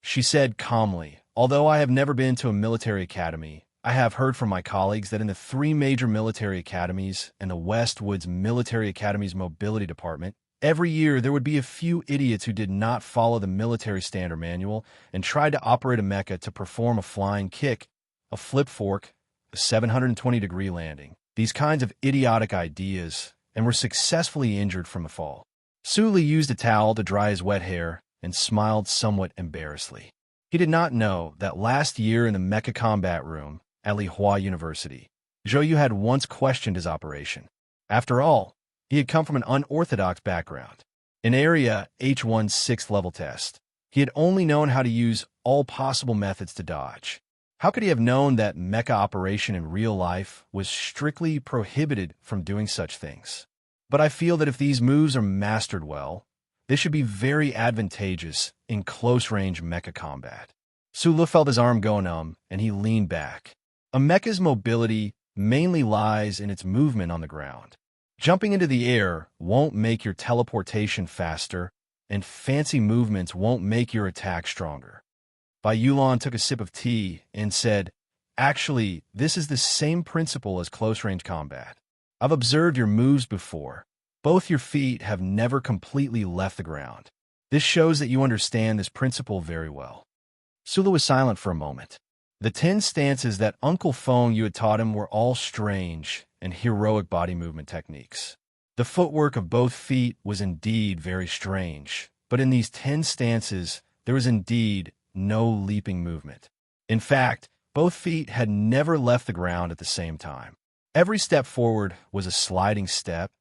She said calmly, "Although I have never been to a military academy, I have heard from my colleagues that in the 3 major military academies and the Westwood's Military Academy's Mobility Department, every year there would be a few idiots who did not follow the military standard manual and tried to operate a mecha to perform a flying kick, a flip fork, a 720-degree landing. These kinds of idiotic ideas, and were successfully injured from the fall." Su Li used a towel to dry his wet hair and smiled somewhat embarrassedly. He did not know that last year in the mecha combat room at Lihua University, Zhou Yu had once questioned his operation. After all, he had come from an unorthodox background. In Area H1's 6th level test, he had only known how to use all possible methods to dodge. How could he have known that mecha operation in real life was strictly prohibited from doing such things? But I feel that if these moves are mastered well, this should be very advantageous in close-range mecha combat. Su Lu felt his arm go numb, and he leaned back. A mecha's mobility mainly lies in its movement on the ground. Jumping into the air won't make your teleportation faster, and fancy movements won't make your attack stronger. Bai Yulan took a sip of tea and said, "Actually, this is the same principle as close-range combat. I've observed your moves before. Both your feet have never completely left the ground. This shows that you understand this principle very well." Su Lu was silent for a moment. The 10 stances that Uncle Feng Yu had taught him were all strange and heroic body movement techniques. The footwork of both feet was indeed very strange, but in these 10 stances, there was indeed no leaping movement. In fact, both feet had never left the ground at the same time. Every step forward was a sliding step,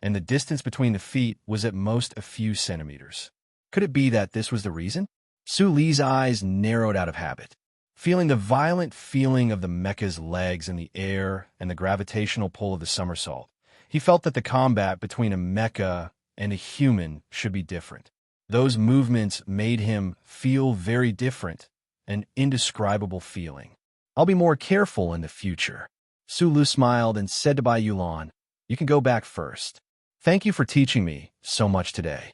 and the distance between the feet was at most a few centimeters. Could it be that this was the reason? Su Li's eyes narrowed out of habit. Feeling the violent feeling of the mecha's legs in the air and the gravitational pull of the somersault, he felt that the combat between a mecha and a human should be different. Those movements made him feel very different, an indescribable feeling. I'll be more careful in the future. Su Lu smiled and said to Bai Yulan, "You can go back first. Thank you for teaching me so much today."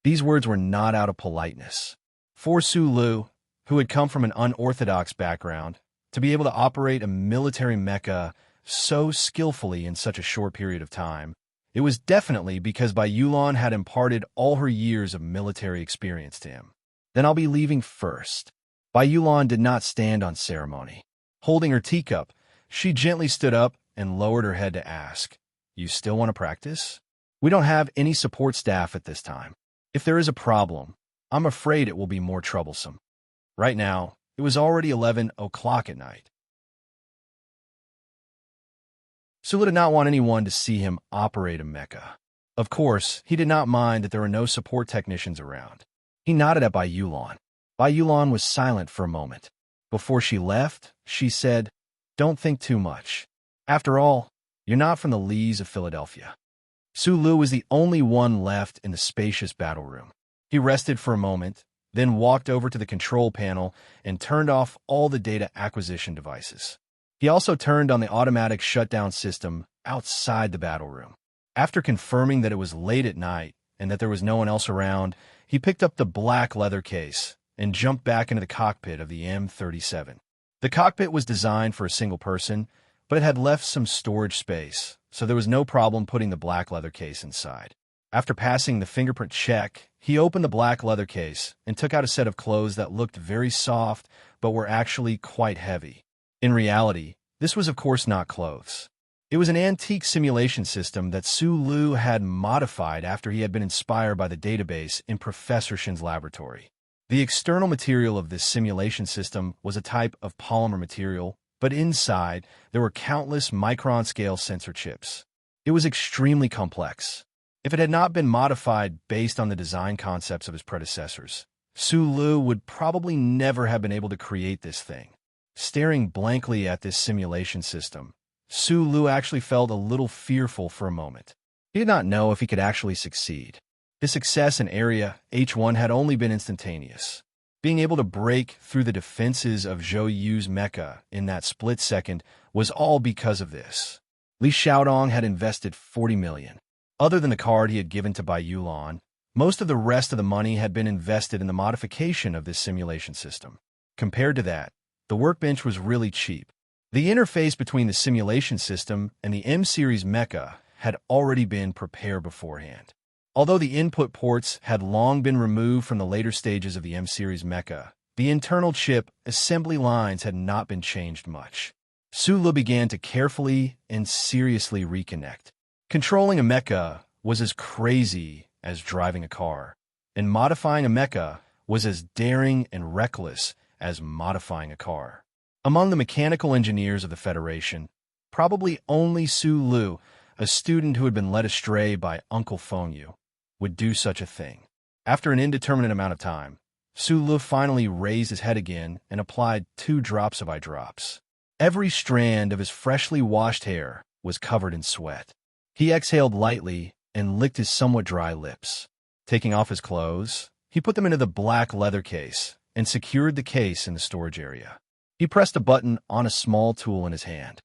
These words were not out of politeness. For Su Lu, who had come from an unorthodox background, to be able to operate a military mecha so skillfully in such a short period of time, it was definitely because Bai Yulan had imparted all her years of military experience to him. "Then I'll be leaving first." Bai Yulan did not stand on ceremony. Holding her teacup, she gently stood up and lowered her head to ask, "You still want to practice? We don't have any support staff at this time. If there is a problem, I'm afraid it will be more troublesome." Right now, it was already 11 o'clock at night. Su Lu did not want anyone to see him operate a mecha. Of course, he did not mind that there were no support technicians around. He nodded at Bai Yulan. Bai Yulan was silent for a moment. Before she left, she said, "Don't think too much. After all, you're not from the Lees of Philadelphia." Su Lu was the only one left in the spacious battle room. He rested for a moment, then walked over to the control panel and turned off all the data acquisition devices. He also turned on the automatic shutdown system outside the battle room. After confirming that it was late at night and that there was no one else around, he picked up the black leather case and jumped back into the cockpit of the M37. The cockpit was designed for a single person, but it had left some storage space, so there was no problem putting the black leather case inside. After passing the fingerprint check, he opened the black leather case and took out a set of clothes that looked very soft but were actually quite heavy. In reality, this was of course not clothes. It was an antique simulation system that Su Lu had modified after he had been inspired by the database in Professor Shin's laboratory. The external material of this simulation system was a type of polymer material, but inside there were countless micron-scale sensor chips. It was extremely complex. If it had not been modified based on the design concepts of his predecessors, Su Lu would probably never have been able to create this thing. Staring blankly at this simulation system, Su Lu actually felt a little fearful for a moment. He did not know if he could actually succeed. His success in Area H1 had only been instantaneous. Being able to break through the defenses of Zhou Yu's mecha in that split second was all because of this. Li Xiaodong had invested 40 million. Other than the card he had given to Bai Yulan, most of the rest of the money had been invested in the modification of this simulation system. Compared to that, the workbench was really cheap. The interface between the simulation system and the M-series mecha had already been prepared beforehand. Although the input ports had long been removed from the later stages of the M-series mecha, the internal chip assembly lines had not been changed much. Su Lu began to carefully and seriously reconnect. Controlling a mecha was as crazy as driving a car, and modifying a mecha was as daring and reckless as modifying a car. Among the mechanical engineers of the Federation, probably only Su Lu, a student who had been led astray by Uncle Fengyu, would do such a thing. After an indeterminate amount of time, Su Lu finally raised his head again and applied 2 drops of eye drops. Every strand of his freshly washed hair was covered in sweat. He exhaled lightly and licked his somewhat dry lips. Taking off his clothes, he put them into the black leather case and secured the case in the storage area. He pressed a button on a small tool in his hand.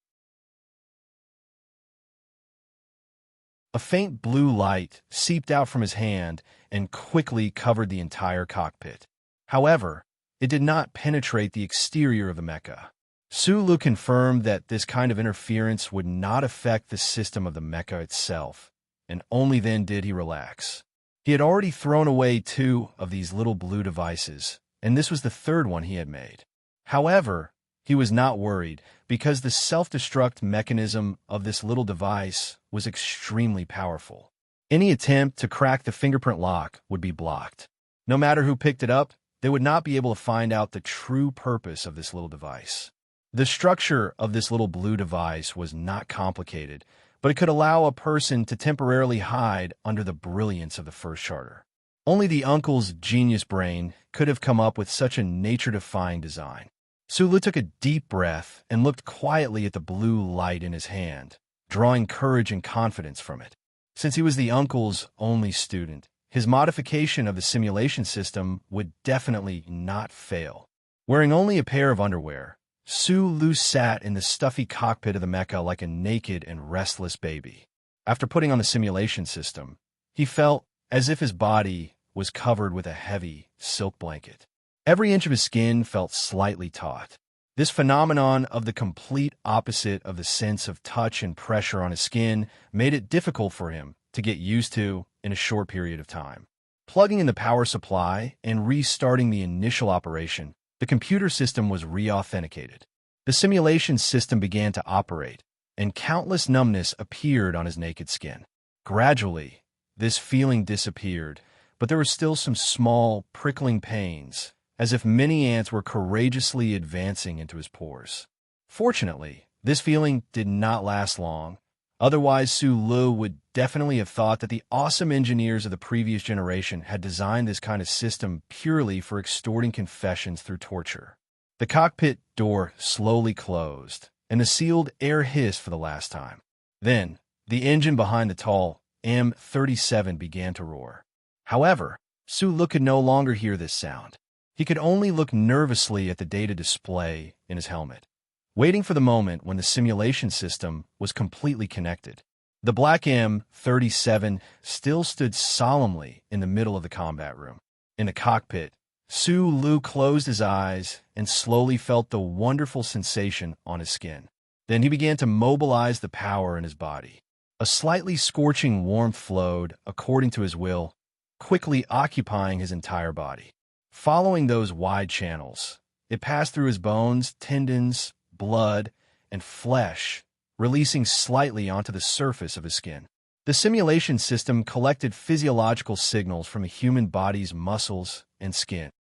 A faint blue light seeped out from his hand and quickly covered the entire cockpit. However, it did not penetrate the exterior of the mecha. Su Lu confirmed that this kind of interference would not affect the system of the mecha itself, and only then did he relax. He had already thrown away 2 of these little blue devices, and this was the 3rd one he had made. However, he was not worried because the self-destruct mechanism of this little device was extremely powerful. Any attempt to crack the fingerprint lock would be blocked. No matter who picked it up, they would not be able to find out the true purpose of this little device. The structure of this little blue device was not complicated, but it could allow a person to temporarily hide under the brilliance of the first charter. Only the uncle's genius brain could have come up with such a nature-defying design. Sulu took a deep breath and looked quietly at the blue light in his hand, drawing courage and confidence from it. Since he was the uncle's only student, his modification of the simulation system would definitely not fail. Wearing only a pair of underwear, Sulu sat in the stuffy cockpit of the mecha like a naked and restless baby. After putting on the simulation system, he felt as if his body was covered with a heavy silk blanket. Every inch of his skin felt slightly taut. This phenomenon of the complete opposite of the sense of touch and pressure on his skin made it difficult for him to get used to in a short period of time. Plugging in the power supply and restarting the initial operation, the computer system was re-authenticated. The simulation system began to operate, and countless numbness appeared on his naked skin. Gradually, this feeling disappeared, but there were still some small, prickling pains, as if many ants were courageously advancing into his pores. Fortunately, this feeling did not last long. Otherwise, Sulu would definitely have thought that the awesome engineers of the previous generation had designed this kind of system purely for extorting confessions through torture. The cockpit door slowly closed, and the sealed air hissed for the last time. Then, the engine behind the tall M37 began to roar. However, Sulu could no longer hear this sound. He could only look nervously at the data display in his helmet, waiting for the moment when the simulation system was completely connected. The black M37 still stood solemnly in the middle of the combat room. In the cockpit, Sulu closed his eyes and slowly felt the wonderful sensation on his skin. Then he began to mobilize the power in his body. A slightly scorching warmth flowed, according to his will, quickly occupying his entire body. Following those wide channels, it passed through his bones, tendons, blood, and flesh, releasing slightly onto the surface of his skin. The simulation system collected physiological signals from a human body's muscles and skin.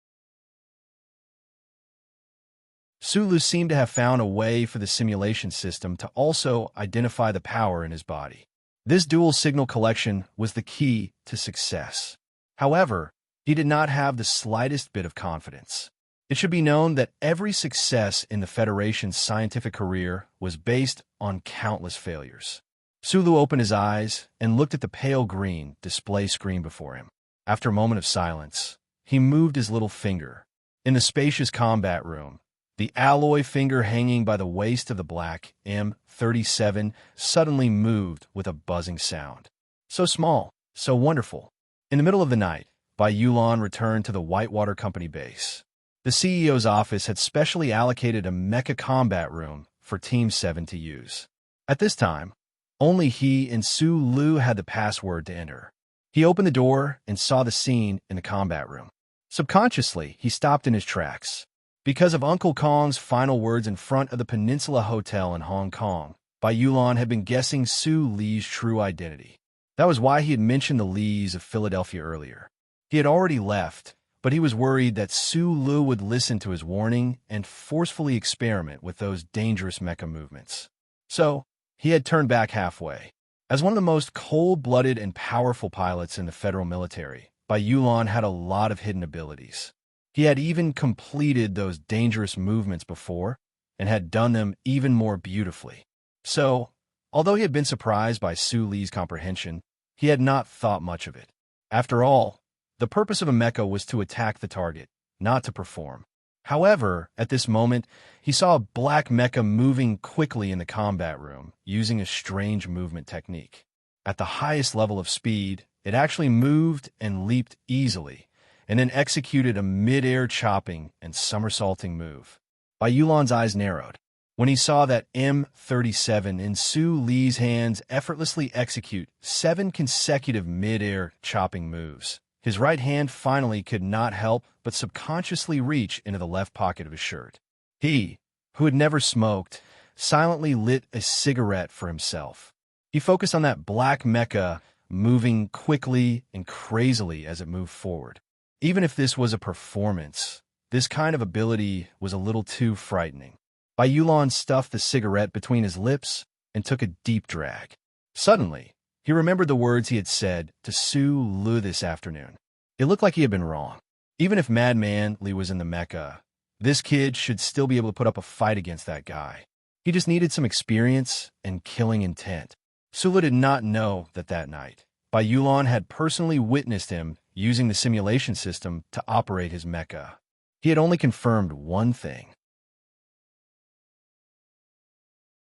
Sulu seemed to have found a way for the simulation system to also identify the power in his body. This dual signal collection was the key to success. However, he did not have the slightest bit of confidence. It should be known that every success in the Federation's scientific career was based on countless failures. Sulu opened his eyes and looked at the pale green display screen before him. After a moment of silence, he moved his little finger. In the spacious combat room, the alloy finger hanging by the waist of the black M37 suddenly moved with a buzzing sound. So small, so wonderful. In the middle of the night, Yulan returned to the Whitewater Company base. The CEO's office had specially allocated a mecha combat room for Team 7 to use. At this time, only he and Sulu had the password to enter. He opened the door and saw the scene in the combat room. Subconsciously, he stopped in his tracks. Because of Uncle Kong's final words in front of the Peninsula Hotel in Hong Kong, Yulan had been guessing Su Li's true identity. That was why he had mentioned the Lees of Philadelphia earlier. He had already left, but he was worried that Sulu would listen to his warning and forcefully experiment with those dangerous mecha movements. So, he had turned back halfway. As one of the most cold-blooded and powerful pilots in the federal military, Yulan had a lot of hidden abilities. He had even completed those dangerous movements before and had done them even more beautifully. So, although he had been surprised by Su Li's comprehension, he had not thought much of it. After all, the purpose of a mecha was to attack the target, not to perform. However, at this moment, he saw a black mecha moving quickly in the combat room, using a strange movement technique. At the highest level of speed, it actually moved and leaped easily, and then executed a mid-air chopping and somersaulting move. Yulan's eyes narrowed when he saw that M37 in Su Li's hands effortlessly execute 7 consecutive mid-air chopping moves. His right hand finally could not help but subconsciously reach into the left pocket of his shirt. He, who had never smoked, silently lit a cigarette for himself. He focused on that black mecha moving quickly and crazily as it moved forward. Even if this was a performance, this kind of ability was a little too frightening. Yulan stuffed the cigarette between his lips and took a deep drag. Suddenly, he remembered the words he had said to Su Lu this afternoon. It looked like he had been wrong. Even if Madman Li was in the mecha, this kid should still be able to put up a fight against that guy. He just needed some experience and killing intent. Su Lu did not know that night, Yulan had personally witnessed him using the simulation system to operate his mecha. He had only confirmed one thing.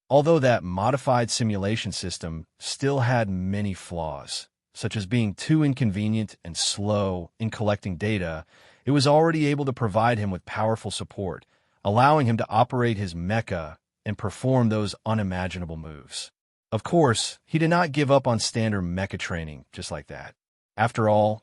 Although that modified simulation system still had many flaws, such as being too inconvenient and slow in collecting data, it was already able to provide him with powerful support, allowing him to operate his mecha and perform those unimaginable moves. Of course, he did not give up on standard mecha training just like that. After all,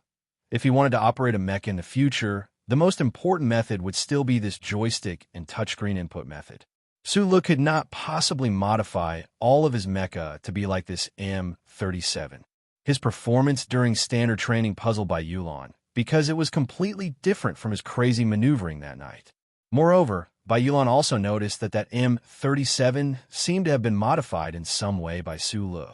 if he wanted to operate a mecha in the future, the most important method would still be this joystick and touchscreen input method. Su Lu could not possibly modify all of his mecha to be like this M37. His performance during standard training puzzled Yulan, because it was completely different from his crazy maneuvering that night. Moreover, Yulan also noticed that M37 seemed to have been modified in some way by Su Lu.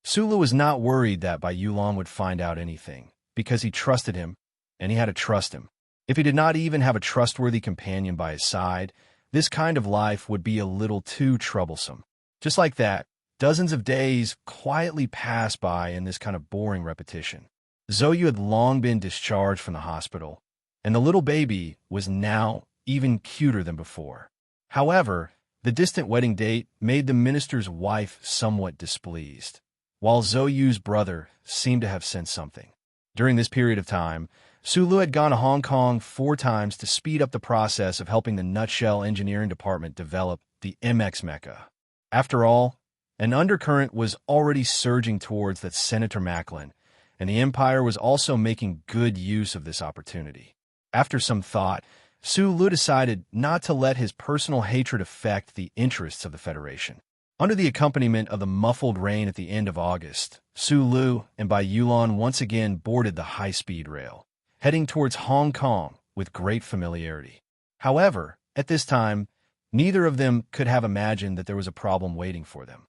Su Lu was not worried that Yulan would find out anything, because he trusted him, and he had to trust him. If he did not even have a trustworthy companion by his side, this kind of life would be a little too troublesome. Just like that, dozens of days quietly passed by in this kind of boring repetition. Zhou had long been discharged from the hospital, and the little baby was now even cuter than before. However, the distant wedding date made the minister's wife somewhat displeased, while Zhou's brother seemed to have sensed something. During this period of time, Su Lu had gone to Hong Kong 4 times to speed up the process of helping the Nutshell Engineering Department develop the MX Mecha. After all, an undercurrent was already surging towards that Senator Macklin, and the Empire was also making good use of this opportunity. After some thought, Su Lu decided not to let his personal hatred affect the interests of the Federation. Under the accompaniment of the muffled rain at the end of August, Su Lu and Yulan once again boarded the high-speed rail, heading towards Hong Kong with great familiarity. However, at this time, neither of them could have imagined that there was a problem waiting for them.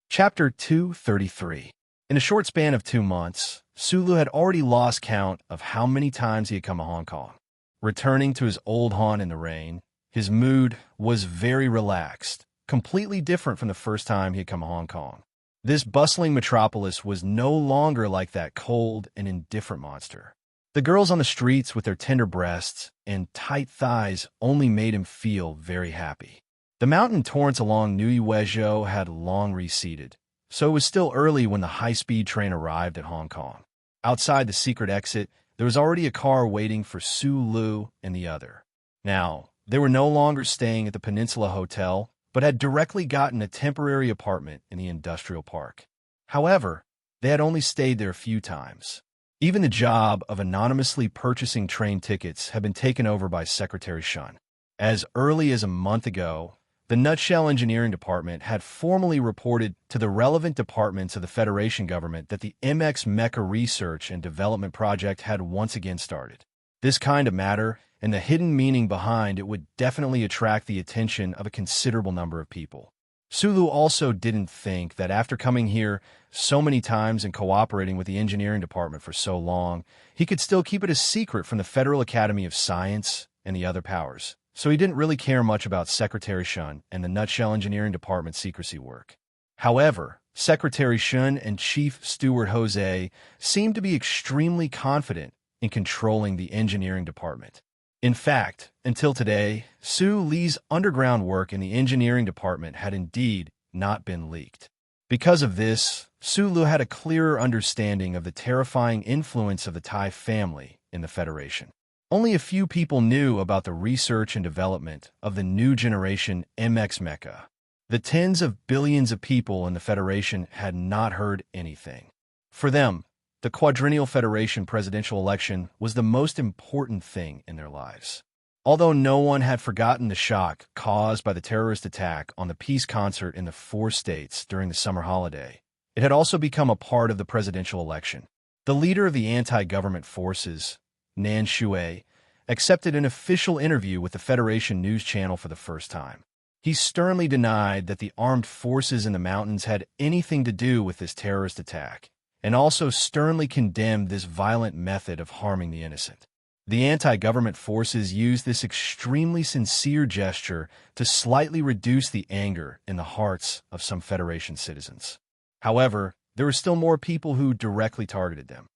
Chapter 233. In a short span of 2 months, Su Lu had already lost count of how many times he had come to Hong Kong. Returning to his old haunt in the rain, his mood was very relaxed, completely different from the first time he had come to Hong Kong. This bustling metropolis was no longer like that cold and indifferent monster. The girls on the streets with their tender breasts and tight thighs only made him feel very happy. The mountain torrents along Nui Weizhou had long receded, so it was still early when the high-speed train arrived at Hong Kong. Outside the secret exit, there was already a car waiting for Su Lu and the other. Now, they were no longer staying at the Peninsula Hotel, but had directly gotten a temporary apartment in the industrial park. However, they had only stayed there a few times. Even the job of anonymously purchasing train tickets had been taken over by Secretary Shun. As early as a month ago, the Nutshell Engineering Department had formally reported to the relevant departments of the Federation government that the MX Mecha Research and Development Project had once again started. This kind of matter and the hidden meaning behind it would definitely attract the attention of a considerable number of people. Su Lu also didn't think that after coming here so many times and cooperating with the engineering department for so long, he could still keep it a secret from the Federal Academy of Science and the other powers. So he didn't really care much about Secretary Shun and the Nutshell Engineering Department secrecy work. However, Secretary Shun and Chief Steward Jose seemed to be extremely confident in controlling the engineering department. In fact, until today, Su Li's underground work in the engineering department had indeed not been leaked. Because of this, Su Lu had a clearer understanding of the terrifying influence of the Tai family in the Federation. Only a few people knew about the research and development of the new generation MX Mecha. The tens of billions of people in the Federation had not heard anything. For them, the Quadrennial Federation presidential election was the most important thing in their lives. Although no one had forgotten the shock caused by the terrorist attack on the peace concert in the 4 states during the summer holiday, it had also become a part of the presidential election. The leader of the anti-government forces, Nan Shui, accepted an official interview with the Federation News Channel for the first time. He sternly denied that the armed forces in the mountains had anything to do with this terrorist attack, and also sternly condemned this violent method of harming the innocent. The anti-government forces used this extremely sincere gesture to slightly reduce the anger in the hearts of some Federation citizens. However, there were still more people who directly targeted them.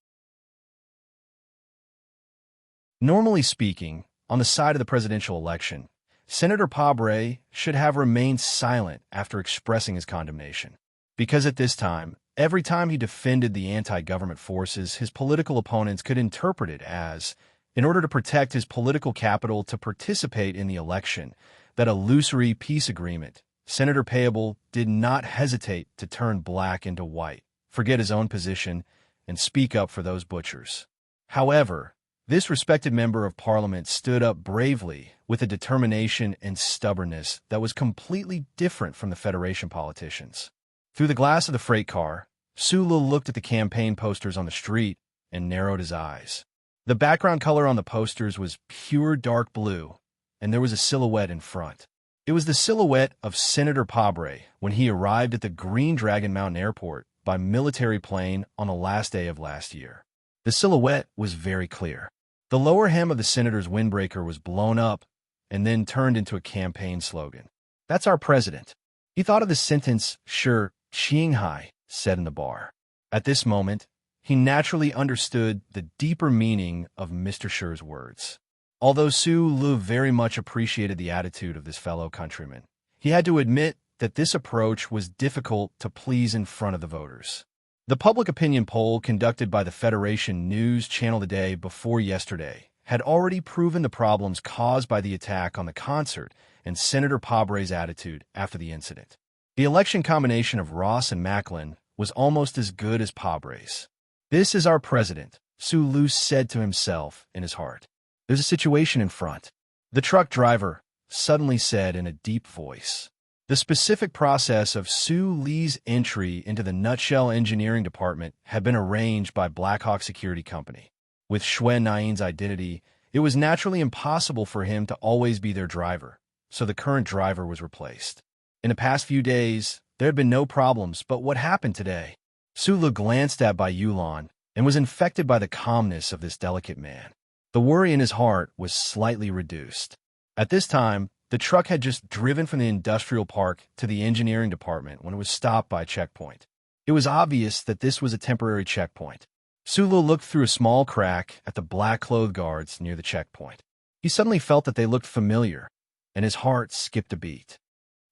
Normally speaking, on the side of the presidential election, Senator Pabre should have remained silent after expressing his condemnation, because at this time, every time he defended the anti-government forces, his political opponents could interpret it as, in order to protect his political capital to participate in the election, that illusory peace agreement, Senator Payable did not hesitate to turn black into white, forget his own position, and speak up for those butchers. However, this respected member of parliament stood up bravely with a determination and stubbornness that was completely different from the Federation politicians. Through the glass of the freight car, Sulu looked at the campaign posters on the street and narrowed his eyes. The background color on the posters was pure dark blue, and there was a silhouette in front. It was the silhouette of Senator Pabre when he arrived at the Green Dragon Mountain Airport by military plane on the last day of last year. The silhouette was very clear. The lower hem of the senator's windbreaker was blown up and then turned into a campaign slogan. "That's our president." He thought of the sentence, "Sure, Qinghai," said in the bar. At this moment, he naturally understood the deeper meaning of Mr. Sher's words. Although Su Lu very much appreciated the attitude of this fellow countryman, he had to admit that this approach was difficult to please in front of the voters. The public opinion poll conducted by the Federation News Channel the day before yesterday had already proven the problems caused by the attack on the concert and Senator Pabre's attitude after the incident. The election combination of Ross and Macklin was almost as good as Pabre's. "This is our president," Su Lu said to himself in his heart. "There's a situation in front," the truck driver suddenly said in a deep voice. The specific process of Su Li's entry into the Nutshell Engineering Department had been arranged by Blackhawk Security Company. With Xue Nain's identity, it was naturally impossible for him to always be their driver, so the current driver was replaced. In the past few days, there had been no problems, but what happened today? Su Lu glanced at Bai Yulan and was infected by the calmness of this delicate man. The worry in his heart was slightly reduced. At this time, the truck had just driven from the industrial park to the engineering department when it was stopped by a checkpoint. It was obvious that this was a temporary checkpoint. Su Lu looked through a small crack at the black-clothed guards near the checkpoint. He suddenly felt that they looked familiar, and his heart skipped a beat.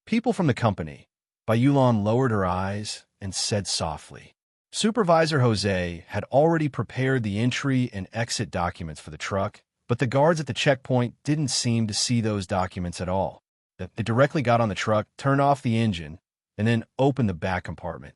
"People from the company." Bai Yulan lowered her eyes and said softly. Supervisor Jose had already prepared the entry and exit documents for the truck, but the guards at the checkpoint didn't seem to see those documents at all. They directly got on the truck, turned off the engine, and then opened the back compartment.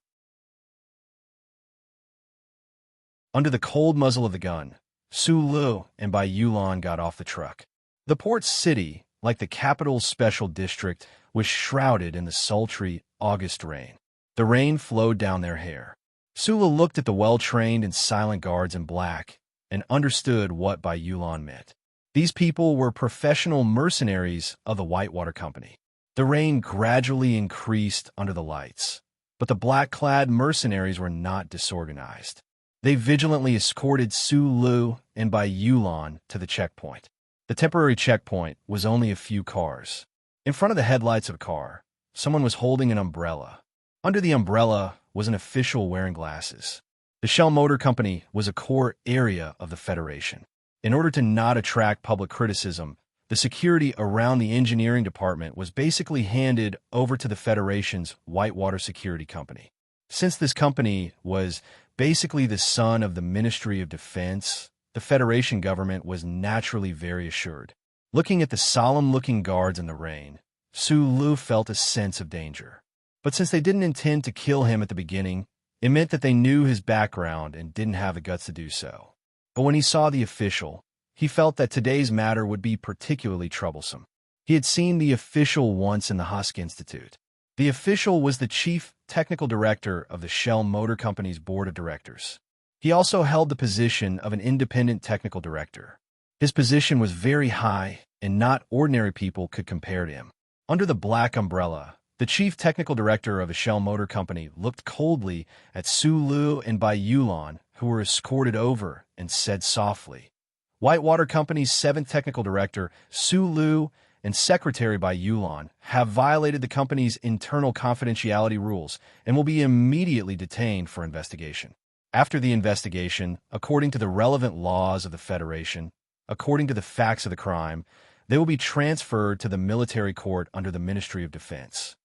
Under the cold muzzle of the gun, Su Lu and Bai Yulan got off the truck. The port city, like the capital's special district, was shrouded in the sultry August rain. The rain flowed down their hair. Su Lu looked at the well-trained and silent guards in black and understood what Bai Yulan meant. These people were professional mercenaries of the Whitewater Company. The rain gradually increased under the lights, but the black-clad mercenaries were not disorganized. They vigilantly escorted Su Lu and Bai Yulan to the checkpoint. The temporary checkpoint was only a few cars. In front of the headlights of a car, someone was holding an umbrella. Under the umbrella was an official wearing glasses. The Shell Motor Company was a core area of the Federation. In order to not attract public criticism, the security around the engineering department was basically handed over to the Federation's Whitewater Security Company. Since this company was basically the son of the Ministry of Defense, the Federation government was naturally very assured. Looking at the solemn-looking guards in the rain, Su Lu felt a sense of danger. But since they didn't intend to kill him at the beginning, it meant that they knew his background and didn't have the guts to do so. But when he saw the official, he felt that today's matter would be particularly troublesome. He had seen the official once in the Husk Institute. The official was the chief technical director of the Shell Motor Company's board of directors. He also held the position of an independent technical director. His position was very high, and not ordinary people could compare to him. Under the black umbrella, the chief technical director of the Shell Motor Company looked coldly at Su Lu and Bai Yulan, who were escorted over, and said softly, "Whitewater Company's 7th technical director, Su Lu, and secretary Bai Yulan have violated the company's internal confidentiality rules and will be immediately detained for investigation. After the investigation, according to the relevant laws of the Federation, according to the facts of the crime, they will be transferred to the military court under the Ministry of Defense."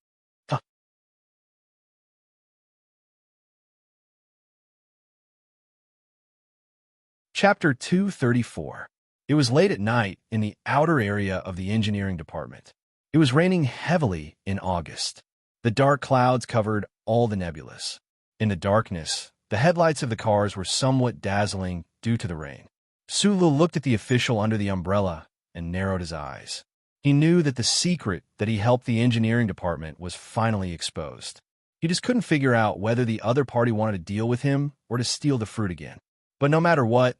Chapter 234. It was late at night in the outer area of the engineering department. It was raining heavily in August. The dark clouds covered all the nebulas. In the darkness, the headlights of the cars were somewhat dazzling due to the rain. Sulu looked at the official under the umbrella and narrowed his eyes. He knew that the secret that he helped the engineering department was finally exposed. He just couldn't figure out whether the other party wanted to deal with him or to steal the fruit again. But no matter what,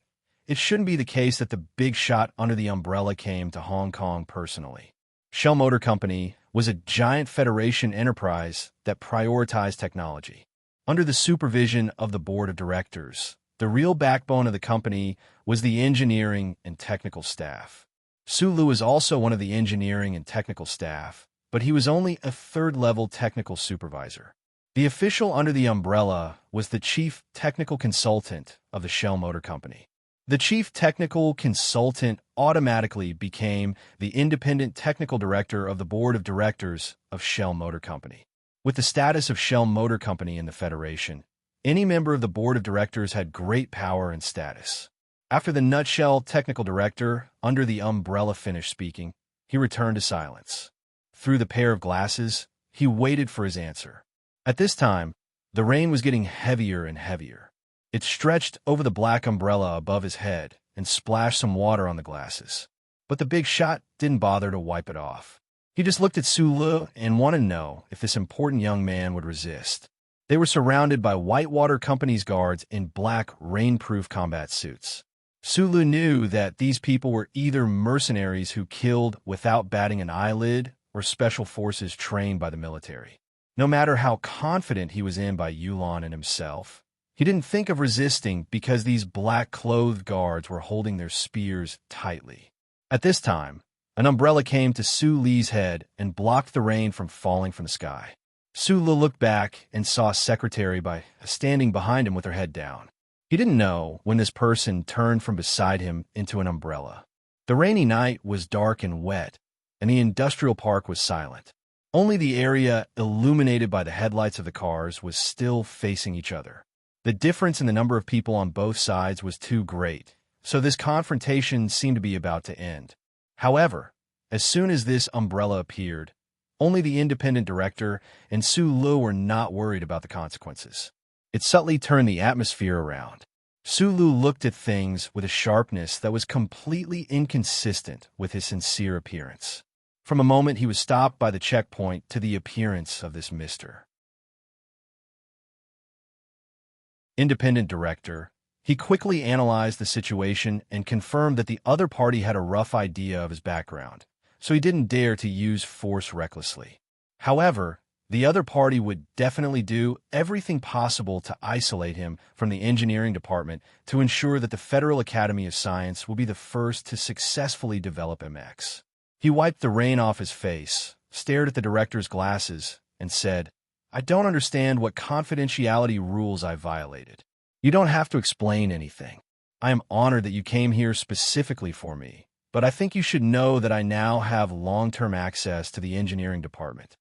it shouldn't be the case that the big shot under the umbrella came to Hong Kong personally. Shell Motor Company was a giant Federation enterprise that prioritized technology. Under the supervision of the board of directors, the real backbone of the company was the engineering and technical staff. Sulu was also one of the engineering and technical staff, but he was only a third-level technical supervisor. The official under the umbrella was the chief technical consultant of the Shell Motor Company. The chief technical consultant automatically became the independent technical director of the board of directors of Shell Motor Company. With the status of Shell Motor Company in the Federation, any member of the board of directors had great power and status. After the nutshell technical director under the umbrella finished speaking, he returned to silence. Through the pair of glasses, he waited for his answer. At this time, the rain was getting heavier and heavier. It stretched over the black umbrella above his head and splashed some water on the glasses. But the big shot didn't bother to wipe it off. He just looked at Sulu and wanted to know if this important young man would resist. They were surrounded by Whitewater Company's guards in black rainproof combat suits. Sulu knew that these people were either mercenaries who killed without batting an eyelid or special forces trained by the military. No matter how confident he was in by Yulan and himself, he didn't think of resisting because these black-clothed guards were holding their spears tightly. At this time, an umbrella came to Su Li's head and blocked the rain from falling from the sky. Su Li looked back and saw Secretary Bai standing behind him with her head down. He didn't know when this person turned from beside him into an umbrella. The rainy night was dark and wet, and the industrial park was silent. Only the area illuminated by the headlights of the cars was still facing each other. The difference in the number of people on both sides was too great, so this confrontation seemed to be about to end. However, as soon as this umbrella appeared, only the independent director and Su Lu were not worried about the consequences. It subtly turned the atmosphere around. Su Lu looked at things with a sharpness that was completely inconsistent with his sincere appearance. From a moment he was stopped by the checkpoint to the appearance of this Mr. Independent director, he quickly analyzed the situation and confirmed that the other party had a rough idea of his background, so he didn't dare to use force recklessly. However, the other party would definitely do everything possible to isolate him from the engineering department to ensure that the Federal Academy of Science will be the first to successfully develop MX. He wiped the rain off his face, stared at the director's glasses, and said, "I don't understand what confidentiality rules I violated. You don't have to explain anything. I am honored that you came here specifically for me, but I think you should know that I now have long-term access to the engineering department."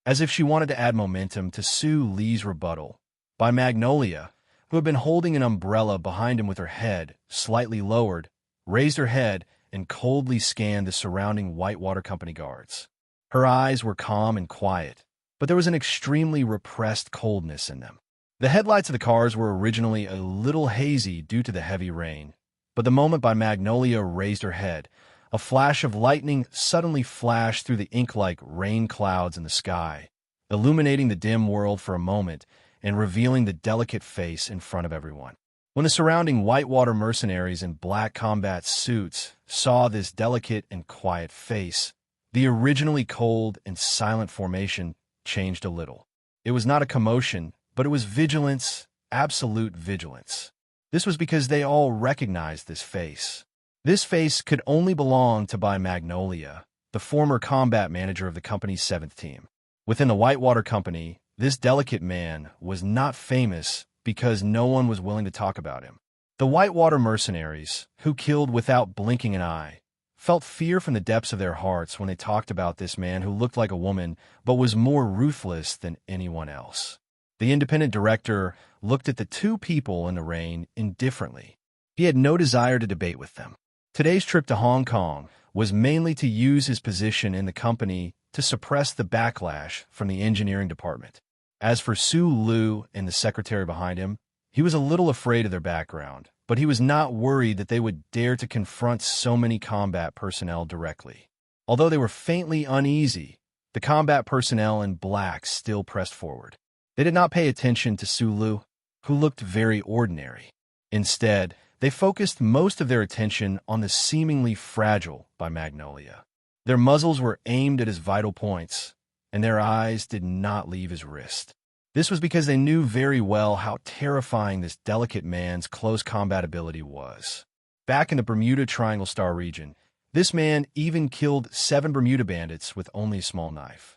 As if she wanted to add momentum to Su Li's rebuttal, Bai Magnolia, who had been holding an umbrella behind him with her head slightly lowered, raised her head and coldly scanned the surrounding Whitewater Company guards. Her eyes were calm and quiet, but there was an extremely repressed coldness in them. The headlights of the cars were originally a little hazy due to the heavy rain, But the moment Magnolia raised her head, a flash of lightning suddenly flashed through the ink-like rain clouds in the sky, illuminating the dim world for a moment and revealing the delicate face in front of everyone. When the surrounding whitewater mercenaries in black combat suits saw this delicate and quiet face, the originally cold and silent formation changed a little. It was not a commotion, but it was vigilance, absolute vigilance. This was because they all recognized this face. This face could only belong to Magnolia, the former combat manager of the company's 7th team. Within the Whitewater Company, this delicate man was not famous because no one was willing to talk about him. The Whitewater mercenaries, who killed without blinking an eye, felt fear from the depths of their hearts when they talked about this man who looked like a woman but was more ruthless than anyone else. The independent director looked at the two people in the rain indifferently. He had no desire to debate with them. Today's trip to Hong Kong was mainly to use his position in the company to suppress the backlash from the engineering department. As for Su Lu and the secretary behind him, he was a little afraid of their background, but he was not worried that they would dare to confront so many combat personnel directly. Although they were faintly uneasy, the combat personnel in black still pressed forward. They did not pay attention to Su Lu, who looked very ordinary. Instead, they focused most of their attention on the seemingly fragile Magnolia. Their muzzles were aimed at his vital points, and their eyes did not leave his wrist. This was because they knew very well how terrifying this delicate man's close combat ability was. Back in the Bermuda Triangle Star region, this man even killed 7 Bermuda bandits with only a small knife.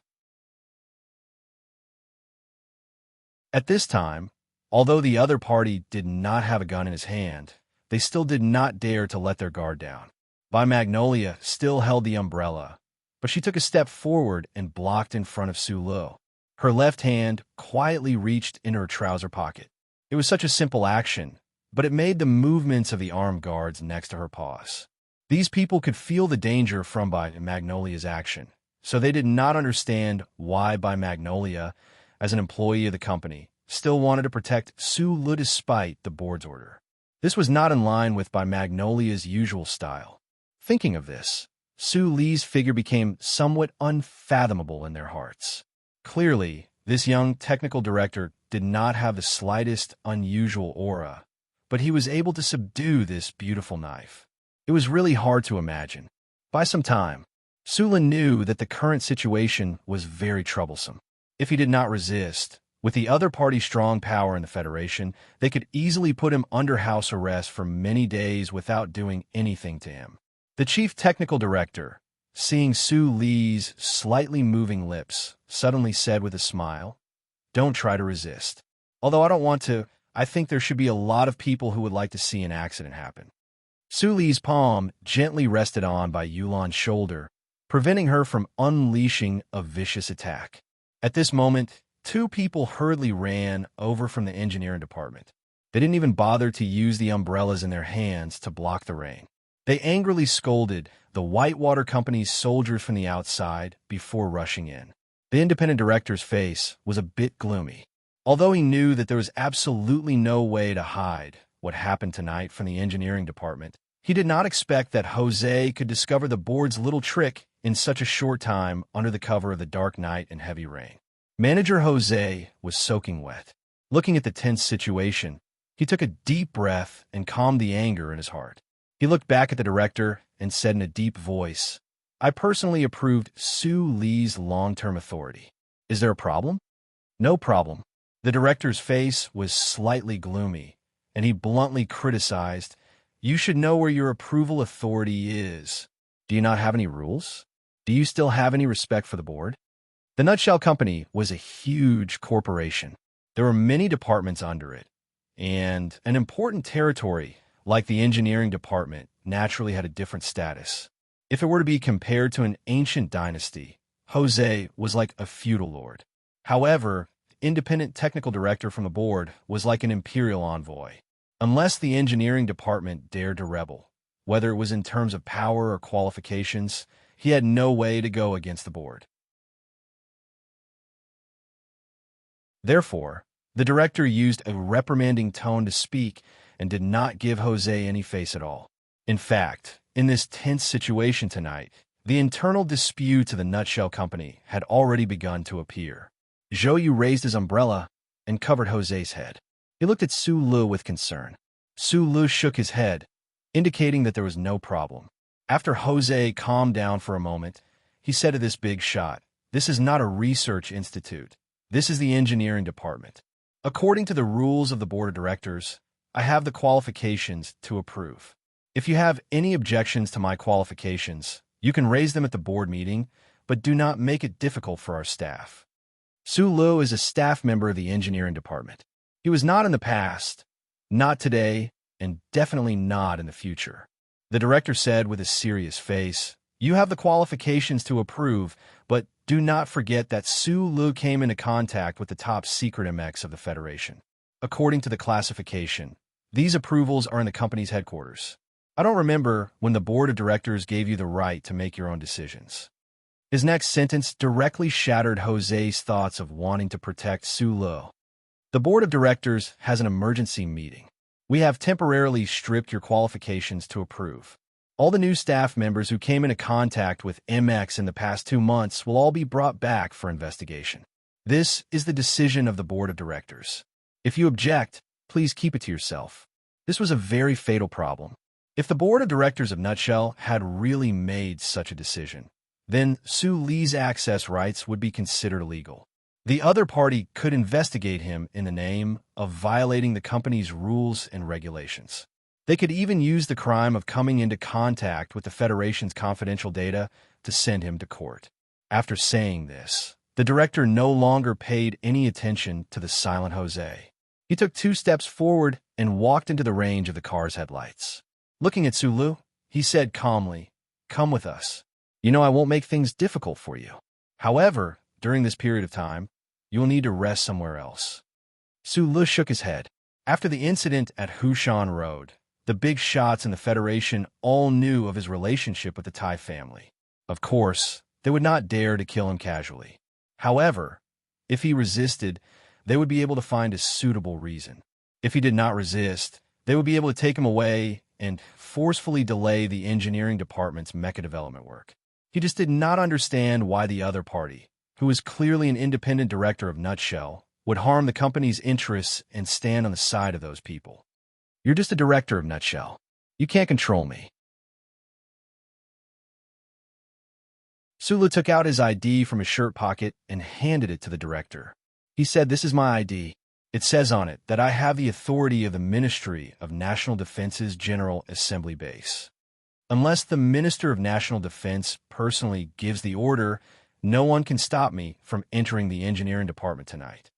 At this time, although the other party did not have a gun in his hand, they still did not dare to let their guard down. Magnolia still held the umbrella, but she took a step forward and blocked in front of Su Lu. Her left hand quietly reached into her trouser pocket. It was such a simple action, but it made the movements of the armed guards next to her pause. These people could feel the danger from Magnolia's action, so they did not understand why Magnolia, as an employee of the company, still wanted to protect Su Lu despite the board's order. This was not in line with Magnolia's usual style. Thinking of this, Su Lu's figure became somewhat unfathomable in their hearts. Clearly, this young technical director did not have the slightest unusual aura, but he was able to subdue this beautiful knife. It was really hard to imagine. By some time, Su Lu knew that the current situation was very troublesome. If he did not resist, with the other party's strong power in the Federation, they could easily put him under house arrest for many days without doing anything to him. The chief technical director, seeing Su Lu's slightly moving lips, suddenly said with a smile, "Don't try to resist. Although I don't want to, I think there should be a lot of people who would like to see an accident happen." Su Lu's palm gently rested on Yulan's shoulder, preventing her from unleashing a vicious attack. At this moment, 2 people hurriedly ran over from the engineering department. They didn't even bother to use the umbrellas in their hands to block the rain. They angrily scolded the Whitewater Company's soldiers from the outside before rushing in. The independent director's face was a bit gloomy. Although he knew that there was absolutely no way to hide what happened tonight from the engineering department, he did not expect that Jose could discover the board's little trick in such a short time under the cover of the dark night and heavy rain. Manager Jose was soaking wet. Looking at the tense situation, he took a deep breath and calmed the anger in his heart. He looked back at the director and said in a deep voice, "I personally approved Su Lu's long-term authority. Is there a problem?" "No problem." The director's face was slightly gloomy, and he bluntly criticized, "You should know where your approval authority is. Do you not have any rules? Do you still have any respect for the board?" The Nutshell Company was a huge corporation. There were many departments under it, and an important territory, like the engineering department, naturally had a different status. If it were to be compared to an ancient dynasty, Jose was like a feudal lord. However, the independent technical director from the board was like an imperial envoy. Unless the engineering department dared to rebel, whether it was in terms of power or qualifications, he had no way to go against the board. Therefore, the director used a reprimanding tone to speak and did not give Jose any face at all. In fact, in this tense situation tonight, the internal disputes of the Nutshell Company had already begun to appear. Zhou Yu raised his umbrella and covered Jose's head. He looked at Su Lu with concern. Su Lu shook his head, indicating that there was no problem. After Jose calmed down for a moment, he said to this big shot, "This is not a research institute. This is the engineering department. According to the rules of the board of directors, I have the qualifications to approve. If you have any objections to my qualifications, you can raise them at the board meeting, but do not make it difficult for our staff." Su Lu is a staff member of the engineering department. He was not in the past, not today, and definitely not in the future. The director said with a serious face, "You have the qualifications to approve, but do not forget that Su Lu came into contact with the top secret MX of the Federation. According to the classification, these approvals are in the company's headquarters. I don't remember when the board of directors gave you the right to make your own decisions." His next sentence directly shattered Jose's thoughts of wanting to protect Su Lu. "The board of directors has an emergency meeting. We have temporarily stripped your qualifications to approve. All the new staff members who came into contact with MX in the past 2 months will all be brought back for investigation. This is the decision of the board of directors. If you object, please keep it to yourself." This was a very fatal problem. If the board of directors of Nutshell had really made such a decision, then Su Li's access rights would be considered illegal. The other party could investigate him in the name of violating the company's rules and regulations. They could even use the crime of coming into contact with the Federation's confidential data to send him to court. After saying this, the director no longer paid any attention to the silent Jose. He took 2 steps forward and walked into the range of the car's headlights. Looking at Su Lu, he said calmly, "Come with us. You know I won't make things difficult for you. However, during this period of time, you will need to rest somewhere else." Su Lu shook his head. After the incident at Hushan Road, the big shots in the Federation all knew of his relationship with the Tai family. Of course, they would not dare to kill him casually. However, if he resisted, they would be able to find a suitable reason. If he did not resist, they would be able to take him away and forcefully delay the engineering department's mecha development work. He just did not understand why the other party, who was clearly an independent director of Nutshell, would harm the company's interests and stand on the side of those people. "You're just a director of Nutshell. You can't control me." Su Lu took out his ID from his shirt pocket and handed it to the director. He said, "This is my ID. It says on it that I have the authority of the Ministry of National Defense's General Assembly Base. Unless the Minister of National Defense personally gives the order, no one can stop me from entering the engineering department tonight."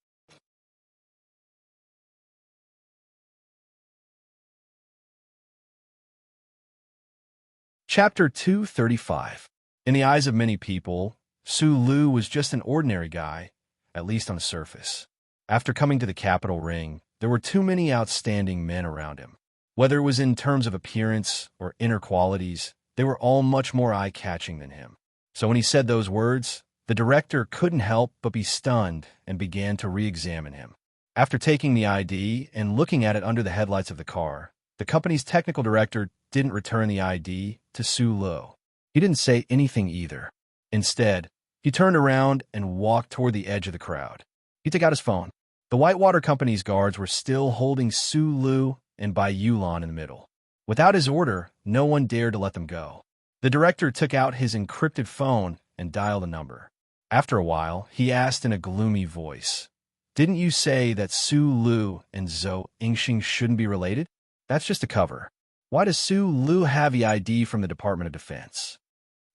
Chapter 235. In the eyes of many people, Su Lu was just an ordinary guy, at least on the surface. After coming to the capital ring, there were too many outstanding men around him. Whether it was in terms of appearance or inner qualities, they were all much more eye-catching than him. So when he said those words, the director couldn't help but be stunned and began to re-examine him. After taking the ID and looking at it under the headlights of the car, the company's technical director didn't return the ID to Su Lu. He didn't say anything either. Instead, he turned around and walked toward the edge of the crowd. He took out his phone. The Whitewater Company's guards were still holding Su Lu and Bai Yulan in the middle. Without his order, no one dared to let them go. The director took out his encrypted phone and dialed a number. After a while, he asked in a gloomy voice, "Didn't you say that Su Lu and Zhou Yingxing shouldn't be related? That's just a cover. Why does Su Lu have the ID from the Department of Defense?"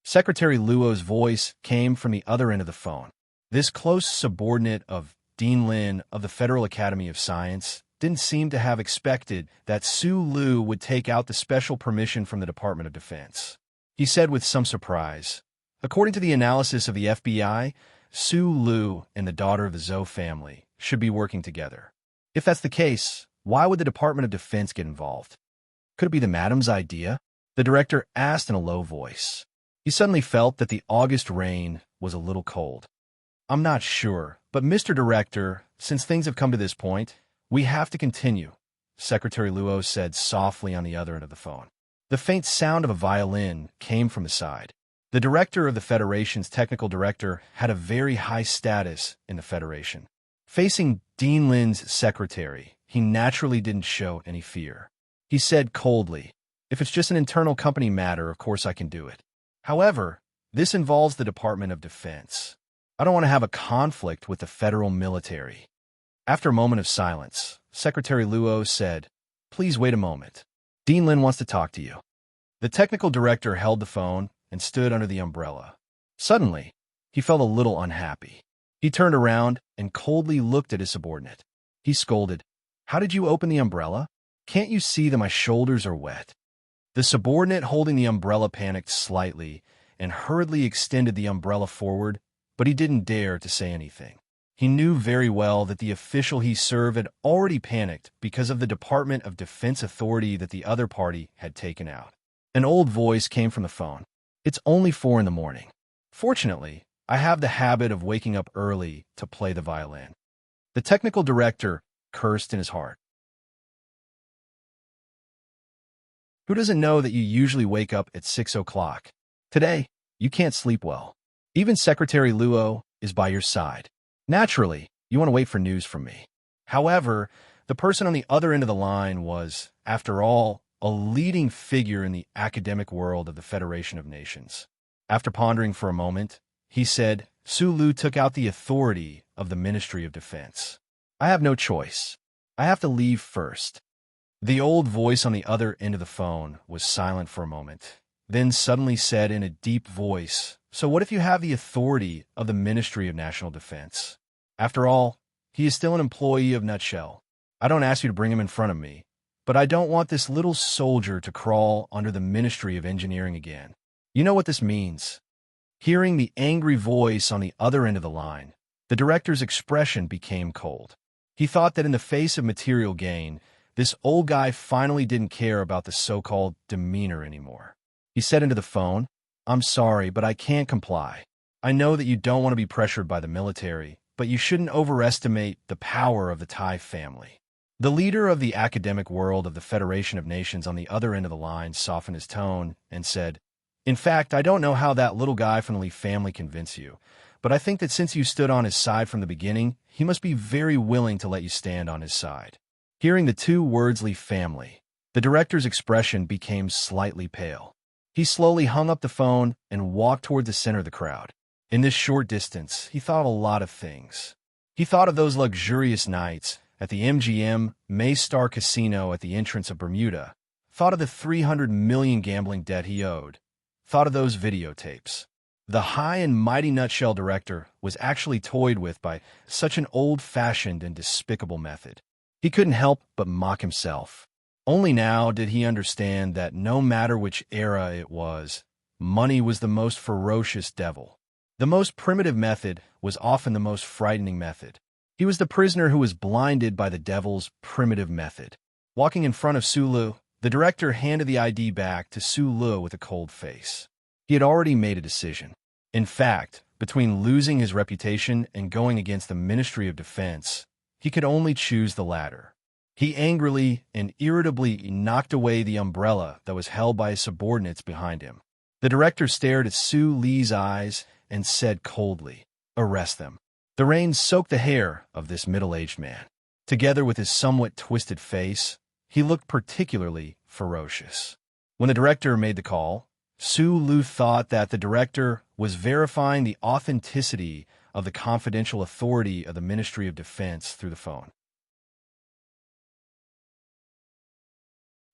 Secretary Luo's voice came from the other end of the phone. This close subordinate of Dean Lin of the Federal Academy of Science didn't seem to have expected that Su Lu would take out the special permission from the Department of Defense. He said with some surprise, "According to the analysis of the FBI, Su Lu and the daughter of the Zhou family should be working together. If that's the case, why would the Department of Defense get involved? Could it be the madam's idea?" The director asked in a low voice. He suddenly felt that the August rain was a little cold. "I'm not sure, but Mr. Director, since things have come to this point, we have to continue," Secretary Luo said softly on the other end of the phone. The faint sound of a violin came from the side. The director of the Federation's technical director had a very high status in the Federation. Facing Dean Lin's secretary, he naturally didn't show any fear. He said coldly, "If it's just an internal company matter, of course I can do it. However, this involves the Department of Defense. I don't want to have a conflict with the federal military." After a moment of silence, Secretary Luo said, "Please wait a moment. Dean Lin wants to talk to you." The technical director held the phone and stood under the umbrella. Suddenly, he felt a little unhappy. He turned around and coldly looked at his subordinate. He scolded, "How did you open the umbrella? Can't you see that my shoulders are wet?" The subordinate holding the umbrella panicked slightly and hurriedly extended the umbrella forward, but he didn't dare to say anything. He knew very well that the official he served had already panicked because of the Department of Defense authority that the other party had taken out. An old voice came from the phone. "It's only 4 in the morning. Fortunately, I have the habit of waking up early to play the violin." The technical director cursed in his heart. Who doesn't know that you usually wake up at 6 o'clock? Today, you can't sleep well. Even Secretary Luo is by your side. Naturally, you want to wait for news from me. However, the person on the other end of the line was, after all, a leading figure in the academic world of the Federation of Nations. After pondering for a moment, he said, "Su Lu took out the authority of the Ministry of Defense. I have no choice. I have to leave first." The old voice on the other end of the phone was silent for a moment, then suddenly said in a deep voice, "So what if you have the authority of the Ministry of National Defense? After all, he is still an employee of Nutshell. I don't ask you to bring him in front of me, but I don't want this little soldier to crawl under the Ministry of Engineering again. You know what this means." Hearing the angry voice on the other end of the line, the director's expression became cold. He thought that in the face of material gain, this old guy finally didn't care about the so-called demeanor anymore. He said into the phone, "I'm sorry, but I can't comply. I know that you don't want to be pressured by the military, but you shouldn't overestimate the power of the Tai family." The leader of the academic world of the Federation of Nations on the other end of the line softened his tone and said, "In fact, I don't know how that little guy from the Lee family convinced you, but I think that since you stood on his side from the beginning, he must be very willing to let you stand on his side." Hearing the two words Lee family, the director's expression became slightly pale. He slowly hung up the phone and walked toward the center of the crowd. In this short distance, he thought of a lot of things. He thought of those luxurious nights at the MGM Maystar Casino at the entrance of Bermuda, thought of the 300 million gambling debt he owed, thought of those videotapes. The high and mighty Nutshell director was actually toyed with by such an old-fashioned and despicable method. He couldn't help but mock himself. Only now did he understand that no matter which era it was, money was the most ferocious devil. The most primitive method was often the most frightening method. He was the prisoner who was blinded by the devil's primitive method. Walking in front of Su Lu, the director handed the ID back to Su Lu with a cold face. He had already made a decision. In fact, between losing his reputation and going against the Ministry of Defense, he could only choose the latter. He angrily and irritably knocked away the umbrella that was held by his subordinates behind him. The director stared at Su Li's eyes and said coldly, "Arrest them." The rain soaked the hair of this middle-aged man. Together with his somewhat twisted face, he looked particularly ferocious. When the director made the call, Su Lu thought that the director was verifying the authenticity of the confidential authority of the Ministry of Defense through the phone.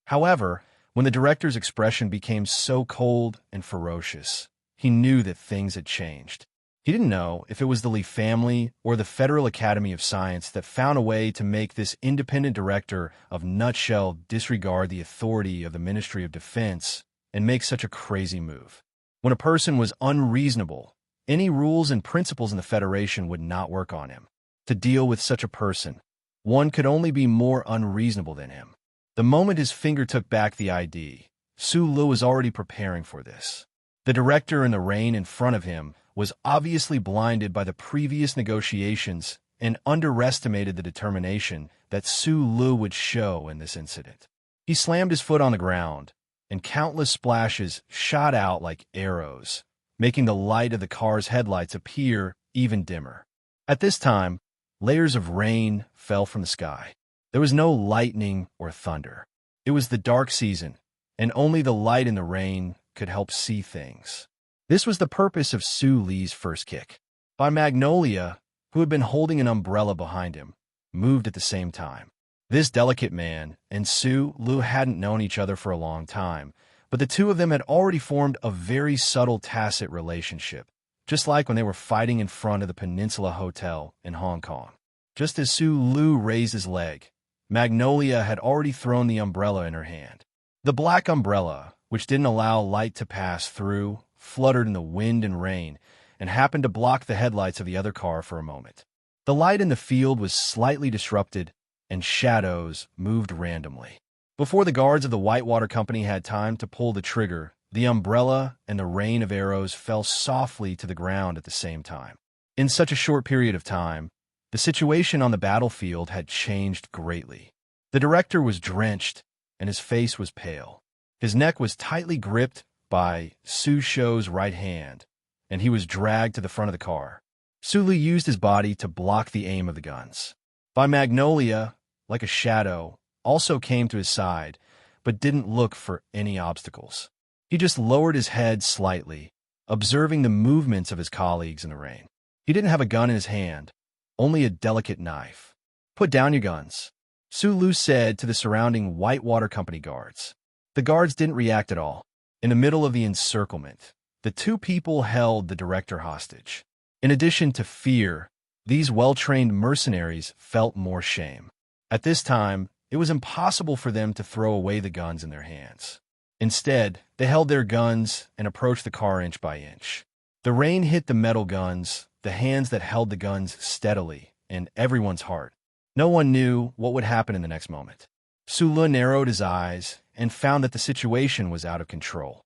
However, when the director's expression became so cold and ferocious, he knew that things had changed. He didn't know if it was the Lee family or the Federal Academy of Science that found a way to make this independent director of Nutshell disregard the authority of the Ministry of Defense and make such a crazy move. When a person was unreasonable, any rules and principles in the Federation would not work on him. To deal with such a person, one could only be more unreasonable than him. The moment his finger took back the ID, Su Lu was already preparing for this. The director in the rain in front of him was obviously blinded by the previous negotiations and underestimated the determination that Su Lu would show in this incident. He slammed his foot on the ground and countless splashes shot out like arrows, making the light of the car's headlights appear even dimmer. At this time, layers of rain fell from the sky. There was no lightning or thunder. It was the dark season, and only the light in the rain could help see things. This was the purpose of Su Li's first kick. By Magnolia, who had been holding an umbrella behind him, moved at the same time. This delicate man and Su Lu hadn't known each other for a long time, but the two of them had already formed a very subtle tacit relationship, just like when they were fighting in front of the Peninsula Hotel in Hong Kong. Just as Su Lu raised his leg, Magnolia had already thrown the umbrella in her hand. The black umbrella, which didn't allow light to pass through, fluttered in the wind and rain, and happened to block the headlights of the other car for a moment. The light in the field was slightly disrupted, and shadows moved randomly. Before the guards of the Whitewater Company had time to pull the trigger, the umbrella and the rain of arrows fell softly to the ground at the same time. In such a short period of time, the situation on the battlefield had changed greatly. The director was drenched, and his face was pale. His neck was tightly gripped by Su Shou's right hand, and he was dragged to the front of the car. Su Li used his body to block the aim of the guns. By Magnolia, like a shadow, also came to his side, but didn't look for any obstacles. He just lowered his head slightly, observing the movements of his colleagues in the rain. He didn't have a gun in his hand, only a delicate knife. "Put down your guns," Su Lu said to the surrounding Whitewater Company guards. The guards didn't react at all. In the middle of the encirclement, the two people held the director hostage. In addition to fear, these well-trained mercenaries felt more shame. At this time, it was impossible for them to throw away the guns in their hands. Instead, they held their guns and approached the car inch by inch. The rain hit the metal guns, the hands that held the guns steadily, and everyone's heart. No one knew what would happen in the next moment. Su Lu narrowed his eyes and found that the situation was out of control.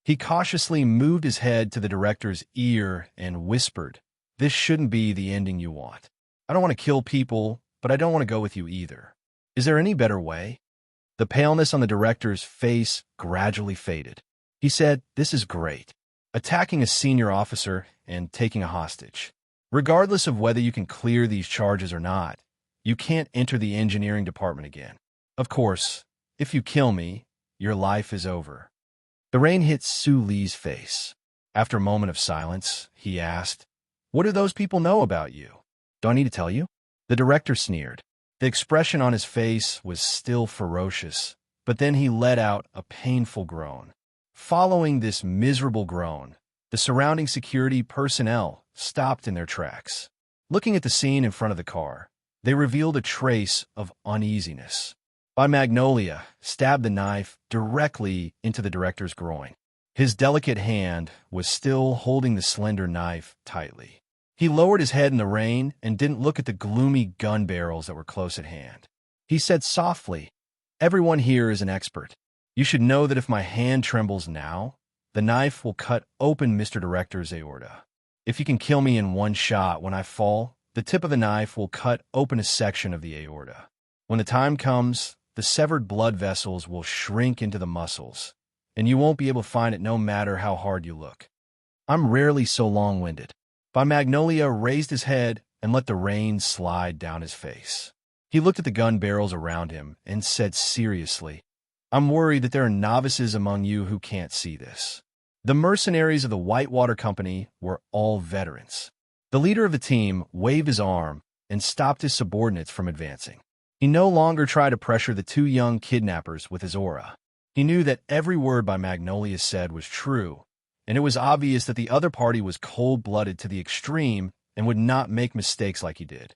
He cautiously moved his head to the director's ear and whispered, "This shouldn't be the ending you want. I don't want to kill people, but I don't want to go with you either. Is there any better way?" The paleness on the director's face gradually faded. He said, "This is great. Attacking a senior officer and taking a hostage. Regardless of whether you can clear these charges or not, you can't enter the engineering department again. Of course, if you kill me, your life is over." The rain hit Su Li's face. After a moment of silence, he asked, "What do those people know about you? Do I need to tell you?" The director sneered. The expression on his face was still ferocious, but then he let out a painful groan. Following this miserable groan, the surrounding security personnel stopped in their tracks. Looking at the scene in front of the car, they revealed a trace of uneasiness. By Magnolia stabbed the knife directly into the director's groin. His delicate hand was still holding the slender knife tightly. He lowered his head in the rain and didn't look at the gloomy gun barrels that were close at hand. He said softly, "Everyone here is an expert. You should know that if my hand trembles now, the knife will cut open Mr. Director's aorta. If you can kill me in one shot when I fall, the tip of the knife will cut open a section of the aorta. When the time comes, the severed blood vessels will shrink into the muscles, and you won't be able to find it no matter how hard you look." I'm rarely so long-winded. By Magnolia raised his head and let the rain slide down his face. He looked at the gun barrels around him and said seriously, "I'm worried that there are novices among you who can't see this." The mercenaries of the Whitewater Company were all veterans. The leader of the team waved his arm and stopped his subordinates from advancing. He no longer tried to pressure the two young kidnappers with his aura. He knew that every word by Magnolia said was true, and it was obvious that the other party was cold-blooded to the extreme and would not make mistakes like he did.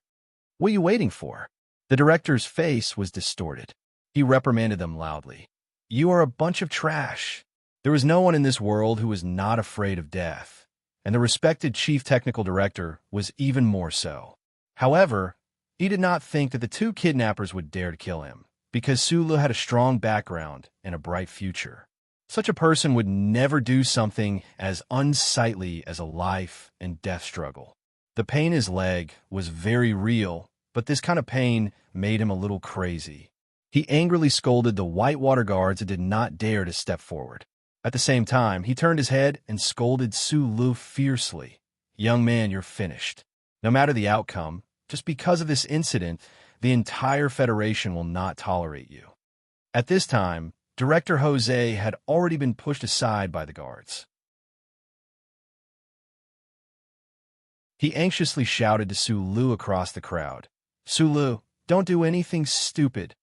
"What are you waiting for?" The director's face was distorted. He reprimanded them loudly. "You are a bunch of trash." There was no one in this world who was not afraid of death, and the respected chief technical director was even more so. However, he did not think that the two kidnappers would dare to kill him, because Su Lu had a strong background and a bright future. Such a person would never do something as unsightly as a life and death struggle. The pain in his leg was very real, but this kind of pain made him a little crazy, He angrily scolded the Whitewater guards that did not dare to step forward. At the same time, he turned his head and scolded Su Lu fiercely. "Young man, you're finished. No matter the outcome, just because of this incident, the entire Federation will not tolerate you." At this time, Director Jose had already been pushed aside by the guards. He anxiously shouted to Su Lu across the crowd. "Su Lu, don't do anything stupid."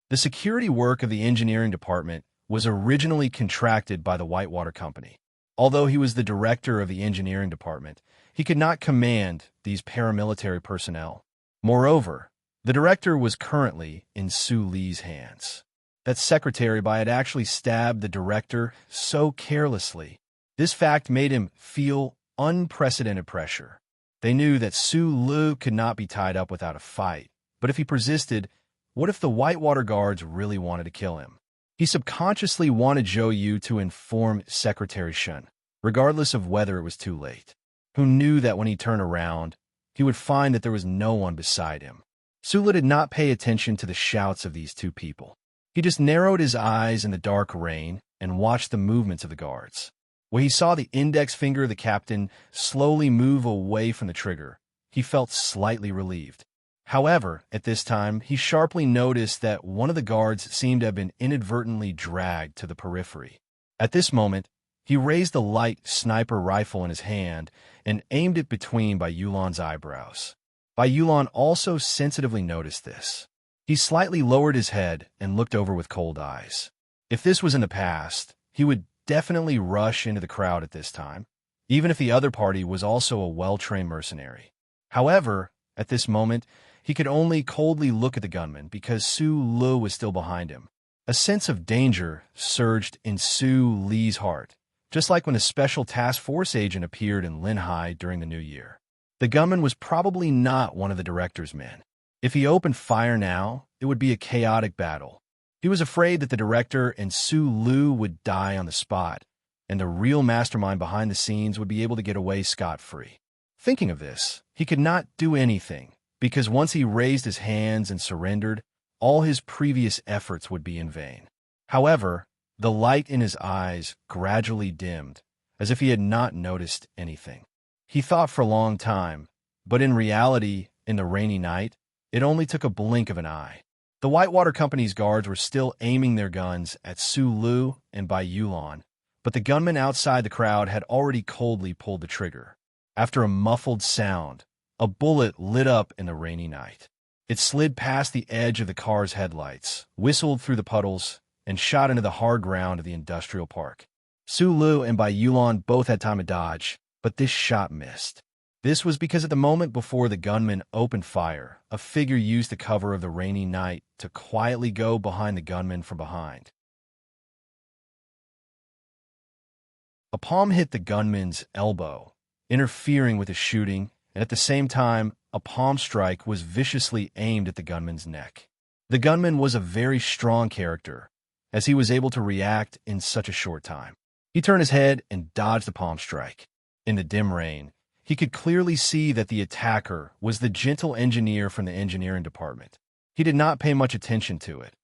The security work of the engineering department was originally contracted by the Whitewater Company. Although he was the director of the engineering department, he could not command these paramilitary personnel. Moreover, the director was currently in Su Li's hands. That secretary had actually stabbed the director so carelessly. This fact made him feel unprecedented pressure. They knew that Su Lu could not be tied up without a fight, but if he persisted, what if the Whitewater guards really wanted to kill him? He subconsciously wanted Zhou Yu to inform Secretary Shen, regardless of whether it was too late, who knew that when he turned around, he would find that there was no one beside him. Su Lu did not pay attention to the shouts of these two people. He just narrowed his eyes in the dark rain and watched the movements of the guards. When he saw the index finger of the captain slowly move away from the trigger, he felt slightly relieved. However, at this time, he sharply noticed that one of the guards seemed to have been inadvertently dragged to the periphery. At this moment, he raised the light sniper rifle in his hand and aimed it between Bai Yulan's eyebrows. Bai Yulan also sensitively noticed this. He slightly lowered his head and looked over with cold eyes. If this was in the past, he would definitely rush into the crowd at this time, even if the other party was also a well-trained mercenary. However, at this moment, he could only coldly look at the gunman because Su Lu was still behind him. A sense of danger surged in Su Li's heart, just like when a special task force agent appeared in Linhai during the New Year. The gunman was probably not one of the director's men. If he opened fire now, it would be a chaotic battle. He was afraid that the director and Su Lu would die on the spot, and the real mastermind behind the scenes would be able to get away scot-free. Thinking of this, he could not do anything, because once he raised his hands and surrendered, all his previous efforts would be in vain. However, the light in his eyes gradually dimmed, as if he had not noticed anything. He thought for a long time, but in reality, in the rainy night, it only took a blink of an eye. The Whitewater Company's guards were still aiming their guns at Su Lu and Bai Yulan, but the gunman outside the crowd had already coldly pulled the trigger. After a muffled sound, a bullet lit up in the rainy night. It slid past the edge of the car's headlights, whistled through the puddles, and shot into the hard ground of the industrial park. Su Lu and Bai Yulan both had time to dodge, but this shot missed. This was because at the moment before the gunman opened fire, a figure used the cover of the rainy night to quietly go behind the gunman from behind. A palm hit the gunman's elbow, interfering with his shooting, and at the same time, a palm strike was viciously aimed at the gunman's neck. The gunman was a very strong character, as he was able to react in such a short time. He turned his head and dodged the palm strike. In the dim rain, he could clearly see that the attacker was the gentle engineer from the engineering department. He did not pay much attention to it,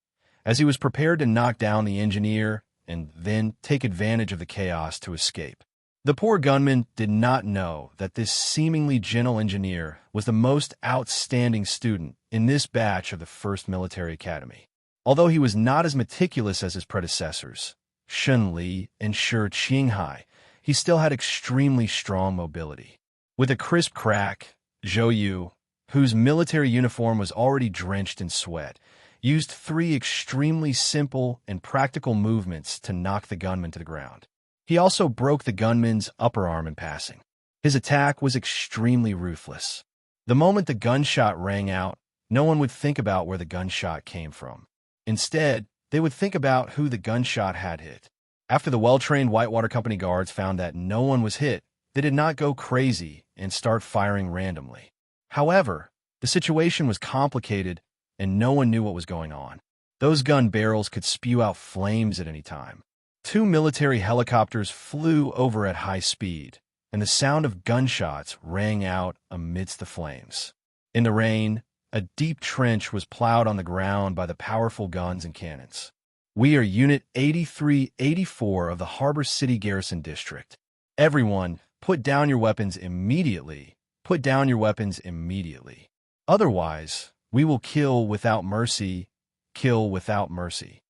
as he was prepared to knock down the engineer and then take advantage of the chaos to escape. The poor gunman did not know that this seemingly gentle engineer was the most outstanding student in this batch of the First Military Academy. Although he was not as meticulous as his predecessors, Shen Li and Shi Qinghai, he still had extremely strong mobility. With a crisp crack, Zhou Yu, whose military uniform was already drenched in sweat, used 3 extremely simple and practical movements to knock the gunman to the ground. He also broke the gunman's upper arm in passing. His attack was extremely ruthless. The moment the gunshot rang out, no one would think about where the gunshot came from. Instead, they would think about who the gunshot had hit. After the well-trained Whitewater Company guards found that no one was hit, they did not go crazy and start firing randomly. However, the situation was complicated and no one knew what was going on. Those gun barrels could spew out flames at any time. 2 military helicopters flew over at high speed, and the sound of gunshots rang out amidst the flames. In the rain, A deep trench was plowed on the ground by the powerful guns and cannons. "We are Unit 8384 of the Harbor City Garrison District. Everyone, put down your weapons immediately. Put down your weapons immediately. Otherwise, we will kill without mercy, kill without mercy."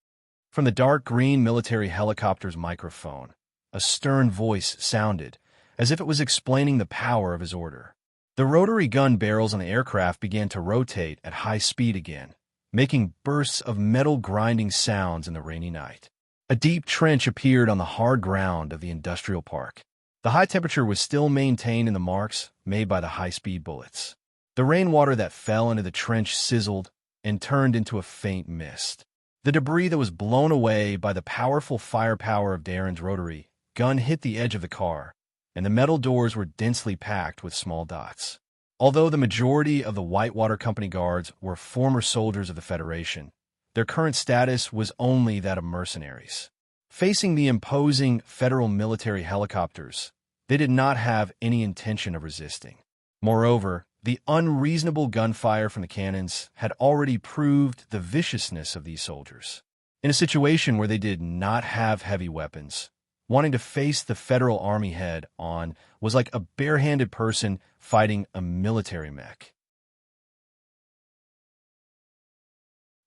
From the dark green military helicopter's microphone, a stern voice sounded, as if it was explaining the power of his order. The rotary gun barrels on the aircraft began to rotate at high speed again, making bursts of metal grinding sounds in the rainy night. A deep trench appeared on the hard ground of the industrial park. The high temperature was still maintained in the marks made by the high-speed bullets. The rainwater that fell into the trench sizzled and turned into a faint mist. The debris that was blown away by the powerful firepower of Darren's rotary gun hit the edge of the car, and the metal doors were densely packed with small dots. Although the majority of the Whitewater Company guards were former soldiers of the Federation, their current status was only that of mercenaries. Facing the imposing federal military helicopters, they did not have any intention of resisting. Moreover, the unreasonable gunfire from the cannons had already proved the viciousness of these soldiers. In a situation where they did not have heavy weapons, wanting to face the federal army head-on was like a bare-handed person fighting a military mech.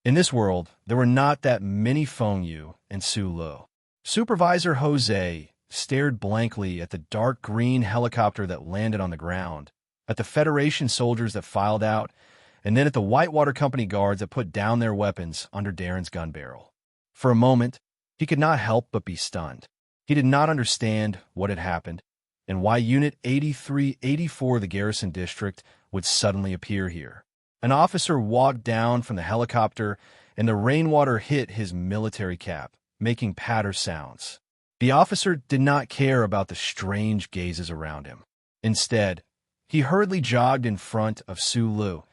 In this world, there were not that many Feng Yu and Su Lu. Supervisor Jose stared blankly at the dark green helicopter that landed on the ground, at the Federation soldiers that filed out, and then at the Whitewater Company guards that put down their weapons under Darren's gun barrel. For a moment, he could not help but be stunned. He did not understand what had happened, and why Unit 8384 of the Garrison District would suddenly appear here. An officer walked down from the helicopter, and the rainwater hit his military cap, making patter sounds. The officer did not care about the strange gazes around him. Instead, he hurriedly jogged in front of Su Lu,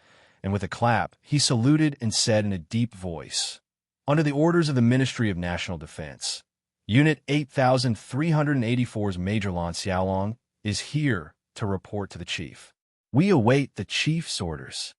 and with a clap, he saluted and said in a deep voice, "Under the orders of the Ministry of National Defense, Unit 8384's Major Lon Xiaolong is here to report to the Chief. We await the Chief's orders."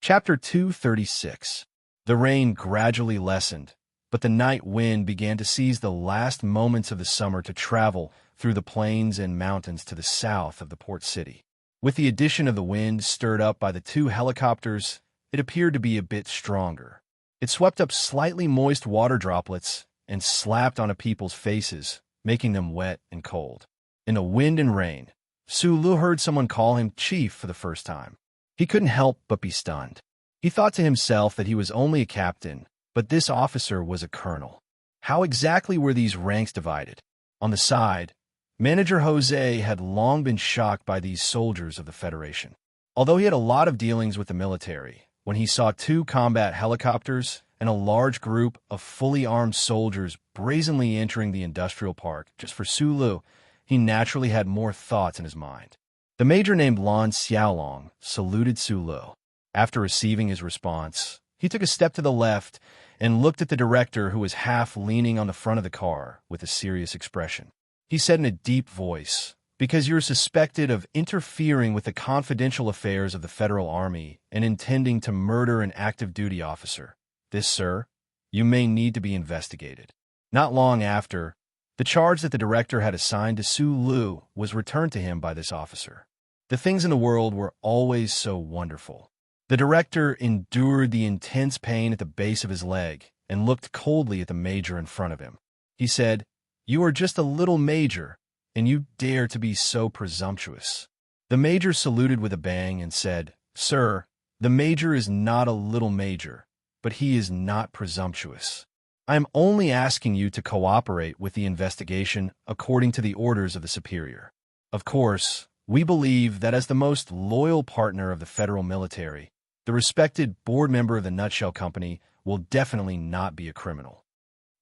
Chapter 236. The rain gradually lessened, but the night wind began to seize the last moments of the summer to travel through the plains and mountains to the south of the port city. With the addition of the wind stirred up by the two helicopters, it appeared to be a bit stronger. It swept up slightly moist water droplets and slapped onto people's faces, making them wet and cold. In the wind and rain, Su Lu heard someone call him Chief for the first time. He couldn't help but be stunned. He thought to himself that he was only a captain, but this officer was a colonel. How exactly were these ranks divided? On the side, Manager Jose had long been shocked by these soldiers of the Federation. Although he had a lot of dealings with the military, when he saw two combat helicopters and a large group of fully armed soldiers brazenly entering the industrial park just for Su Lu, he naturally had more thoughts in his mind. The major named Lon Xiaolong saluted Su Lu. After receiving his response, he took a step to the left and looked at the director, who was half leaning on the front of the car with a serious expression. He said in a deep voice, "Because you're suspected of interfering with the confidential affairs of the Federal Army and intending to murder an active duty officer. This, sir, you may need to be investigated." Not long after, the charge that the director had assigned to Su Lu was returned to him by this officer. The things in the world were always so wonderful. The director endured the intense pain at the base of his leg and looked coldly at the major in front of him. He said, "You are just a little major, and you dare to be so presumptuous." The major saluted with a bang and said, "Sir, the major is not a little major, but he is not presumptuous. I am only asking you to cooperate with the investigation according to the orders of the superior. Of course, we believe that as the most loyal partner of the federal military, the respected board member of the Nutshell Company will definitely not be a criminal."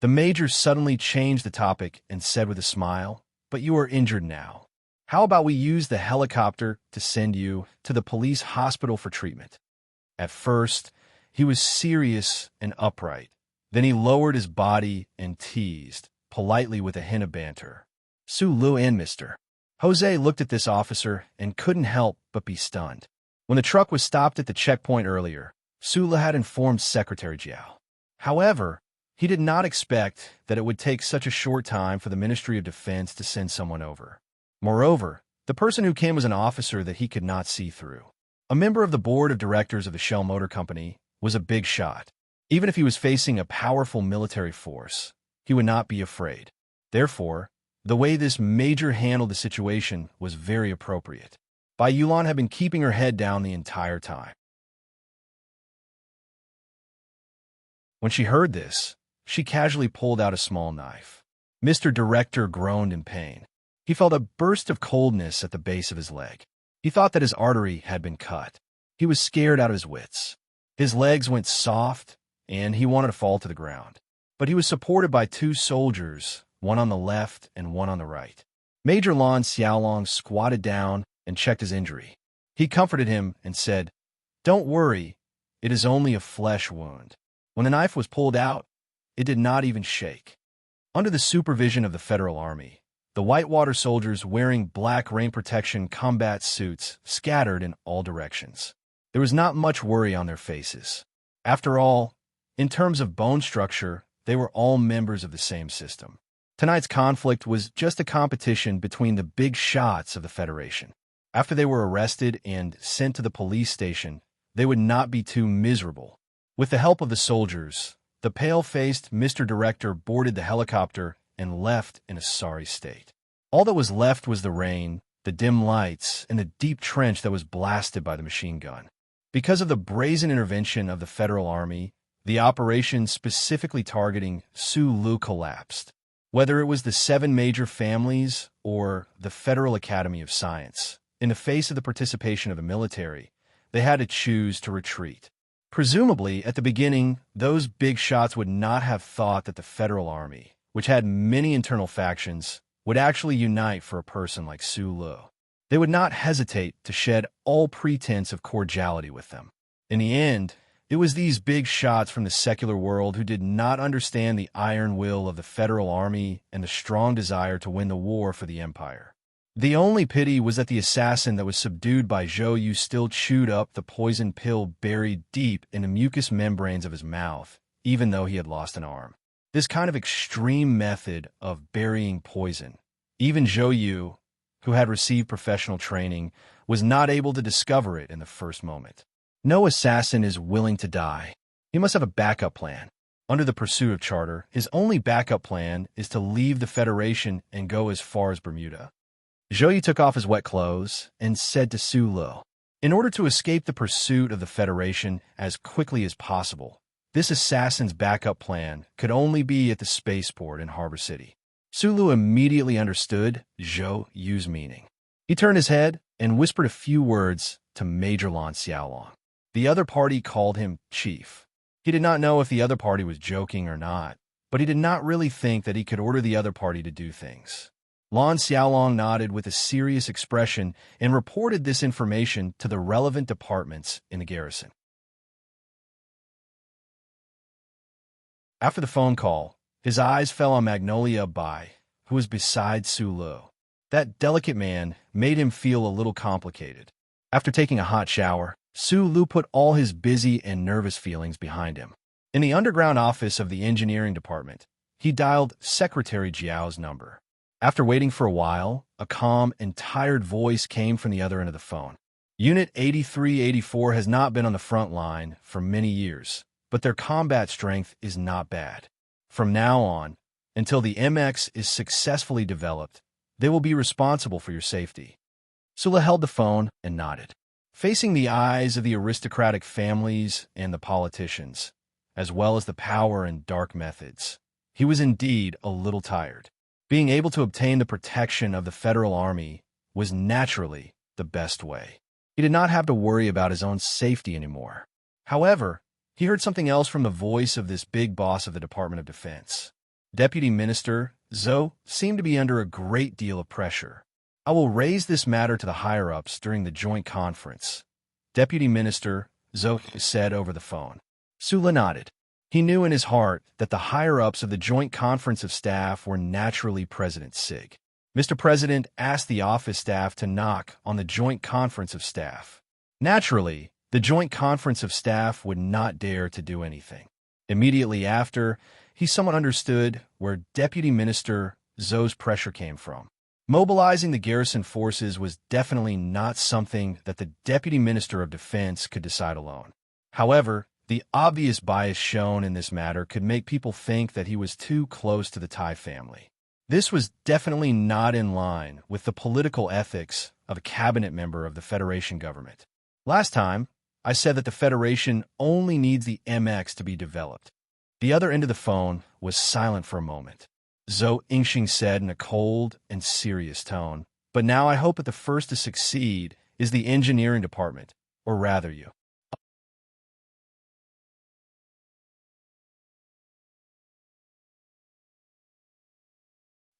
The major suddenly changed the topic and said with a smile, "But you are injured now. How about we use the helicopter to send you to the police hospital for treatment?" At first, he was serious and upright. Then he lowered his body and teased, politely with a hint of banter, Sulu and Mr. Jose looked at this officer and couldn't help but be stunned. When the truck was stopped at the checkpoint earlier, Sula had informed Secretary Jiao. However, he did not expect that it would take such a short time for the Ministry of Defense to send someone over. Moreover, the person who came was an officer that he could not see through. A member of the board of directors of the Shell Motor Company was a big shot. Even if he was facing a powerful military force, he would not be afraid. Therefore, the way this major handled the situation was very appropriate. Bai Yulan had been keeping her head down the entire time. When she heard this, she casually pulled out a small knife. Mr. Director groaned in pain. He felt a burst of coldness at the base of his leg. He thought that his artery had been cut. He was scared out of his wits. His legs went soft, and he wanted to fall to the ground. But he was supported by two soldiers, one on the left and one on the right. Major Lan Xiaolong squatted down and checked his injury. He comforted him and said, "Don't worry, it is only a flesh wound." When the knife was pulled out, it did not even shake. Under the supervision of the Federal Army, the Whitewater soldiers wearing black rain protection combat suits scattered in all directions. There was not much worry on their faces. After all, in terms of bone structure, they were all members of the same system. Tonight's conflict was just a competition between the big shots of the Federation. After they were arrested and sent to the police station, they would not be too miserable. With the help of the soldiers, the pale-faced Mr. Director boarded the helicopter and left in a sorry state. All that was left was the rain, the dim lights, and the deep trench that was blasted by the machine gun. Because of the brazen intervention of the Federal Army, the operation specifically targeting Sulu collapsed. Whether it was the 7 major families or the Federal Academy of Science, in the face of the participation of the military, they had to choose to retreat. Presumably, at the beginning, those big shots would not have thought that the Federal Army, which had many internal factions, would actually unite for a person like Sulu. They would not hesitate to shed all pretense of cordiality with them. In the end, it was these big shots from the secular world who did not understand the iron will of the Federal Army and the strong desire to win the war for the Empire. The only pity was that the assassin that was subdued by Zhou Yu still chewed up the poison pill buried deep in the mucous membranes of his mouth, even though he had lost an arm. This kind of extreme method of burying poison, even Zhou Yu, who had received professional training, was not able to discover it in the first moment. No assassin is willing to die. He must have a backup plan. Under the pursuit of charter, his only backup plan is to leave the Federation and go as far as Bermuda. Zhou Yu took off his wet clothes and said to Sulu, "In order to escape the pursuit of the Federation as quickly as possible, this assassin's backup plan could only be at the spaceport in Harbor City." Sulu immediately understood Zhou Yu's meaning. He turned his head and whispered a few words to Major Lan Xiaolong. The other party called him Chief. He did not know if the other party was joking or not, but he did not really think that he could order the other party to do things. Lan Xiaolong nodded with a serious expression and reported this information to the relevant departments in the garrison. After the phone call, his eyes fell on Magnolia Bai, who was beside Sulu. That delicate man made him feel a little complicated. After taking a hot shower, Sulu put all his busy and nervous feelings behind him. In the underground office of the engineering department, he dialed Secretary Jiao's number. After waiting for a while, a calm and tired voice came from the other end of the phone. Unit 8384 has not been on the front line for many years, but their combat strength is not bad. From now on, until the MX is successfully developed, they will be responsible for your safety. Sula held the phone and nodded. Facing the eyes of the aristocratic families and the politicians, as well as the power and dark methods, he was indeed a little tired. Being able to obtain the protection of the Federal Army was naturally the best way. He did not have to worry about his own safety anymore. However, he heard something else from the voice of this big boss of the Department of Defense. Deputy Minister Zhou seemed to be under a great deal of pressure. "I will raise this matter to the higher-ups during the joint conference," Deputy Minister Zhou said over the phone. Sula nodded. He knew in his heart that the higher-ups of the Joint Conference of Staff were naturally President Sig. Mr. President asked the office staff to knock on the Joint Conference of Staff. Naturally, the Joint Conference of Staff would not dare to do anything. Immediately after, he somewhat understood where Deputy Minister Zoe's pressure came from. Mobilizing the garrison forces was definitely not something that the Deputy Minister of Defense could decide alone. However, the obvious bias shown in this matter could make people think that he was too close to the Thai family. This was definitely not in line with the political ethics of a cabinet member of the Federation government. Last time, I said that the Federation only needs the MX to be developed. The other end of the phone was silent for a moment. Zhou Yingxing said in a cold and serious tone, "But now I hope that the first to succeed is the engineering department, or rather you."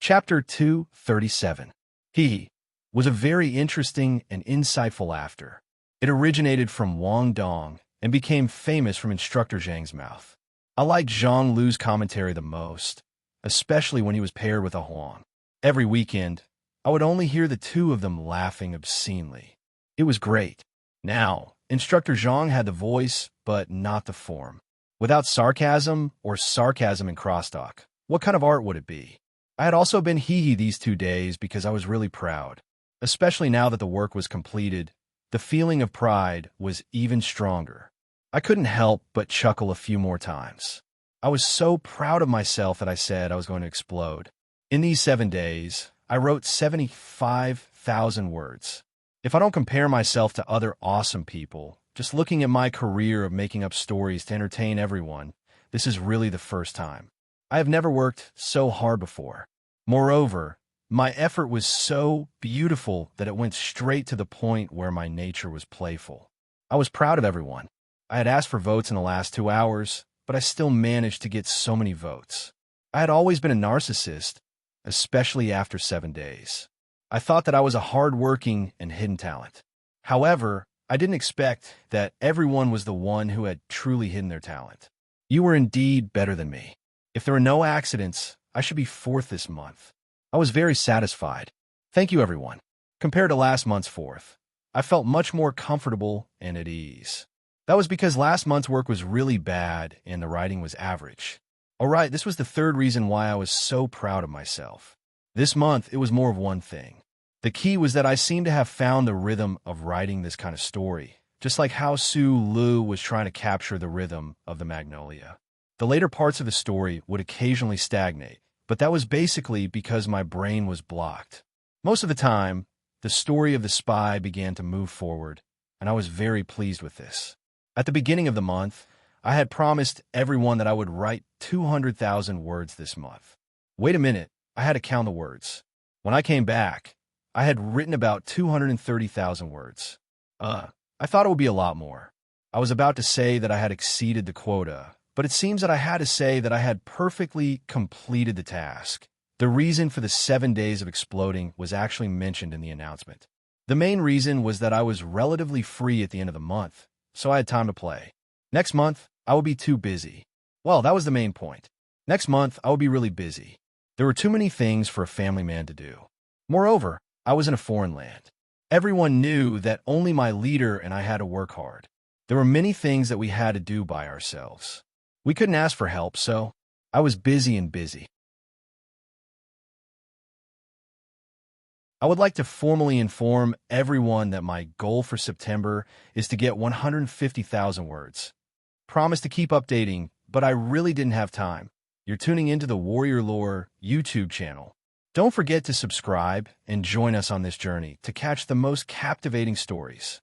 Chapter 237. He was a very interesting and insightful laughter. It originated from Wang Dong and became famous from Instructor Zhang's mouth. I liked Zhang Lu's commentary the most, especially when he was paired with a Huang. Every weekend, I would only hear the two of them laughing obscenely. It was great. Now, Instructor Zhang had the voice, but not the form. Without sarcasm or sarcasm in crosstalk, what kind of art would it be? I had also been hee-hee these 2 days because I was really proud. Especially now that the work was completed, the feeling of pride was even stronger. I couldn't help but chuckle a few more times. I was so proud of myself that I said I was going to explode. In these 7 days, I wrote 75,000 words. If I don't compare myself to other awesome people, just looking at my career of making up stories to entertain everyone, this is really the first time. I have never worked so hard before. Moreover, my effort was so beautiful that it went straight to the point where my nature was playful. I was proud of everyone. I had asked for votes in the last 2 hours, but I still managed to get so many votes. I had always been a narcissist, especially after 7 days. I thought that I was a hard-working and hidden talent. However, I didn't expect that everyone was the one who had truly hidden their talent. You were indeed better than me. If there were no accidents, I should be 4th this month. I was very satisfied. Thank you, everyone. Compared to last month's 4th, I felt much more comfortable and at ease. That was because last month's work was really bad and the writing was average. Alright, this was the 3rd reason why I was so proud of myself. This month, it was more of one thing. The key was that I seemed to have found the rhythm of writing this kind of story, just like how Su Lu was trying to capture the rhythm of the Magnolia. The later parts of the story would occasionally stagnate, but that was basically because my brain was blocked. Most of the time, the story of the spy began to move forward, and I was very pleased with this. At the beginning of the month, I had promised everyone that I would write 200,000 words this month. Wait a minute, I had to count the words. When I came back, I had written about 230,000 words. I thought it would be a lot more. I was about to say that I had exceeded the quota, but it seems that I had to say that I had perfectly completed the task. The reason for the 7 days of exploding was actually mentioned in the announcement. The main reason was that I was relatively free at the end of the month, so I had time to play. Next month, I would be too busy. Well, that was the main point. Next month, I would be really busy. There were too many things for a family man to do. Moreover, I was in a foreign land. Everyone knew that only my leader and I had to work hard. There were many things that we had to do by ourselves. We couldn't ask for help, so I was busy and busy. I would like to formally inform everyone that my goal for September is to get 150,000 words. Promise to keep updating, but I really didn't have time. You're tuning into the Warrior Lore YouTube channel. Don't forget to subscribe and join us on this journey to catch the most captivating stories.